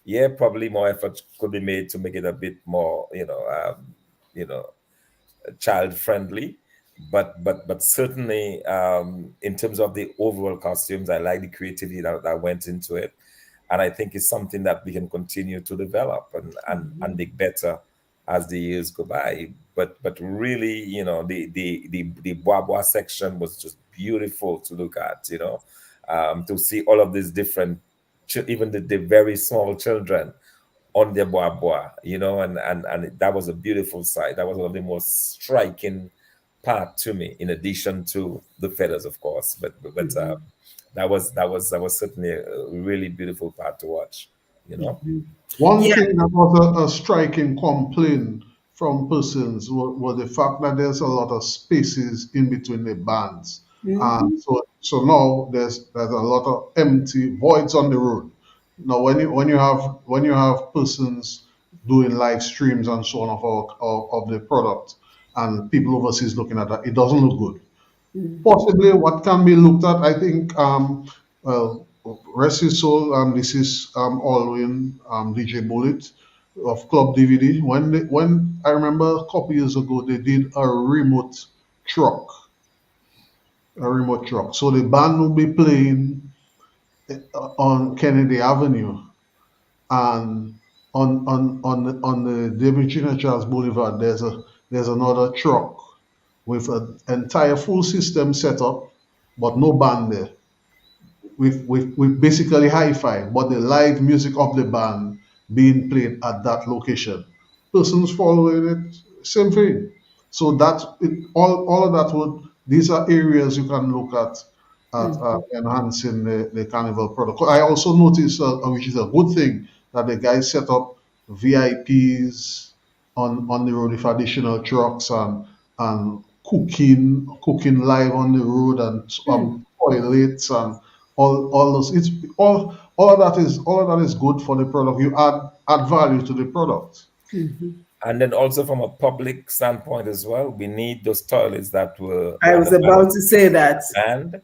Speaker 3: yeah, probably more effort could be made to make it a bit more, you know, child friendly, but certainly in terms of the overall costumes, I like the creativity that went into it, and I think it's something that we can continue to develop and make better as the years go by. But really, the bois bois section was just beautiful to look at. To see all of these different, even the very small children on their bois bois, and that was a beautiful sight. That was one of the most striking part to me, in addition to the feathers, of course. But that was certainly a really beautiful part to watch. You know.
Speaker 2: one
Speaker 1: Yeah.
Speaker 2: thing that was a striking complaint from persons was the fact that there's a lot of spaces in between the bands. And so now there's a lot of empty voids on the road. Now when you have persons doing live streams and so on of the product, and people overseas looking at that, it doesn't look good. Possibly what can be looked at, I think, well, rest his soul, this is Alwyn, DJ Bullet of Club DVD. When I remember a couple years ago, they did truck, a remote truck. So the band will be playing on Kennedy Avenue, and on the David Charles Boulevard, there's another truck with an entire full system set up, but no band there. With basically hi-fi, but the live music of the band being played at that location. Persons following it, same thing. So all of that would, these are areas you can look at enhancing the carnival product. I also noticed, which is a good thing, that the guys set up VIPs on the road with additional trucks and cooking live on the road and toilets and all those. It's all of that is good for the product. You add value to the product.
Speaker 3: And then also from a public standpoint as well, we need those toilets that were
Speaker 1: I
Speaker 3: at
Speaker 1: was
Speaker 3: the back
Speaker 1: about to say that.
Speaker 3: and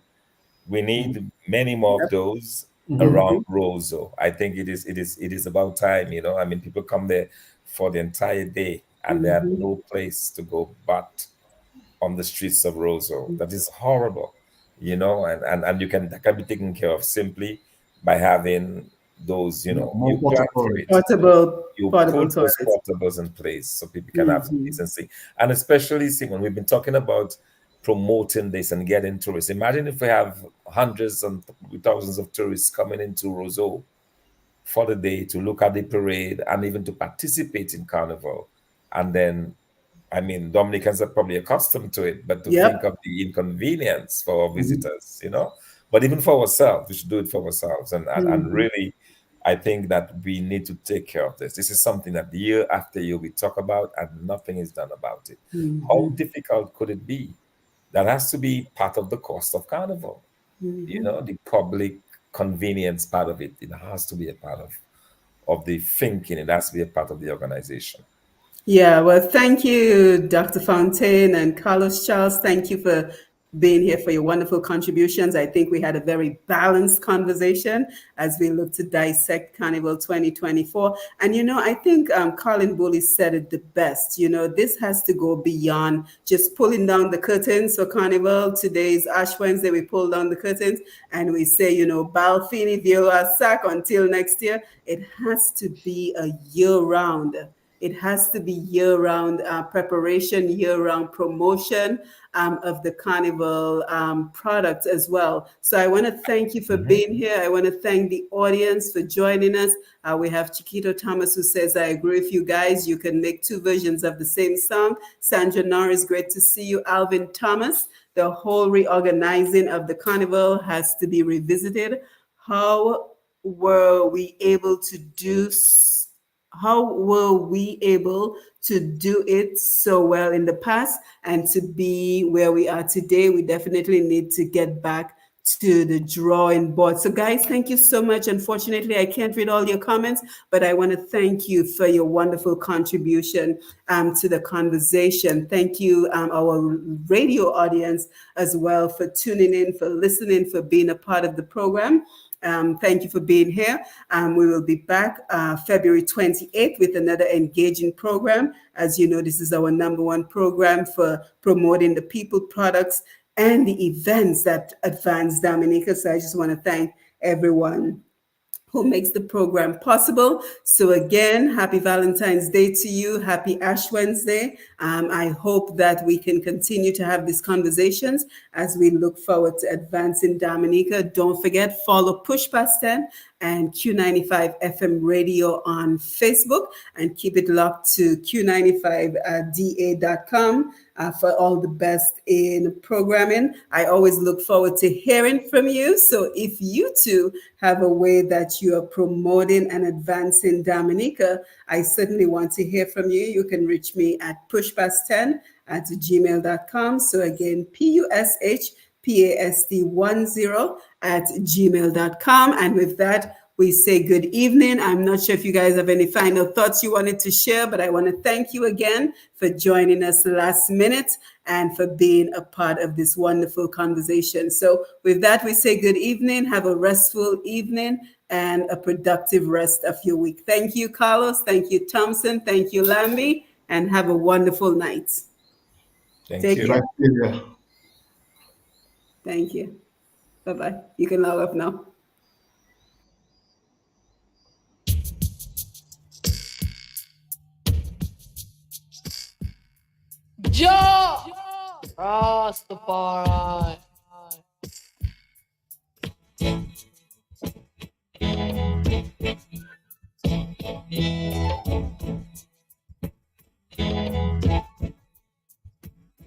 Speaker 3: we need many more of those around
Speaker 2: Mhm.
Speaker 3: Roseau. I think it is about time, I mean, people come there for the entire day and they have no place to go but on the streets of Roseau. That is horrible, and that can be taken care of simply by having those,
Speaker 2: More
Speaker 3: you plan
Speaker 2: portable.
Speaker 3: for it. You
Speaker 1: Portable
Speaker 3: put those
Speaker 1: toilets.
Speaker 3: portables in place so people can have some decency. And especially, see, when we've been talking about promoting this and getting tourists, imagine if we have hundreds and thousands of tourists coming into Roseau for the day to look at the parade and even to participate in Carnival. And then, I mean, Dominicans are probably accustomed to it, but to think
Speaker 1: Yep.
Speaker 3: of the inconvenience for our visitors. But even for ourselves, we should do it for ourselves. And really, I think that we need to take care of this. This is something that year after year we talk about and nothing is done about it. How difficult could it be? That has to be part of the cost of Carnival. The public convenience part of it. It has to be a part of the thinking. It has to be a part of the organization.
Speaker 1: Yeah, well, thank you, Dr. Fontaine and Carlos Charles. Thank you for being here for your wonderful contributions. I think we had a very balanced conversation as we look to dissect Carnival 2024. And, I think Colin Bully said it the best. This has to go beyond just pulling down the curtains for Carnival. Today's Ash Wednesday, we pull down the curtains and we say, Bal fini, viola sac until next year. It has to be a year round. It has to be year-round preparation, year-round promotion of the Carnival product as well. So I want to thank you for being here. I want to thank the audience for joining us. We have Chiquito Thomas who says, I agree with you guys. You can make two versions of the same song. Sandra Norris, great to see you. Alvin Thomas, the whole reorganizing of the Carnival has to be revisited. How were we able to do how were we able to do it so well in the past and to be where we are today? We definitely need to get back to the drawing board. So guys, thank you so much. Unfortunately, I can't read all your comments, but I want to thank you for your wonderful contribution to the conversation. Thank you, our radio audience as well, for tuning in, for listening, for being a part of the program. Thank you for being here. We will be back February 28th with another engaging program. As you know, this is our number one program for promoting the people, products, and the events that advance Dominica. So I just want to thank everyone who makes the program possible. So again, happy Valentine's Day to you. Happy Ash Wednesday. I hope that we can continue to have these conversations as we look forward to advancing Dominica. Don't forget, follow Push Past 10 and Q95 FM radio on Facebook, and keep it locked to Q95da.com for all the best in programming. I always look forward to hearing from you. So if you too have a way that you are promoting and advancing Dominica, I certainly want to hear from you. You can reach me at pushpast10@gmail.com. So again, pushpast10@gmail.com. And with that, we say good evening. I'm not sure if you guys have any final thoughts you wanted to share, but I want to thank you again for joining us last minute and for being a part of this wonderful conversation. So with that, we say good evening. Have a restful evening and a productive rest of your week. Thank you, Carlos. Thank you, Thompson. Thank you, Lambi. And have a wonderful night.
Speaker 3: Thank
Speaker 1: Take
Speaker 3: you.
Speaker 1: care.
Speaker 2: Nice to hear.
Speaker 1: Thank you. Bye-bye. You can log off now.
Speaker 5: Joe! Rastafari.